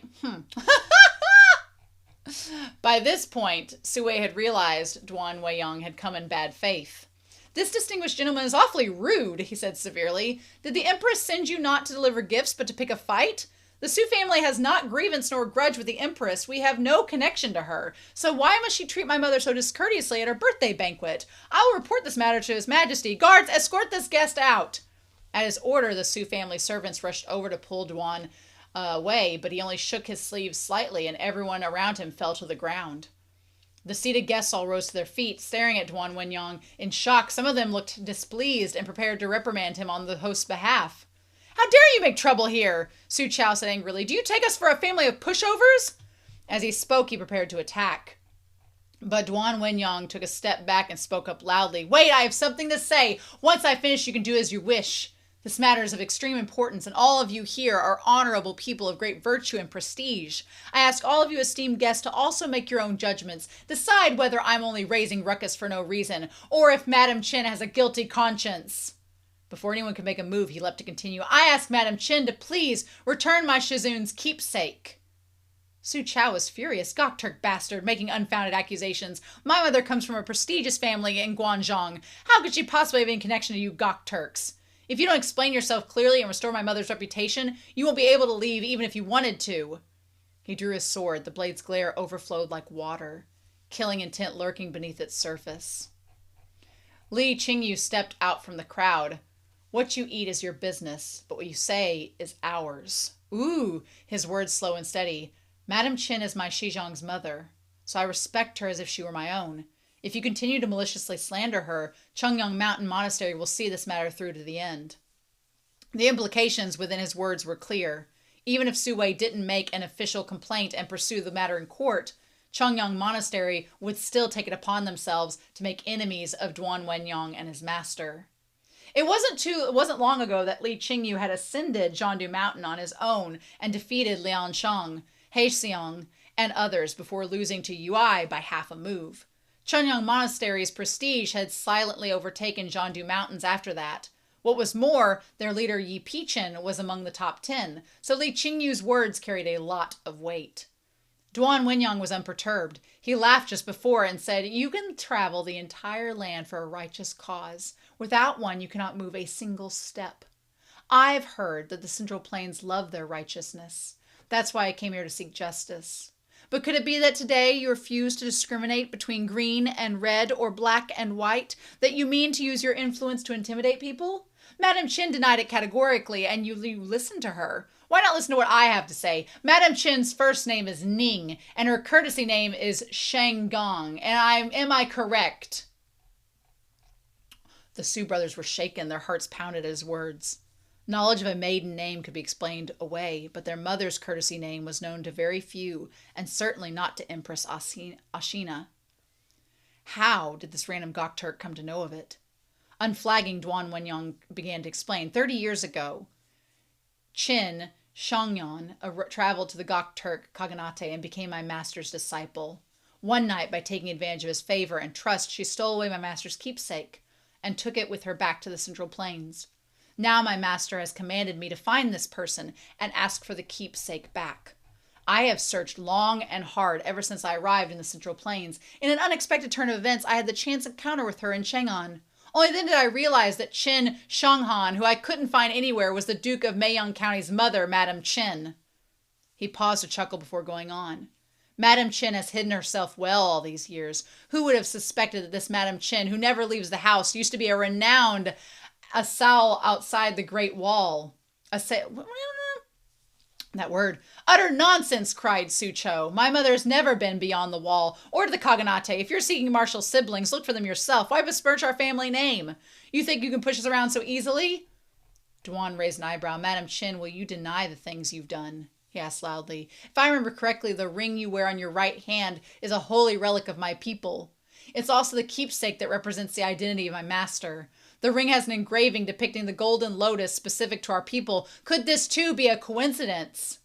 By this point, Sue had realized Duan Weiyang had come in bad faith. "This distinguished gentleman is awfully rude," he said severely. "Did the Empress send you not to deliver gifts, but to pick a fight? The Su family has not grievance nor grudge with the Empress. We have no connection to her. So why must she treat my mother so discourteously at her birthday banquet? I will report this matter to His Majesty. Guards, escort this guest out." At his order, the Su family servants rushed over to pull Duan away, but he only shook his sleeves slightly, and everyone around him fell to the ground. The seated guests all rose to their feet, staring at Duan Wenyang in shock. Some of them looked displeased and prepared to reprimand him on the host's behalf. "How dare you make trouble here?" Su Qiao said angrily. "Do you take us for a family of pushovers?" As he spoke, he prepared to attack. But Duan Wenyang took a step back and spoke up loudly. "Wait, I have something to say. Once I finish, you can do as you wish. This matter is of extreme importance, and all of you here are honorable people of great virtue and prestige. I ask all of you esteemed guests to also make your own judgments. Decide whether I'm only raising ruckus for no reason, or if Madame Chen has a guilty conscience." Before anyone could make a move, he leapt to continue. I ask Madame Chen to please return my Shizune's keepsake. Su Qiao was furious. Gokturk bastard, making unfounded accusations. My mother comes from a prestigious family in Guangzhong. How could she possibly have any connection to you Gokturks? If you don't explain yourself clearly and restore my mother's reputation, you won't be able to leave even if you wanted to. He drew his sword. The blade's glare overflowed like water, killing intent lurking beneath its surface. Li Qingyu stepped out from the crowd. What you eat is your business, but what you say is ours. Ooh, his words slow and steady. Madame Chen is my Xizhong's mother, so I respect her as if she were my own. If you continue to maliciously slander her, Chungyang Mountain Monastery will see this matter through to the end. The implications within his words were clear. Even if Su Wei didn't make an official complaint and pursue the matter in court, Chungyang Monastery would still take it upon themselves to make enemies of Duan Wenyang and his master. It wasn't long ago that Li Qingyu had ascended Zhangdu Mountain on his own and defeated Lian Shang, He Xiong, and others before losing to Yui by half a move. Chungyang Monastery's prestige had silently overtaken Zhangdu Mountains after that. What was more, their leader Yi Pichen was among the top 10, so Li Qingyu's words carried a lot of weight. Duan Wenyang was unperturbed. He laughed just before and said, You can travel the entire land for a righteous cause. Without one, you cannot move a single step. I've heard that the Central Plains love their righteousness. That's why I came here to seek justice. But could it be that today you refuse to discriminate between green and red or black and white? That you mean to use your influence to intimidate people? Madame Chen denied it categorically, and you listened to her. Why not listen to what I have to say? Madame Chen's first name is Ning, and her courtesy name is Sheng Gong. And am I correct? The Su brothers were shaken, their hearts pounded at his words. Knowledge of a maiden name could be explained away, but their mother's courtesy name was known to very few, and certainly not to Empress Ashina. How did this random Gokturk come to know of it? Unflagging, Duan Wenyang began to explain. 30 years ago, Qin Shangyan traveled to the Gokturk Khaganate and became my master's disciple. One night, by taking advantage of his favor and trust, she stole away my master's keepsake and took it with her back to the Central Plains. Now my master has commanded me to find this person and ask for the keepsake back. I have searched long and hard ever since I arrived in the Central Plains. In an unexpected turn of events, I had the chance encounter with her in Chang'an. Only then did I realize that Qin Shanghan, who I couldn't find anywhere, was the Duke of Meiyang County's mother, Madame Chen. He paused to chuckle before going on. Madame Chen has hidden herself well all these years. Who would have suspected that this Madame Chen, who never leaves the house, used to be a renowned assault outside the Great Wall? That word. Utter nonsense, cried Su Cho. My mother has never been beyond the wall or to the Khaganate. If you're seeking martial siblings, look for them yourself. Why besmirch our family name? You think you can push us around so easily? Duan raised an eyebrow. Madame Chen, will you deny the things you've done? He asked loudly. If I remember correctly, the ring you wear on your right hand is a holy relic of my people. It's also the keepsake that represents the identity of my master. The ring has an engraving depicting the golden lotus specific to our people. Could this too be a coincidence?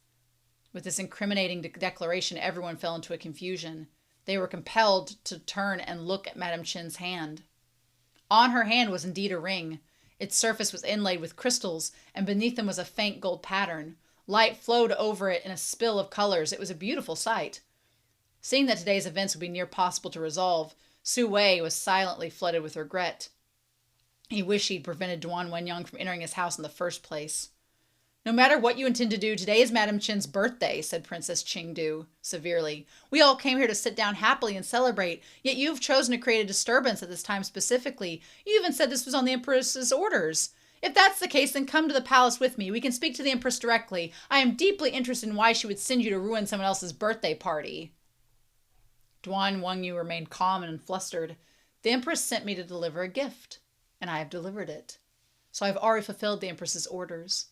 With this incriminating declaration, everyone fell into a confusion. They were compelled to turn and look at Madame Chen's hand. On her hand was indeed a ring. Its surface was inlaid with crystals, and beneath them was a faint gold pattern. Light flowed over it in a spill of colors. It was a beautiful sight. Seeing that today's events would be near possible to resolve, Su Wei was silently flooded with regret. He wished he'd prevented Duan Wenyang from entering his house in the first place. No matter what you intend to do, today is Madame Chen's birthday, said Princess Qingdu severely. We all came here to sit down happily and celebrate, yet you've chosen to create a disturbance at this time specifically. You even said this was on the Empress's orders. If that's the case, then come to the palace with me. We can speak to the Empress directly. I am deeply interested in why she would send you to ruin someone else's birthday party. Duan Wengyu remained calm and unflustered. The Empress sent me to deliver a gift, and I have delivered it. So I've already fulfilled the Empress's orders.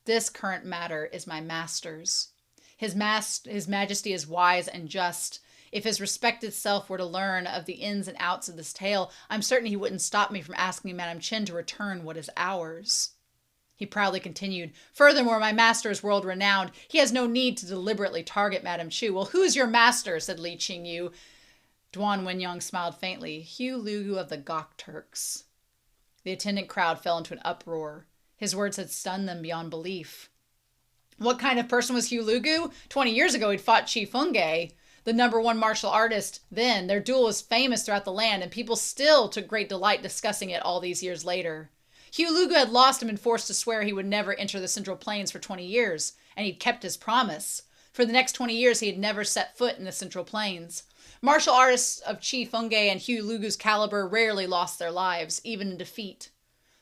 This current matter is my master's. His Majesty is wise and just. If his respected self were to learn of the ins and outs of this tale, I'm certain he wouldn't stop me from asking Madame Chen to return what is ours. He proudly continued, Furthermore, my master is world-renowned. He has no need to deliberately target Madame Chu. Well, who's your master? Said Li Qingyu. Duan Wenyang smiled faintly. Hugh Lugu of the Gokturks. The attendant crowd fell into an uproar. His words had stunned them beyond belief. What kind of person was Hugh 20 years ago, he'd fought Qi, the #1 martial artist then. Their duel was famous throughout the land, and people still took great delight discussing it all these years later. Hugh had lost and been forced to swear he would never enter the Central Plains for 20 years, and he'd kept his promise. For the next 20 years, he had never set foot in the Central Plains. Martial artists of Qi and Hugh caliber rarely lost their lives, even in defeat.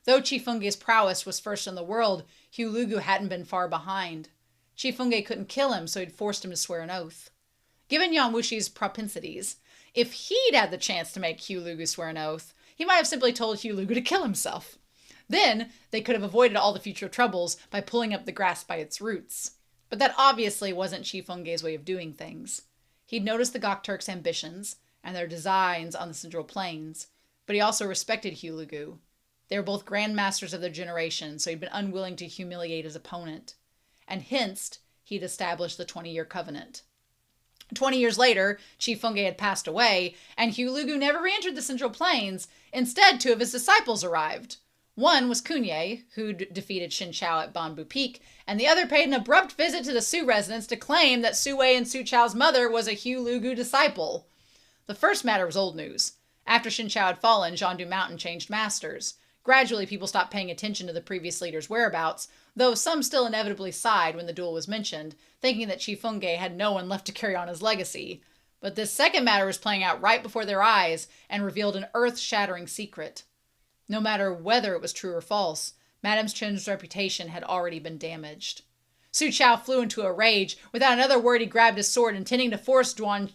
Though Qi prowess was first in the world, Hugh hadn't been far behind. Qi couldn't kill him, so he'd forced him to swear an oath. Given young Wushi's propensities, if he'd had the chance to make Hugh swear an oath, he might have simply told Hugh to kill himself. Then, they could have avoided all the future troubles by pulling up the grass by its roots. But that obviously wasn't Qi way of doing things. He'd noticed the Gokturks' ambitions and their designs on the Central Plains, but he also respected Hugh. They were both grandmasters of their generation, so he'd been unwilling to humiliate his opponent. And hence, he'd established the 20-year covenant. 20 years later, Qi had passed away, and Hugh never re-entered the Central Plains. Instead, 2 of his disciples arrived. One was Kunye, who'd defeated Qiao at Banbu Peak, and the other paid an abrupt visit to the Su residence to claim that Su Wei and Su Chao's mother was a Hugh disciple. The first matter was old news. After Qiao had fallen, Zhangdu Mountain changed masters. Gradually, people stopped paying attention to the previous leader's whereabouts, though some still inevitably sighed when the duel was mentioned, thinking that Qi had no one left to carry on his legacy. But this second matter was playing out right before their eyes and revealed an earth-shattering secret. No matter whether it was true or false, Madame Chen's reputation had already been damaged. Su Chao flew into a rage. Without another word, he grabbed his sword, intending to force Duan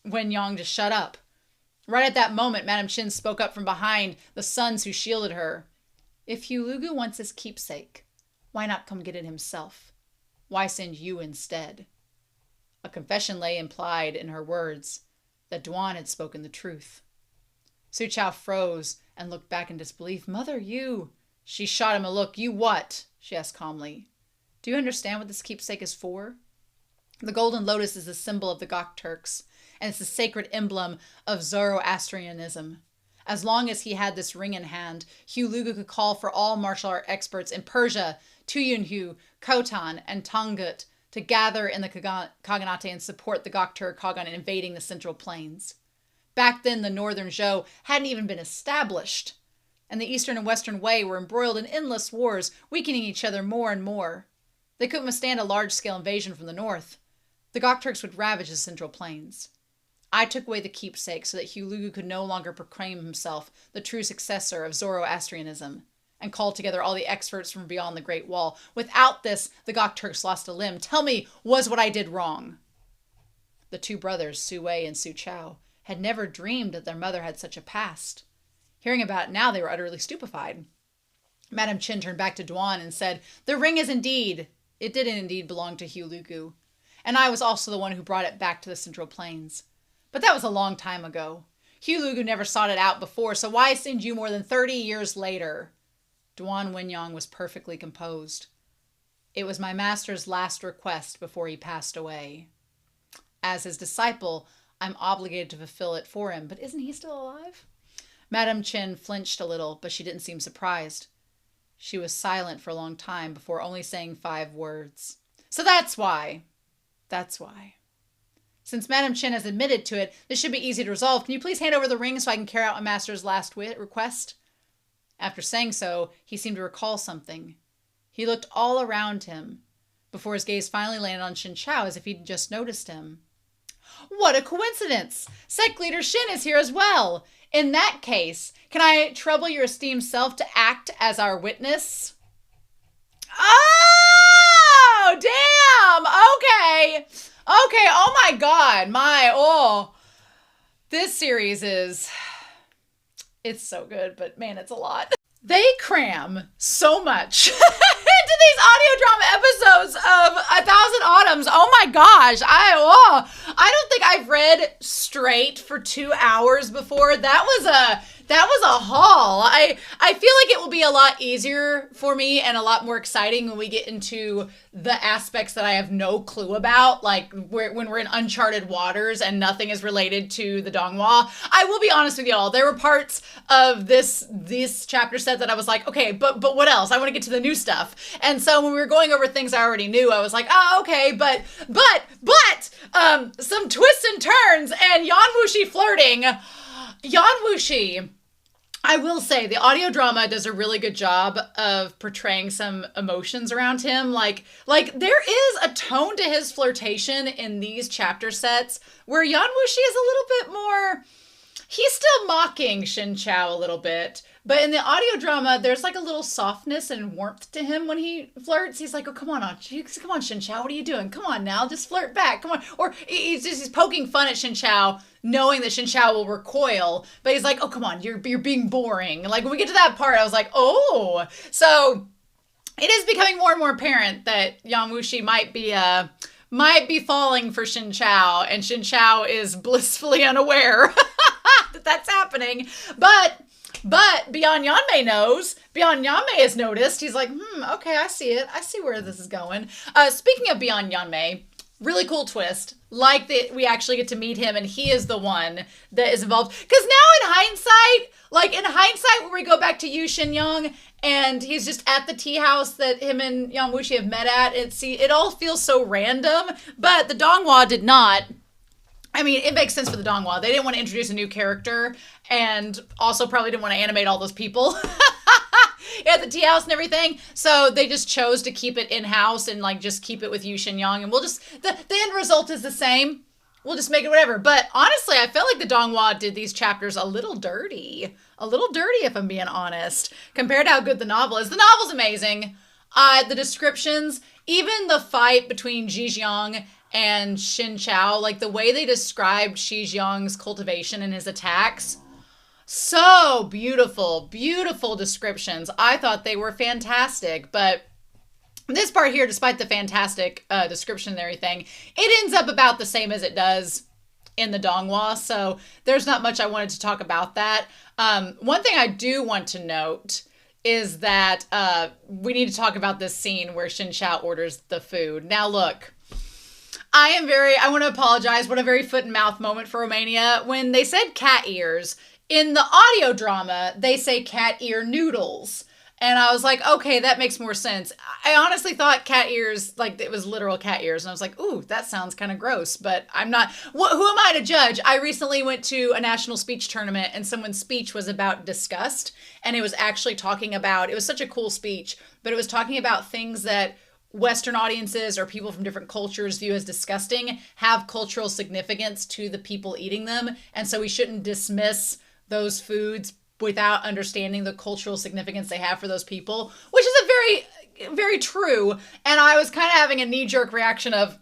Wenyang to shut up. Right at that moment, Madame Chen spoke up from behind the sons who shielded her. If Hugh wants his keepsake, why not come get it himself? Why send you instead? A confession lay implied in her words that Duan had spoken the truth. Su Chao froze and looked back in disbelief. Mother, you... She shot him a look. You what? She asked calmly. Do you understand what this keepsake is for? The golden lotus is the symbol of the Gokturks, and it's the sacred emblem of Zoroastrianism. As long as he had this ring in hand, Hugh could call for all martial art experts in Persia, Tuyunhu, Khotan, and Tongut to gather in the Khaganate and support the Gokturk Khagan in invading the Central Plains. Back then, the Northern Zhou hadn't even been established, and the Eastern and Western Wei were embroiled in endless wars, weakening each other more and more. They couldn't withstand a large-scale invasion from the north. The Gokturks would ravage the Central Plains. I took away the keepsake so that Hugh could no longer proclaim himself the true successor of Zoroastrianism, and called together all the experts from beyond the Great Wall. Without this, the Gokturks lost a limb. Tell me, was what I did wrong? The 2 brothers, Su Wei and Su Chao, had never dreamed that their mother had such a past. Hearing about it now, they were utterly stupefied. Madame Chen turned back to Duan and said, The ring it did indeed belong to Hugh, and I was also the one who brought it back to the Central Plains. But that was a long time ago. Hugh never sought it out before, so why send you more than 30 years later? Duan Wenyang was perfectly composed. It was my master's last request before he passed away. As his disciple, I'm obligated to fulfill it for him, but isn't he still alive? Madame Chen flinched a little, but she didn't seem surprised. She was silent for a long time before only saying 5 words. So that's why. That's why. Since Madame Chen has admitted to it, this should be easy to resolve. Can you please hand over the ring so I can carry out my master's last request? After saying so, he seemed to recall something. He looked all around him before his gaze finally landed on Shen Chao as if he'd just noticed him. What a coincidence! Sect leader Shen is here as well. In that case, can I trouble your esteemed self to act as our witness? Oh, damn! Okay, oh my god, this series it's so good, but man, it's a lot. They cram so much into these audio drama episodes of 1,000 Autumns. Oh my gosh, I don't think I've read straight for 2 hours before. That That was a haul. I feel like it will be a lot easier for me and a lot more exciting when we get into the aspects that I have no clue about, like when we're in uncharted waters and nothing is related to the donghua. I will be honest with y'all. There were parts of this chapter set that I was like, okay, but what else? I want to get to the new stuff. And so when we were going over things I already knew, I was like, oh, okay, but some twists and turns and Yan Wushi flirting. Yan Wushi, I will say the audio drama does a really good job of portraying some emotions around him. Like there is a tone to his flirtation in these chapter sets where Yan Wushi is a little bit more, he's still mocking Shen Qiao a little bit. But in the audio drama, there's like a little softness and warmth to him when he flirts. He's like, oh, come on, Shen Qiao, what are you doing? Come on now, just flirt back, come on. Or he's poking fun at Shen Qiao, knowing that Shen Qiao will recoil. But he's like, oh, come on, you're being boring. Like when we get to that part, I was like, oh. So it is becoming more and more apparent that Yan Wushi might be falling for Shen Qiao, and Shen Qiao is blissfully unaware that that's happening. But Beyond Yanmei has noticed. He's like, okay, I see it. I see where this is going. Speaking of Beyond Yanmei, really cool twist. Like that we actually get to meet him and he is the one that is involved. Because now in hindsight, when we go back to Yu Xinyang and he's just at the tea house that him and Yan Wushi have met at, it all feels so random. But the donghua did not. I mean, it makes sense for the donghua. They didn't want to introduce a new character and also probably didn't want to animate all those people at the tea house and everything. So they just chose to keep it in-house and like just keep it with Yu Xinyang. And we'll just, the end result is the same. We'll just make it whatever. But honestly, I felt like the donghua did these chapters a little dirty. If I'm being honest, compared to how good the novel is. The novel's amazing. The descriptions, even the fight between Zhijiang and Shen Qiao, like the way they described Zhijiang's cultivation and his attacks, so beautiful descriptions. I thought they were fantastic, but this part here, despite the fantastic description and everything, it ends up about the same as it does in the donghua, so there's not much I wanted to talk about that. One thing I do want to note is that we need to talk about this scene where Shen Qiao orders the food. Now look, I want to apologize. What a very foot and mouth moment for Romania. When they said cat ears, in the audio drama, they say cat ear noodles. And I was like, okay, that makes more sense. I honestly thought cat ears, like it was literal cat ears. And I was like, ooh, that sounds kind of gross, but I'm not. Who am I to judge? I recently went to a national speech tournament and someone's speech was about disgust. And it was actually talking about, it was such a cool speech, but it was talking about things that Western audiences or people from different cultures view as disgusting have cultural significance to the people eating them. And so we shouldn't dismiss those foods without understanding the cultural significance they have for those people, which is a very, very true. And I was kind of having a knee-jerk reaction of,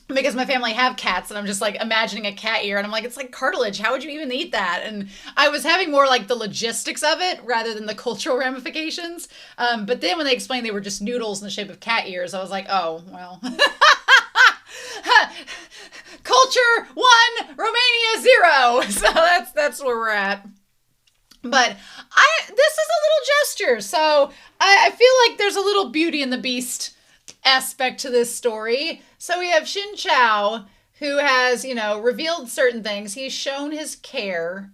because my family have cats and I'm just like imagining a cat ear and I'm like, it's like cartilage. How would you even eat that? And I was having more like the logistics of it rather than the cultural ramifications. But then when they explained they were just noodles in the shape of cat ears, I was like, oh, well. Culture 1, Romania 0. So that's where we're at. But this is a little gesture. So I feel like there's a little Beauty and the Beast aspect to this story. So we have Shen Qiao, who has, revealed certain things. He's shown his care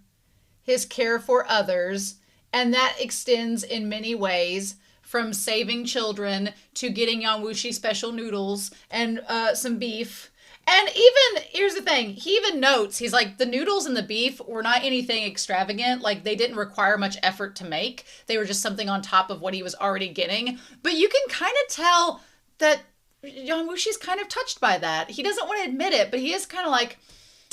for others, and that extends in many ways, from saving children to getting Yan Wushi special noodles and some beef. And even, here's the thing, he even notes, he's like, the noodles and the beef were not anything extravagant. Like, they didn't require much effort to make. They were just something on top of what he was already getting. But you can kind of tell that Yan Wushi's kind of touched by that. He doesn't want to admit it, but he is kind of like,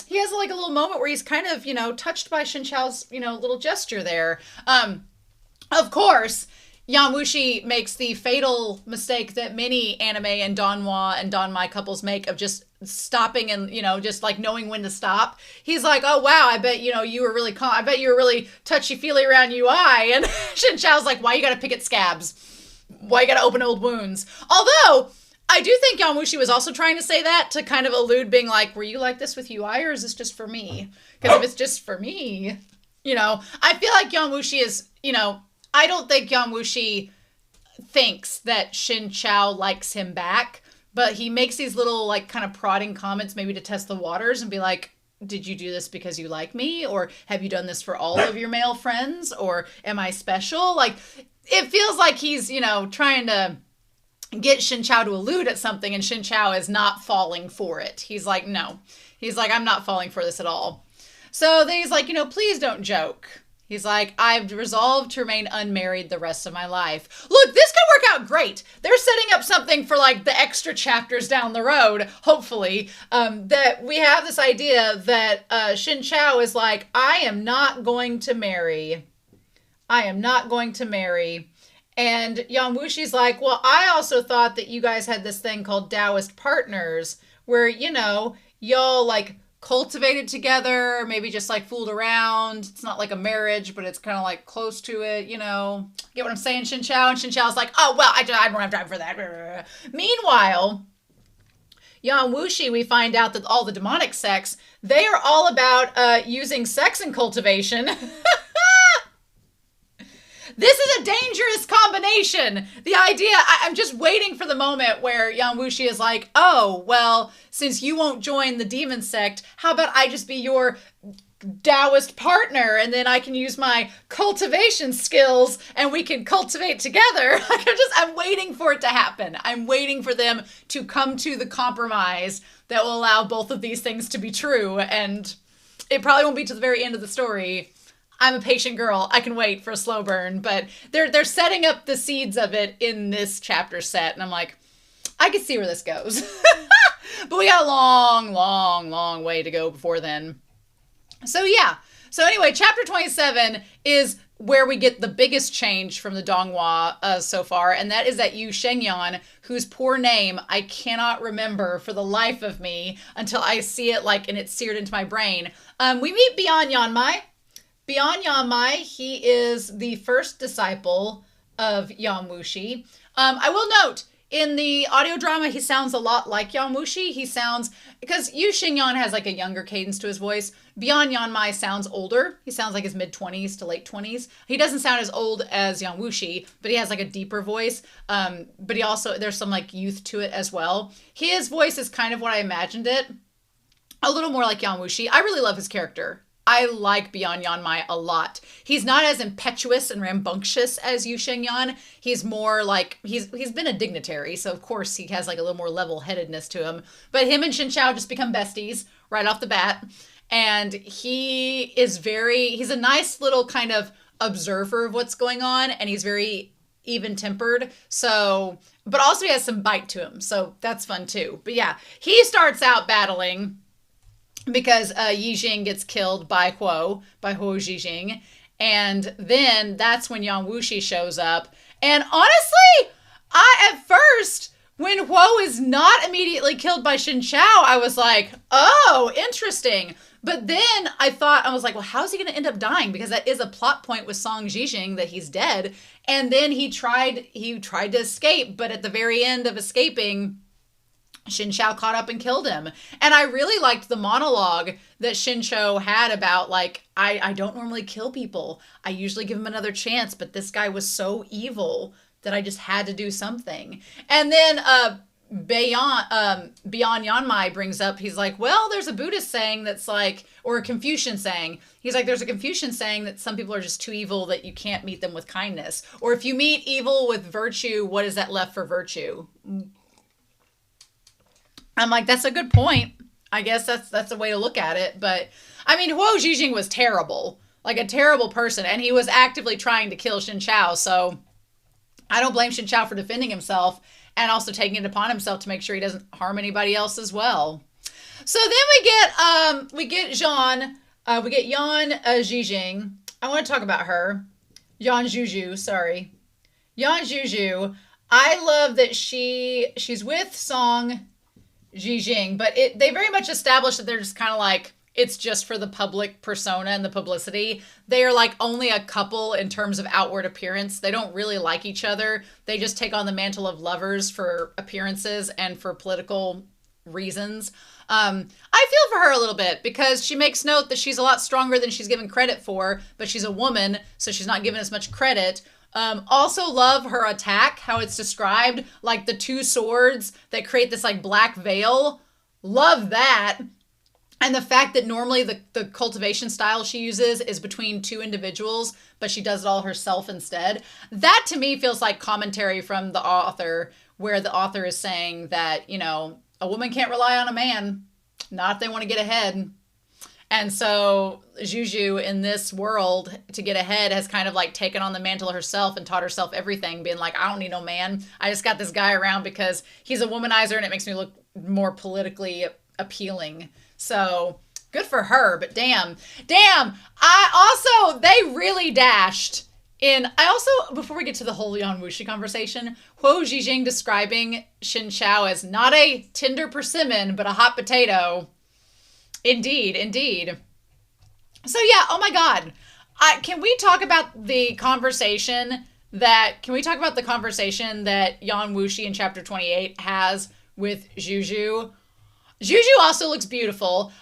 he has like a little moment where he's kind of, touched by Shen Qiao's, little gesture there. Of course, Yan Wushi makes the fatal mistake that many anime and donghua and donmai couples make of just stopping and, just like knowing when to stop. He's like, oh, wow, I bet, you were really calm. I bet you were really touchy-feely around UI. And Shen Qiao's like, why you gotta pick at scabs? Why you gotta open old wounds? Although, I do think Yan Wushi was also trying to say that to kind of allude being like, were you like this with UI or is this just for me? Because if it's just for me, I feel like Yang Wushi is, I don't think Yang Wushi thinks that Shen Qiao likes him back, but he makes these little like kind of prodding comments maybe to test the waters and be like, did you do this because you like me? Or have you done this for all of your male friends? Or am I special? Like, it feels like he's, trying to get Shen Qiao to allude at something, and Shen Qiao is not falling for it. He's like, no. He's like, I'm not falling for this at all. So then he's like, please don't joke. He's like, I've resolved to remain unmarried the rest of my life. Look, this could work out great. They're setting up something for like the extra chapters down the road, hopefully, that we have this idea that Shen Qiao is like, I am not going to marry. I am not going to marry. And Yang Wushi's like, well, I also thought that you guys had this thing called Taoist partners where, y'all like cultivated together, maybe just like fooled around. It's not like a marriage, but it's kind of like close to it, Get what I'm saying, Shen Qiao? And Shen Qiao's like, oh, well, I don't have time for that. Meanwhile, Yang Wushi, we find out that all the demonic sects, they are all about using sex in cultivation. This is a dangerous combination. The idea, I'm just waiting for the moment where Yang Wushi is like, oh, well, since you won't join the demon sect, how about I just be your Taoist partner, and then I can use my cultivation skills and we can cultivate together. I'm waiting for it to happen. I'm waiting for them to come to the compromise that will allow both of these things to be true. And it probably won't be to the very end of the story. I'm a patient girl. I can wait for a slow burn, but they're setting up the seeds of it in this chapter set, and I'm like, I can see where this goes. But we got a long, long, long way to go before then. So yeah. So anyway, chapter 27 is where we get the biggest change from the donghua so far, and that is that Yu Shengyan, whose poor name I cannot remember for the life of me until I see it and it's seared into my brain. We meet Beyond Yanmai. Beyond Yanmai, he is the first disciple of Yang Wushi. I will note, in the audio drama, he sounds a lot like Yang Wushi. He sounds, because Yu Xingyan has like a younger cadence to his voice. Beyond Yanmai sounds older. He sounds like his mid-20s to late 20s. He doesn't sound as old as Yang Wushi, but he has like a deeper voice. But he also, there's some like youth to it as well. His voice is kind of what I imagined it. A little more like Yang Wushi. I really love his character. I like Beyond Yanmai a lot. He's not as impetuous and rambunctious as Yu Shengyan. He's more like, he's been a dignitary, so of course he has like a little more level-headedness to him. But him and Shen Qiao just become besties right off the bat. And he's a nice little kind of observer of what's going on, and he's very even-tempered. So, but also he has some bite to him, so that's fun too. But yeah, he starts out battling because Yi Jing gets killed by Huo Zhijing. And then that's when Yang Wushi shows up. And honestly, at first, when Huo is not immediately killed by Shen Qiao, I was like, oh, interesting. But then I was like, well, how's he going to end up dying? Because that is a plot point with Song Zhijing that he's dead. And then he tried to escape, but at the very end of escaping, Shen Qiao caught up and killed him. And I really liked the monologue that Shen Qiao had about, like, I don't normally kill people. I usually give him another chance, but this guy was so evil that I just had to do something. And then Beyond Yanmai brings up, he's like, well, there's a Buddhist saying that's like, or a Confucian saying. He's like, there's a Confucian saying that some people are just too evil that you can't meet them with kindness. Or if you meet evil with virtue, what is that left for virtue? I'm like, that's a good point. I guess that's a way to look at it. But, I mean, Huo Zhijing was terrible. Like, a terrible person. And he was actively trying to kill Shen Qiao. So, I don't blame Shen Qiao for defending himself. And also taking it upon himself to make sure he doesn't harm anybody else as well. So, then we get Yan Zhijing. I want to talk about her. Yan Zhuju, sorry. Yan Zhuju. I love that she's with Song Zhijing, but they very much established that they're just kind of like, it's just for the public persona and the publicity. They are like only a couple in terms of outward appearance. They don't really like each other. They just take on the mantle of lovers for appearances and for political reasons. I feel for her a little bit because she makes note that she's a lot stronger than she's given credit for, but she's a woman, so she's not given as much credit. Also love her attack, how it's described, like the two swords that create this like black veil. Love that. And the fact that normally the cultivation style she uses is between two individuals, but she does it all herself instead. That to me feels like commentary from the author, where the author is saying that, you know, a woman can't rely on a man, not if they want to get ahead. And so Juju in this world to get ahead has kind of like taken on the mantle herself and taught herself everything, being like, I don't need no man. I just got this guy around because he's a womanizer and it makes me look more politically appealing. So good for her, but damn. They really dashed in. Before we get to the whole Yan Wushi conversation, Huo Zhijing describing Shen Qiao as not a tender persimmon, but a hot potato. Indeed. So yeah, oh my God. Can we talk about the conversation that Yan Wushi in chapter 28 has with Juju? Juju also looks beautiful.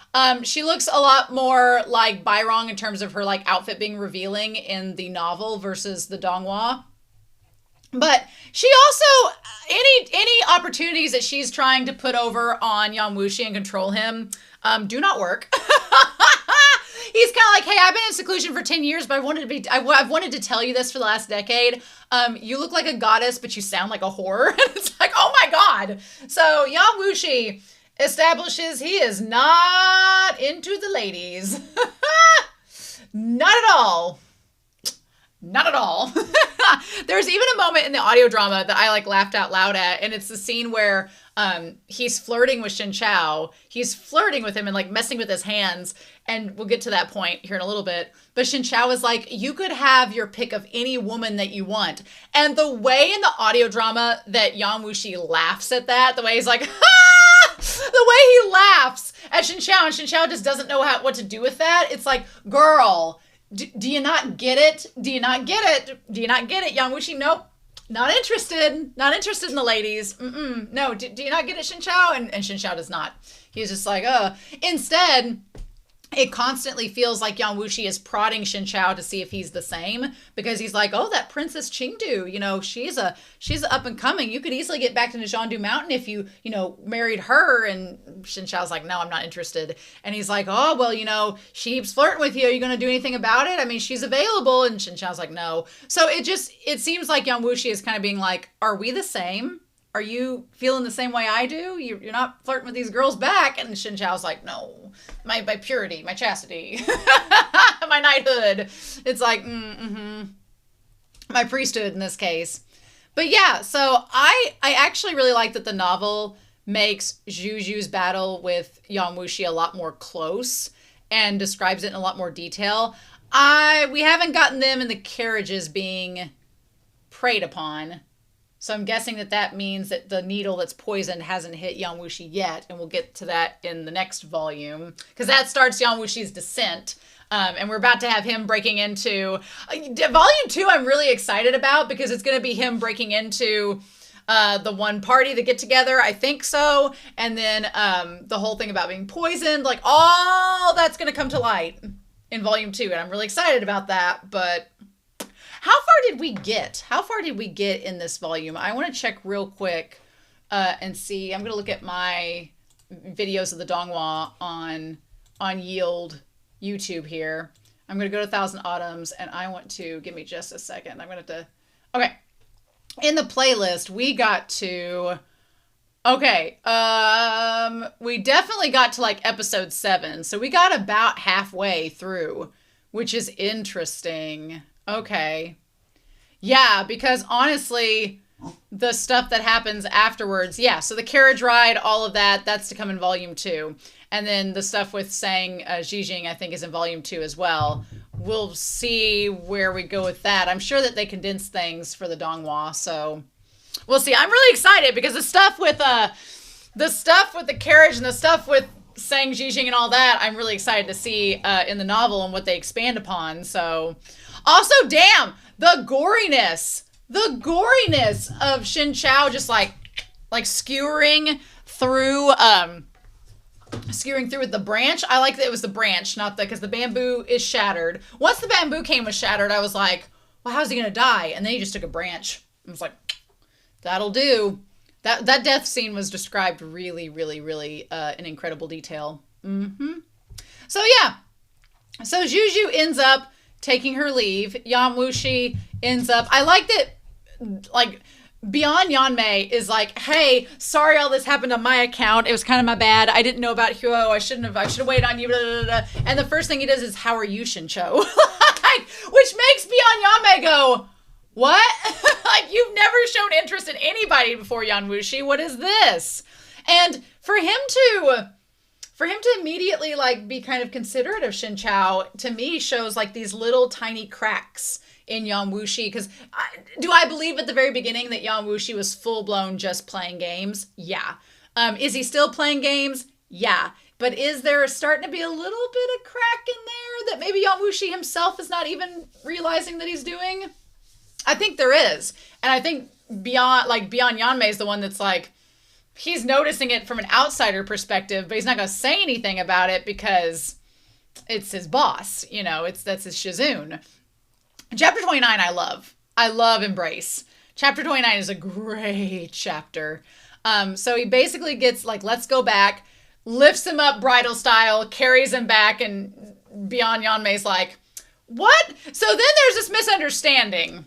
She looks a lot more like Bairong in terms of her like outfit being revealing in the novel versus the donghua. But she also, any opportunities that she's trying to put over on Yan Wushi and control him do not work. He's kind of like, hey, I've been in seclusion for 10 years, but I've wanted to tell you this for the last decade. You look like a goddess, but you sound like a whore. It's like, oh my God. So Yan Wushi establishes he is not into the ladies. Not at all. There's even a moment in the audio drama that I like laughed out loud at, and it's the scene where he's flirting with Shen Qiao. He's flirting with him and like messing with his hands, and we'll get to that point here in a little bit. But Shen Qiao is like, you could have your pick of any woman that you want. And the way in the audio drama that Yan Wushi laughs at that, the way he's like, ha! The way he laughs at Shen Qiao, and Shen Qiao just doesn't know what to do with that. It's like, girl, do you not get it? Do you not get it? Yan Wushi, nope. Not interested in the ladies. No, do you not get it, Shen Qiao? And Shen Qiao does not. He's just like, Instead, it constantly feels like Yan Wushi is prodding Shen Qiao to see if he's the same, because he's like, oh, that Princess Qingdu, you know, she's up and coming. You could easily get back to Zhandu Mountain if you married her. And Shen Qiao's like, no, I'm not interested. And he's like, oh, well, she keeps flirting with you. Are you going to do anything about it? I mean, she's available. And Shen Qiao's like, no. So it seems like Yan Wushi is kind of being like, are we the same? Are you feeling the same way I do? You're not flirting with these girls back. And Shen Qiao's like, no, my purity, my chastity, my knighthood. It's like, my priesthood in this case. But yeah, so I actually really like that the novel makes Juju's battle with Yan Wushi a lot more close and describes it in a lot more detail. We haven't gotten them in the carriages being preyed upon. So I'm guessing that means that the needle that's poisoned hasn't hit Yan Wushi yet, and we'll get to that in the next volume, because that starts Yan Wushi's descent, and we're about to have him breaking into... Volume 2 I'm really excited about, because it's going to be him breaking into the one party that get together, I think so, and then the whole thing about being poisoned, like all that's going to come to light in Volume 2, and I'm really excited about that, but... How far did we get in this volume? I want to check real quick and see. I'm going to look at my videos of the donghua on Yield YouTube here. I'm going to go to 1,000 Autumns, and I want to... Give me just a second. I'm going to have to... Okay. In the playlist, we got to... Okay. We definitely got to, like, episode 7. So we got about halfway through, which is interesting. Okay. Yeah, because honestly, the stuff that happens afterwards, yeah, so the carriage ride, all of that's to come in Volume 2. And then the stuff with Sang Zhijing, I think, is in Volume 2 as well. We'll see where we go with that. I'm sure that they condensed things for the donghua, so we'll see. I'm really excited because the stuff with the carriage and the stuff with Sang Zhijing and all that, I'm really excited to see in the novel and what they expand upon, so... Also, damn, the goriness of Shen Qiao just like skewering through, skewering through with the branch. I like that it was the branch, not because the bamboo is shattered. Once the bamboo cane was shattered, I was like, well, how's he going to die? And then he just took a branch. I was like, that'll do. That death scene was described really, really, really in incredible detail. So yeah. So Juju ends up taking her leave. Yan Wushi ends up... I like that, like, Beyond Yanmei is like, hey, sorry all this happened on my account. It was kind of my bad. I didn't know about Qiao. I should have waited on you. Blah, blah, blah. And the first thing he does is, how are you, Shincho? Which makes Beyond Yanmei go, what? Like, you've never shown interest in anybody before, Yan Wushi. What is this? And for him to immediately, like, be kind of considerate of Shin Chao, to me, shows, like, these little tiny cracks in Yan Wushi. Because do I believe at the very beginning that Yan Wushi was full-blown just playing games? Yeah. Is he still playing games? Yeah. But is there starting to be a little bit of crack in there that maybe Yan Wushi himself is not even realizing that he's doing? I think there is. And I think Beyond Yanmei is the one that's like, he's noticing it from an outsider perspective, but he's not going to say anything about it because it's his boss. You know, that's his Shizun. Chapter 29 I love. I love Embrace. Chapter 29 is a great chapter. So he basically gets, like, let's go back, lifts him up bridal style, carries him back, and Beyond Yanmei's like, what? So then there's this misunderstanding.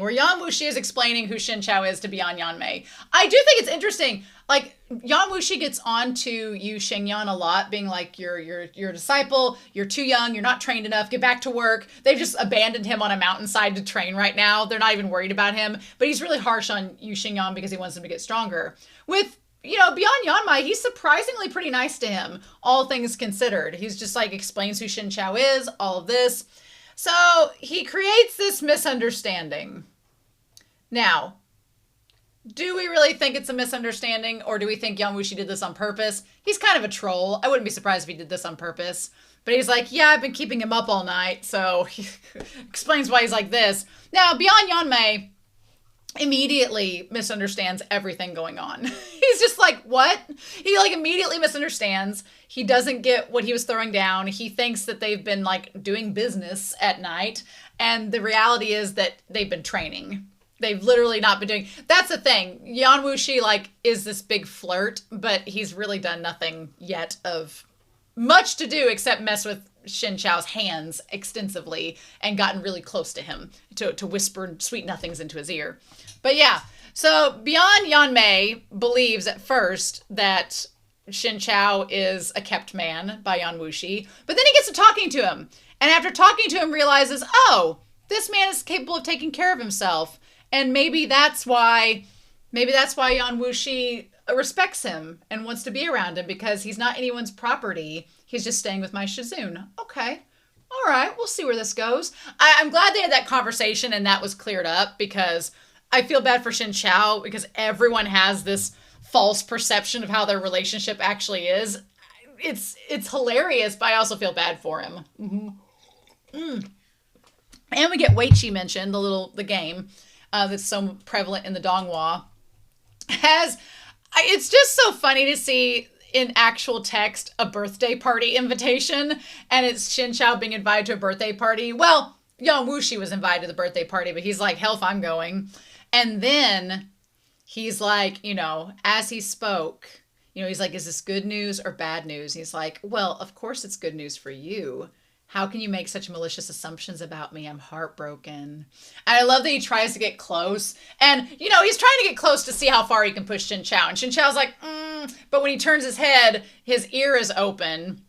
Where Yan Wushi is explaining who Shin Chao is to Beyond Yanmei. I do think it's interesting. Like, Yan Wushi gets on to Yu Shengyan a lot, being like, you're a disciple, you're too young, you're not trained enough, get back to work. They've just abandoned him on a mountainside to train right now. They're not even worried about him. But he's really harsh on Yu Shengyan because he wants him to get stronger. With, Beyond Yanmei, he's surprisingly pretty nice to him, all things considered. He's just like, explains who Shin Chao is, all of this. So he creates this misunderstanding. Now, do we really think it's a misunderstanding, or do we think Yan Wushi did this on purpose? He's kind of a troll. I wouldn't be surprised if he did this on purpose. But he's like, yeah, I've been keeping him up all night, so he explains why he's like this. Now, Beyond Yanmei immediately misunderstands everything going on. He's just like, what? He, like, immediately misunderstands. He doesn't get what he was throwing down. He thinks that they've been, like, doing business at night. And the reality is that they've been training. They've literally not been doing... That's the thing. Yan Wushi, like, is this big flirt, but he's really done nothing yet of much to do except mess with Shin Chao's hands extensively and gotten really close to him to whisper sweet nothings into his ear. But yeah, so Beyond Yanmei believes at first that Shin Chao is a kept man by Yan Wushi, but then he gets to talking to him. And after talking to him, realizes, oh, this man is capable of taking care of himself. And maybe that's why Yan Wushi respects him and wants to be around him, because he's not anyone's property. He's just staying with my Shizun. Okay. All right. We'll see where this goes. I'm glad they had that conversation and that was cleared up, because I feel bad for Shin Chao, because everyone has this false perception of how their relationship actually is. It's hilarious, but I also feel bad for him. And we get Weiqi mentioned, the game that's so prevalent in the donghua. It's just so funny to see in actual text a birthday party invitation, and it's Shin Chao being invited to a birthday party. Well, Yan Wushi was invited to the birthday party, but he's like, hell if I'm going. And then he's like, as he spoke, he's like, is this good news or bad news? He's like, well, of course it's good news for you. How can you make such malicious assumptions about me? I'm heartbroken. And I love that he tries to get close. And, he's trying to get close to see how far he can push Shin Chao. And Shin Chao's like, But when he turns his head, his ear is open.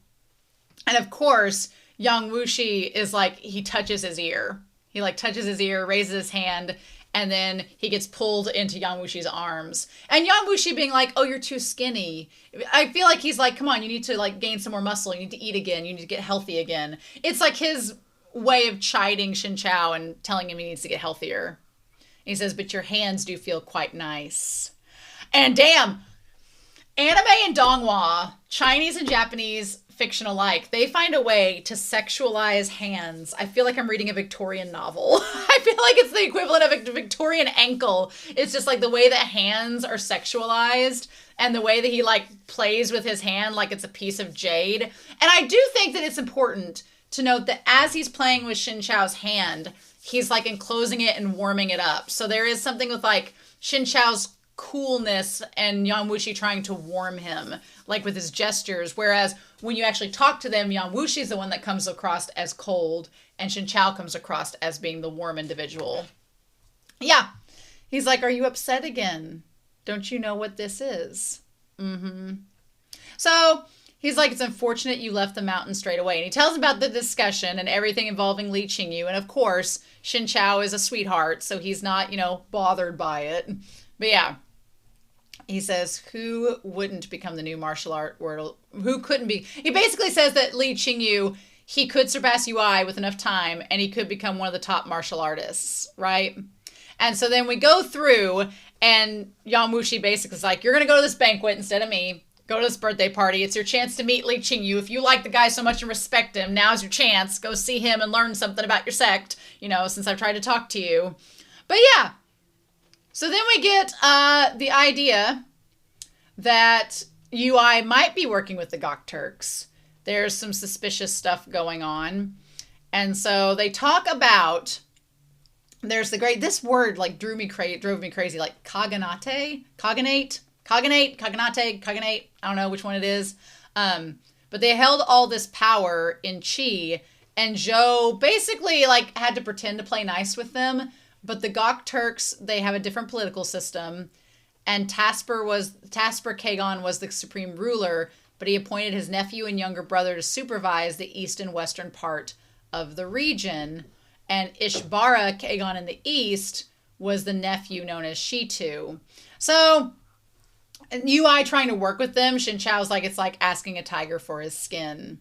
And of course, Yang Wushi is like, he touches his ear. He touches his ear, raises his hand, and then he gets pulled into Yan Wushi's arms. And Yan Wushi being like, oh, you're too skinny. I feel like he's like, come on, you need to gain some more muscle. You need to eat again. You need to get healthy again. It's like his way of chiding Shin Chao and telling him he needs to get healthier. And he says, but your hands do feel quite nice. And damn, anime and donghua, Chinese and Japanese fiction alike, they find a way to sexualize hands. I feel like I'm reading a Victorian novel. I feel like it's the equivalent of a Victorian ankle. It's just like the way that hands are sexualized and the way that he like plays with his hand like it's a piece of jade. And I do think that it's important to note that as he's playing with Shen Qiao's hand, he's like enclosing it and warming it up. So there is something with like Shen Qiao's coolness and Yang Wushi trying to warm him, like with his gestures. Whereas when you actually talk to them, Yang Wushi is the one that comes across as cold and Shen Qiao comes across as being the warm individual. Yeah. He's like, are you upset again? Don't you know what this is? So he's like, it's unfortunate you left the mountain straight away. And he tells about the discussion and everything involving Li Qingyu. And of course, Shen Qiao is a sweetheart, so he's not, bothered by it. But yeah. He says, who wouldn't become the new martial art world? Who couldn't be? He basically says that Li Qingyu, he could surpass UI with enough time, and he could become one of the top martial artists, right? And so then we go through, and Yang Wushi basically is like, you're going to go to this banquet instead of me. Go to this birthday party. It's your chance to meet Li Qingyu. If you like the guy so much and respect him, now's your chance. Go see him and learn something about your sect, since I've tried to talk to you. But yeah. So then we get the idea that UI might be working with the Gok Turks. There's some suspicious stuff going on. And so they talk about, this word like drove me crazy, like cognate. I don't know which one it is. But they held all this power in Qi, and Zhou basically like had to pretend to play nice with them. But the Gok Turks, they have a different political system, and Tasper Kagon was the supreme ruler, but he appointed his nephew and younger brother to supervise the east and western part of the region, and Ishbara Kagon in the east was the nephew known as Shitu. So UI trying to work with them, Shen Qiao's like, it's like asking a tiger for his skin.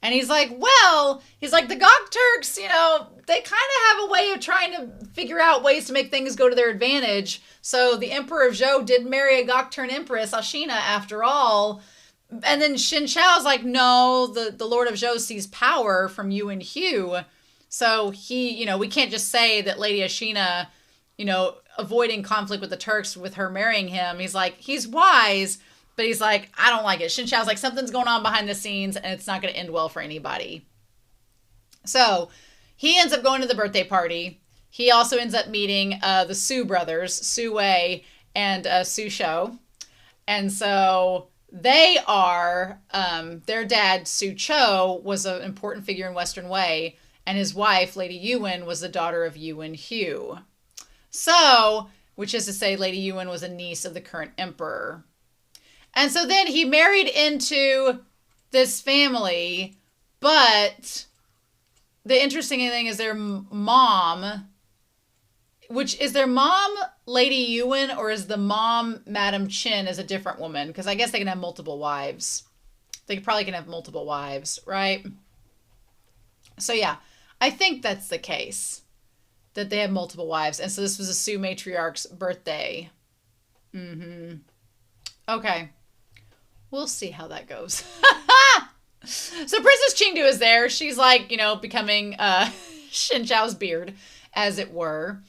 And he's like, the Gok Turks, they kind of have a way of trying to figure out ways to make things go to their advantage. So the Emperor of Zhou did marry a Gok Turn Empress, Ashina, after all. And then Shen Qiao's like, no, the Lord of Zhou sees power from you and Hugh. So he, we can't just say that Lady Ashina, avoiding conflict with the Turks with her marrying him. He's like, he's wise. But he's like, I don't like it. Shen Qiao's like, something's going on behind the scenes and it's not going to end well for anybody. So he ends up going to the birthday party. He also ends up meeting the Su brothers, Su Wei and Su Shou. And so they are, their dad, Su Chou, was an important figure in Western Wei. And his wife, Lady Yuan, was the daughter of Yuan Hu. So, which is to say, Lady Yuan was a niece of the current emperor. And so then he married into this family, but the interesting thing is their mom, Lady Yuan, or is the mom Madam Qin is a different woman? Because I guess they can have multiple wives. They probably can have multiple wives, right? So yeah, I think that's the case, that they have multiple wives. And so this was a Su matriarch's birthday. Okay. We'll see how that goes. So Princess Qingdu is there. She's like, becoming Shen Qiao's beard, as it were.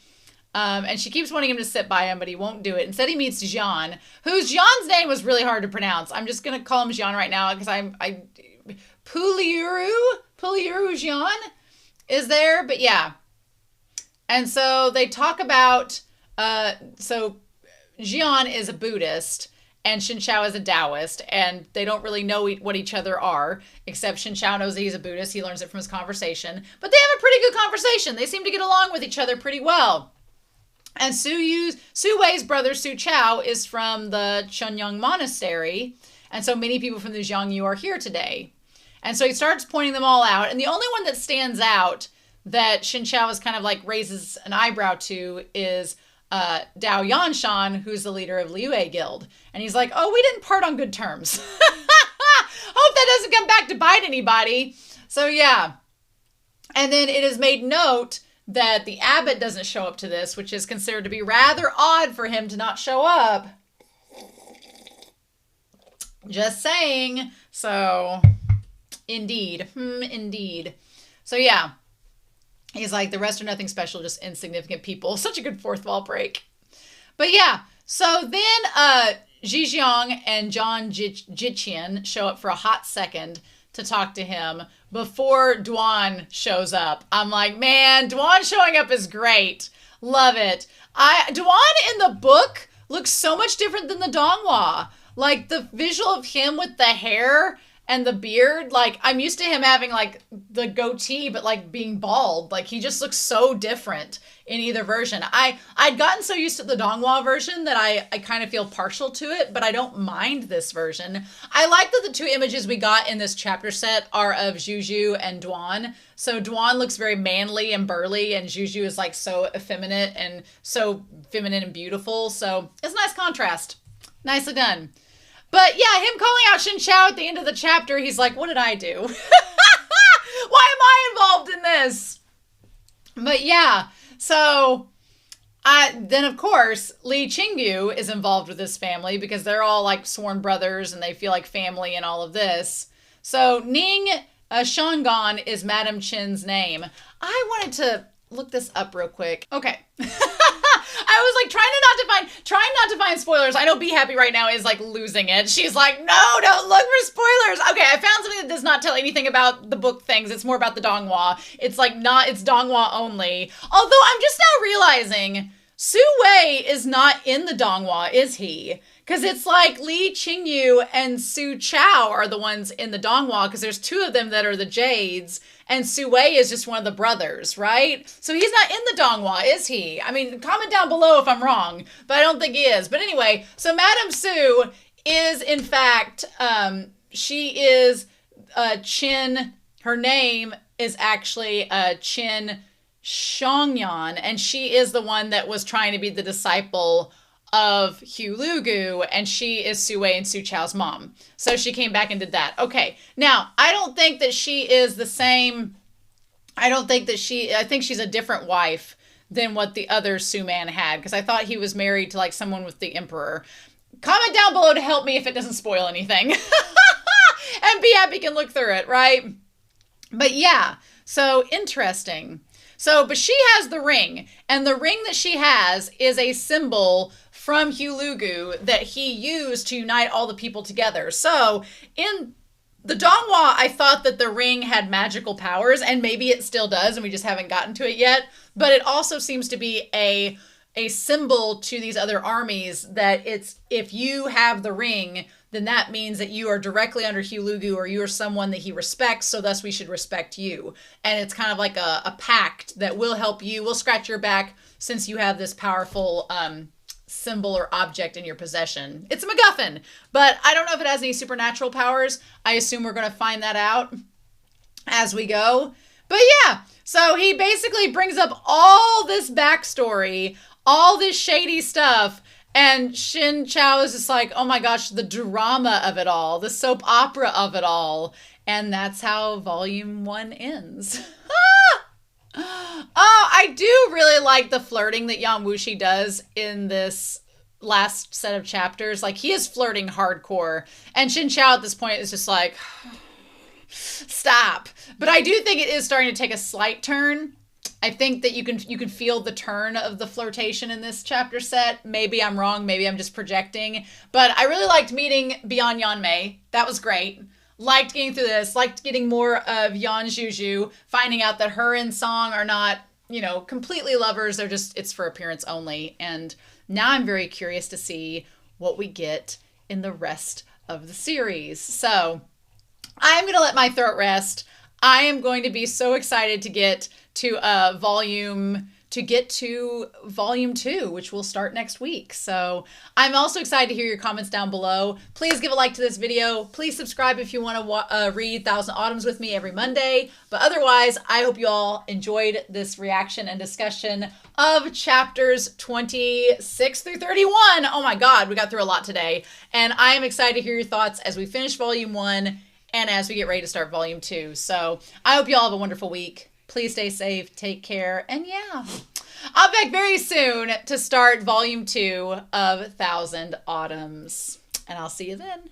And she keeps wanting him to sit by him, but he won't do it. Instead, he meets Jian, whose Jian's name was really hard to pronounce. I'm just going to call him Jian right now because Puliuru Jian is there. But yeah. And so they talk about, so Jian is a Buddhist and Shen Qiao is a Taoist, and they don't really know what each other are, except Shen Qiao knows that he's a Buddhist. He learns it from his conversation. But they have a pretty good conversation. They seem to get along with each other pretty well. And Su Wei's brother, Su Qiao, is from the Chunyang Monastery, and so many people from the Xiongnu are here today. And so he starts pointing them all out, and the only one that stands out that Shen Qiao is kind of like raises an eyebrow to is Dao Yanshan, who's the leader of Liu Guild. And he's like, oh, we didn't part on good terms. Hope that doesn't come back to bite anybody. So yeah. And then it is made note that the abbot doesn't show up to this, which is considered to be rather odd for him to not show up. Just saying. So Indeed. Indeed. So yeah, he's like, the rest are nothing special, just insignificant people. Such a good fourth wall break. But yeah, so then Zhejiang and John Jiqian show up for a hot second to talk to him before Duan shows up. I'm like, man, Duan showing up is great. Love it. Duan in the book looks so much different than the donghua. Like, the visual of him with the hair and the beard, like, I'm used to him having, like, the goatee, but, like, being bald. Like, he just looks so different in either version. I'd gotten so used to the donghua version that I kind of feel partial to it, but I don't mind this version. I like that the two images we got in this chapter set are of Juju and Duan. So Duan looks very manly and burly, and Juju is, like, so effeminate and so feminine and beautiful. So it's a nice contrast. Nicely done. But yeah, him calling out Shen Qiao at the end of the chapter, he's like, what did I do? Why am I involved in this? But yeah, so then of course, Li Qingyu is involved with this family because they're all like sworn brothers and they feel like family and all of this. So Ning Shangan is Madam Chen's name. I wanted to look this up real quick. Okay. I was like trying not to find spoilers. I know Be Happy right now is like losing it. She's like, no, don't look for spoilers. Okay, I found something that does not tell anything about the book things. It's more about the donghua. It's donghua only. Although I'm just now realizing Su Wei is not in the donghua, is he? Because it's like Li Qingyu and Su Qiao are the ones in the donghua because there's two of them that are the Jades. And Su Wei is just one of the brothers, right? So he's not in the donghua, is he? I mean, comment down below if I'm wrong, but I don't think he is. But anyway, so Madame Su is, in fact, she is Qin. Her name is actually Qin Shangyan, and she is the one that was trying to be the disciple of Hugh Lugu, and she is Su Wei and Su Qiao's mom. So she came back and did that. Okay. Now, I don't think that she is the same. I think she's a different wife than what the other Su man had, because I thought he was married to like someone with the emperor. Comment down below to help me if it doesn't spoil anything. And Be Happy can look through it, right? But yeah, so interesting. So, but she has the ring, and the ring that she has is a symbol from Hugh Lugu that he used to unite all the people together. So in the donghua, I thought that the ring had magical powers, and maybe it still does, and we just haven't gotten to it yet. But it also seems to be a symbol to these other armies that if you have the ring, then that means that you are directly under Hugh Lugu, or you are someone that he respects, so thus we should respect you. And it's kind of like a pact that will help you, will scratch your back since you have this powerful symbol or object in your possession. It's a MacGuffin, but I don't know if it has any supernatural powers. I assume we're going to find that out as we go. But yeah, so he basically brings up all this backstory, all this shady stuff, and Shen Qiao is just like, oh my gosh, the drama of it all, the soap opera of it all. And that's how volume 1 ends. Oh, I do really like the flirting that Yan Wushi does in this last set of chapters. Like, he is flirting hardcore. And Shen Qiao at this point is just like, stop. But I do think it is starting to take a slight turn. I think that you can feel the turn of the flirtation in this chapter set. Maybe I'm wrong. Maybe I'm just projecting. But I really liked meeting Beyond Yanmei. That was great. Liked getting through this. Liked getting more of Yan Juju. Finding out that her and Song are not, completely lovers. They're just, it's for appearance only. And now I'm very curious to see what we get in the rest of the series. So I'm going to let my throat rest. I am going to be so excited to get to volume 2, which will start next week. So I'm also excited to hear your comments down below. Please give a like to this video. Please subscribe if you want to read Thousand Autumns with me every Monday. But otherwise, I hope you all enjoyed this reaction and discussion of chapters 26 through 31. Oh my God, we got through a lot today. And I am excited to hear your thoughts as we finish volume 1 and as we get ready to start volume 2. So I hope you all have a wonderful week. Please stay safe, take care, and yeah, I'll be back very soon to start volume 2 of Thousand Autumns. And I'll see you then.